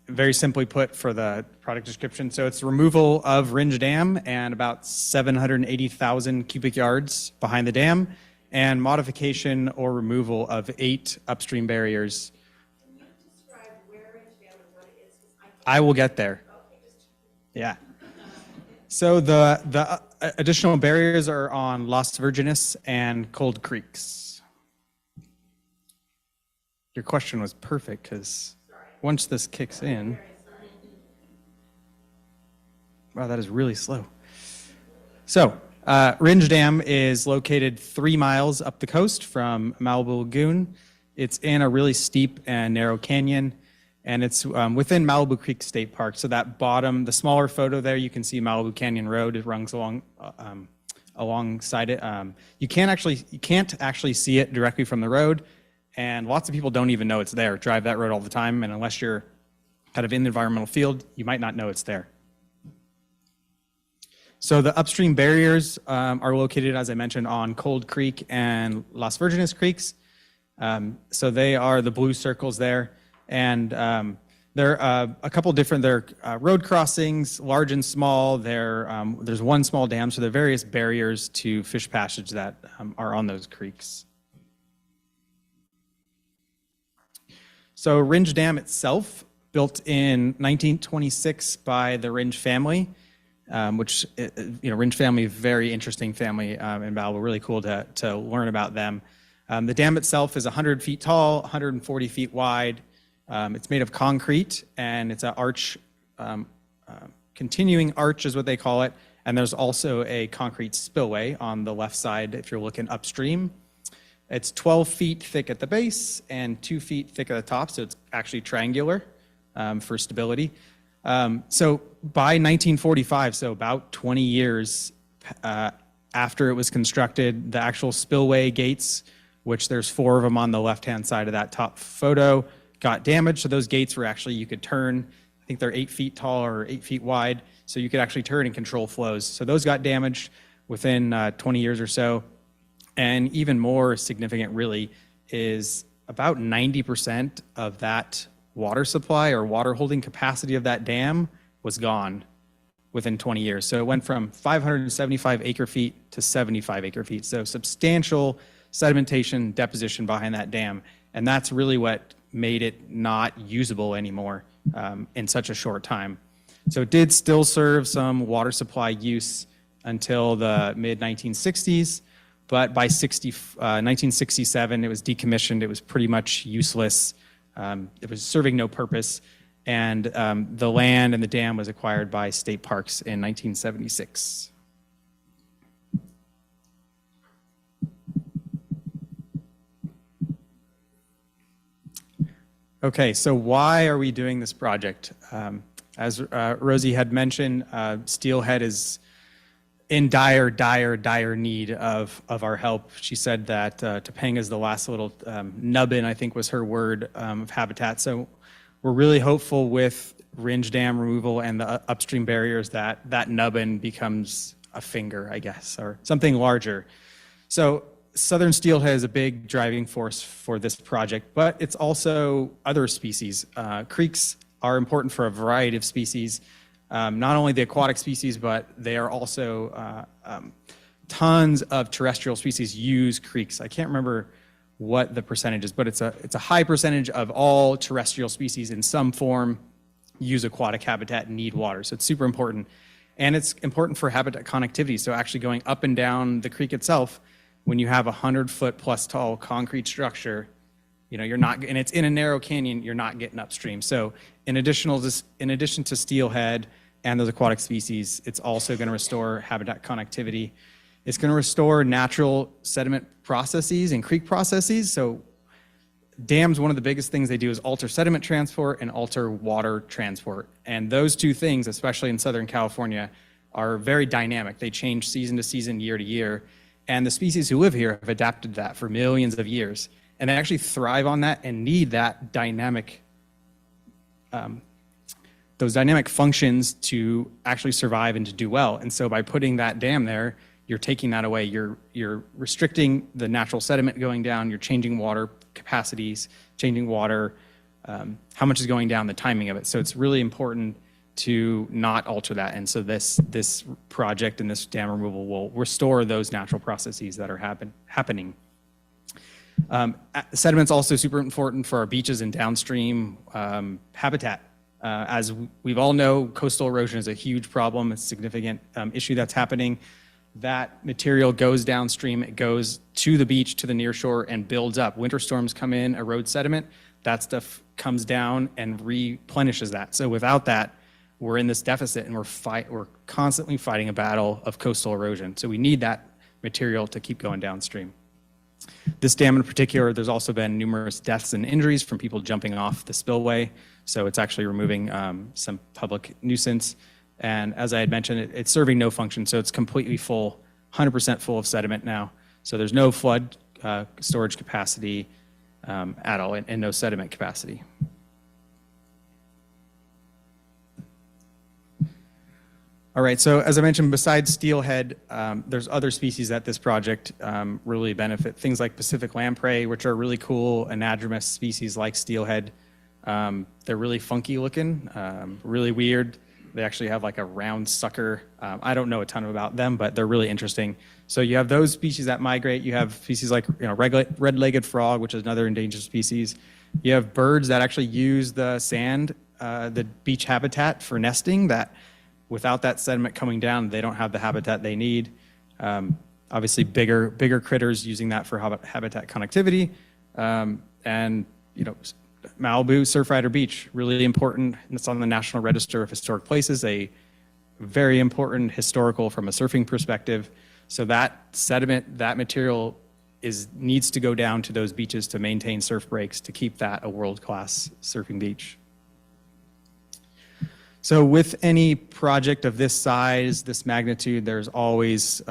very simply put for the product description, so it's removal of Ringe Dam and about 780,000 cubic yards behind the dam, and modification or removal of 8 upstream barriers. Can you describe where Ringe Dam and what it is? I will get there. Yeah. So the additional barriers are on Las Virgenes and Cold Creeks. Your question was perfect because once this kicks in, wow, that is really slow. So Ringe Dam is located 3 miles up the coast from Malibu Lagoon. It's in a really steep and narrow canyon, and it's within Malibu Creek State Park. So that bottom, the smaller photo there, you can see Malibu Canyon Road. It runs alongside it. You can't actually see it directly from the road, and lots of people don't even know it's there. Drive that road all the time, and unless you're kind of in the environmental field, you might not know it's there. So the upstream barriers are located, as I mentioned, on Cold Creek and Las Virgenes Creeks. So they are the blue circles there. And there are a couple different, road crossings, large and small. There's one small dam, so there are various barriers to fish passage that are on those creeks. So Ringe Dam itself, built in 1926 by the Ringe family, which, Ringe family, very interesting family in Malibu, really cool to learn about them. The dam itself is 100 feet tall, 140 feet wide. It's made of concrete, and it's an arch, continuing arch is what they call it. And there's also a concrete spillway on the left side if you're looking upstream. It's 12 feet thick at the base and 2 feet thick at the top, so it's actually triangular for stability. So by 1945, so about 20 years after it was constructed, the actual spillway gates, which there's 4 of them on the left-hand side of that top photo, got damaged. So those gates were actually, you could turn, I think they're 8 feet tall or 8 feet wide, so you could actually turn and control flows. So those got damaged within 20 years or so. And even more significant really is about 90% of that water supply or water holding capacity of that dam was gone within 20 years. So it went from 575 acre feet to 75 acre feet. So substantial sedimentation deposition behind that dam. And that's really what made it not usable anymore in such a short time. So it did still serve some water supply use until the mid 1960s. But by 1967, it was decommissioned. It was pretty much useless. It was serving no purpose. And the land and the dam was acquired by state parks in 1976. Okay, so why are we doing this project? As Rosie had mentioned, Steelhead is in dire need of our help. She said that Topanga is the last little nubbin, I think was her word, of habitat. So we're really hopeful with Ringe Dam removal and the upstream barriers that that nubbin becomes a finger, I guess, or something larger. So southern steelhead is a big driving force for this project, but it's also other species. Creeks are important for a variety of species. Not only the aquatic species, but they are also tons of terrestrial species use creeks. I can't remember what the percentage is, but it's a high percentage of all terrestrial species in some form use aquatic habitat and need water. So it's super important. And it's important for habitat connectivity. So actually going up and down the creek itself, when you have a 100-foot plus tall concrete structure, you're not, and it's in a narrow canyon, you're not getting upstream. So in addition to steelhead and those aquatic species, it's also going to restore habitat connectivity. It's going to restore natural sediment processes and creek processes. So dams, one of the biggest things they do is alter sediment transport and alter water transport. And those two things, especially in Southern California, are very dynamic. They change season to season, year to year. And the species who live here have adapted to that for millions of years. And they actually thrive on that and need that dynamic, those dynamic functions to actually survive and to do well. And so by putting that dam there, you're taking that away. You're restricting the natural sediment going down. You're changing water capacities, changing water, how much is going down, the timing of it. So it's really important to not alter that. And so this project and this dam removal will restore those natural processes that are happening. Sediment's also super important for our beaches and downstream habitat. As we all know, coastal erosion is a huge problem. It's a significant issue that's happening. That material goes downstream, it goes to the beach, to the near shore, and builds up. Winter storms come in, erode sediment, that stuff comes down and replenishes that. So without that, we're in this deficit and we're constantly fighting a battle of coastal erosion. So we need that material to keep going downstream. This dam in particular, there's also been numerous deaths and injuries from people jumping off the spillway. So it's actually removing some public nuisance. And as I had mentioned, it's serving no function. So it's completely full, 100% full of sediment now. So there's no flood storage capacity at all and no sediment capacity. All right, so as I mentioned, besides steelhead, there's other species that this project really benefit. Things like Pacific lamprey, which are really cool anadromous species like steelhead. They're really funky looking, really weird. They actually have like a round sucker. I don't know a ton about them, but they're really interesting. So you have those species that migrate. You have species like red-legged frog, which is another endangered species. You have birds that actually use the sand, the beach habitat for nesting, that without that sediment coming down, they don't have the habitat they need. Obviously bigger critters using that for habitat connectivity. And Malibu Surfrider Beach, really important. It's on the National Register of Historic Places, a very important historical from a surfing perspective. So that sediment, that material needs to go down to those beaches to maintain surf breaks, to keep that a world-class surfing beach. So with any project of this size, this magnitude, there's always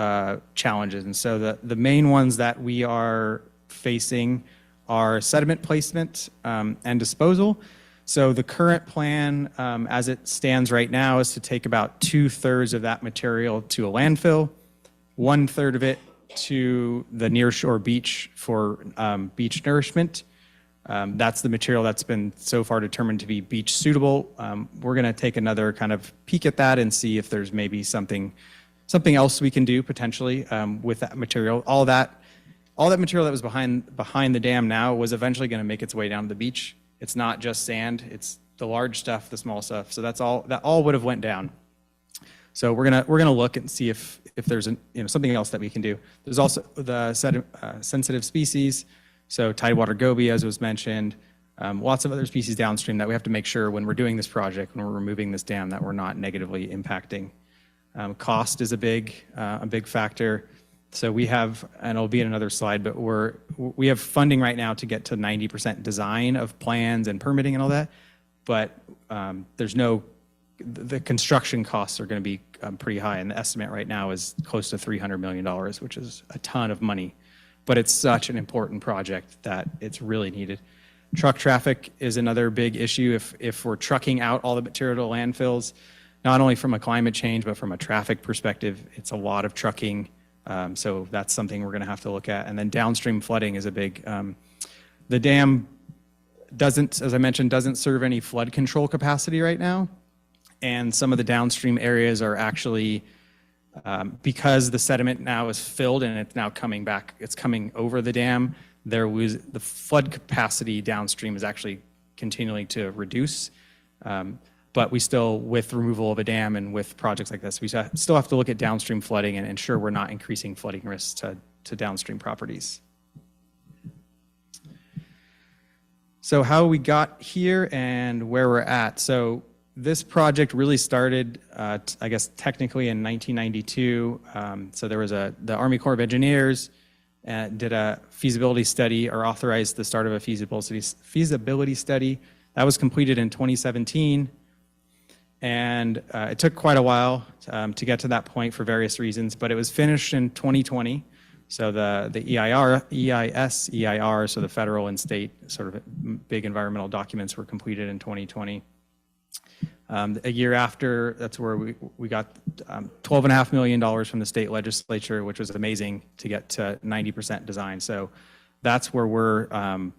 challenges. And so the main ones that we are facing are sediment placement and disposal. So the current plan as it stands right now is to take about 2/3 of that material to a landfill, 1/3 of it to the nearshore beach for beach nourishment. That's the material that's been so far determined to be beach suitable. We're going to take another kind of peek at that and see if there's maybe something else we can do potentially with that material. All that material that was behind the dam now was eventually going to make its way down to the beach. It's not just sand; it's the large stuff, the small stuff. So that all would have went down. So we're gonna look and see if there's something else that we can do. There's also the sensitive species. So tidewater goby, as was mentioned, lots of other species downstream that we have to make sure when we're doing this project, when we're removing this dam, that we're not negatively impacting. Cost is a big factor. So we have, and it'll be in another slide, but we have funding right now to get to 90% design of plans and permitting and all that. But the construction costs are going to be pretty high, and the estimate right now is close to $300 million, which is a ton of money. But it's such an important project that it's really needed. Truck traffic is another big issue. If we're trucking out all the material to landfills, not only from a climate change, but from a traffic perspective, it's a lot of trucking. So that's something we're going to have to look at. And then downstream flooding is a big, the dam doesn't, as I mentioned, doesn't serve any flood control capacity right now. And some of the downstream areas are actually, because the sediment now is filled and it's now coming back, it's coming over the dam, the flood capacity downstream is actually continuing to reduce. But we still, with removal of a dam and with projects like this, we still have to look at downstream flooding and ensure we're not increasing flooding risks to downstream properties. So how we got here and where we're at. So this project really started, I guess, technically in 1992. So there was the Army Corps of Engineers did a feasibility study or authorized the start of a feasibility study. That was completed in 2017. And it took quite a while to get to that point for various reasons, but it was finished in 2020. So the EIR, so the federal and state sort of big environmental documents were completed in 2020. A year after, that's where we got $12.5 million from the state legislature, which was amazing to get to 90% design. So that's where we're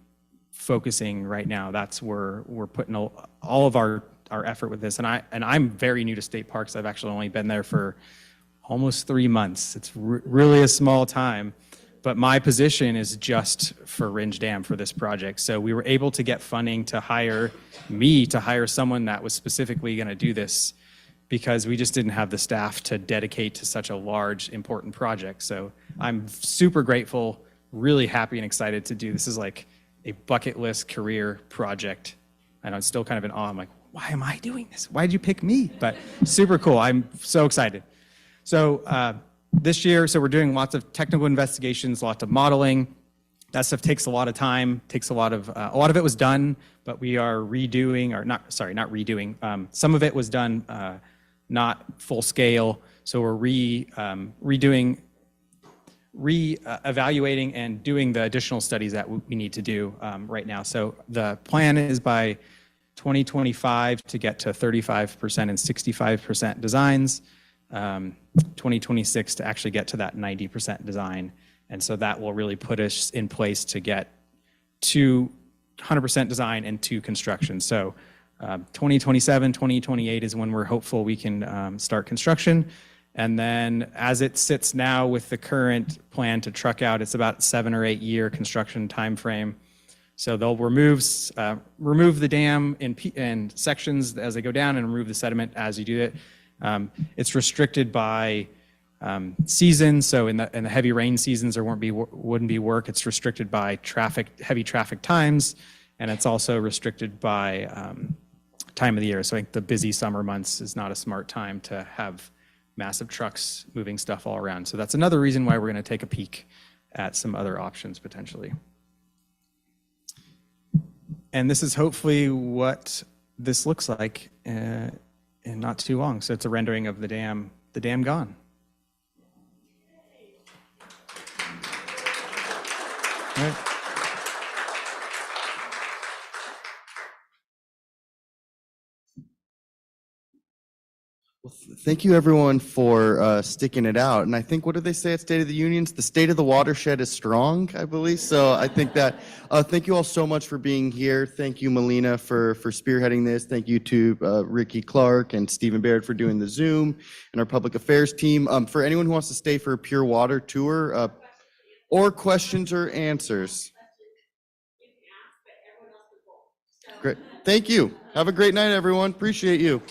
focusing right now. That's where we're putting all of our effort with this. And I'm very new to state parks. I've actually only been there for almost 3 months. It's really a small time, but my position is just for Ringe Dam for this project. So we were able to get funding to hire someone that was specifically going to do this because we just didn't have the staff to dedicate to such a large, important project. So I'm super grateful, really happy and excited to do. This is like a bucket list career project. And I'm still kind of in awe. I'm like, why am I doing this? Why did you pick me? But super cool. I'm so excited. So this year, we're doing lots of technical investigations, lots of modeling. That stuff takes a lot of time, takes a lot of it was done, but we are redoing, or not redoing. Some of it was done not full scale. So we're evaluating and doing the additional studies that we need to do right now. So the plan is by 2025 to get to 35% and 65% designs. 2026 to actually get to that 90% design. And so that will really put us in place to get to 100% design and to construction. So 2027, 2028 is when we're hopeful we can start construction. And then as it sits now with the current plan to truck out, it's about 7 or 8 year construction timeframe. So they'll remove the dam in sections as they go down and remove the sediment as you do it. It's restricted by seasons, so in the heavy rain seasons there wouldn't be work. It's restricted by heavy traffic times, and it's also restricted by time of the year. So I think the busy summer months is not a smart time to have massive trucks moving stuff all around. So that's another reason why we're going to take a peek at some other options potentially. And this is hopefully what this looks like in not too long. So it's a rendering of the dam gone. All right. Well, thank you everyone for sticking it out. And I think, what did they say at State of the Unions? The state of the watershed is strong, I believe. So I think that, thank you all so much for being here. Thank you, Melina, for spearheading this. Thank you to Ricky Clark and Stephen Baird for doing the Zoom, and our public affairs team. For anyone who wants to stay for a pure water tour, or questions or answers. Great. Thank you. Have a great night, everyone. Appreciate you.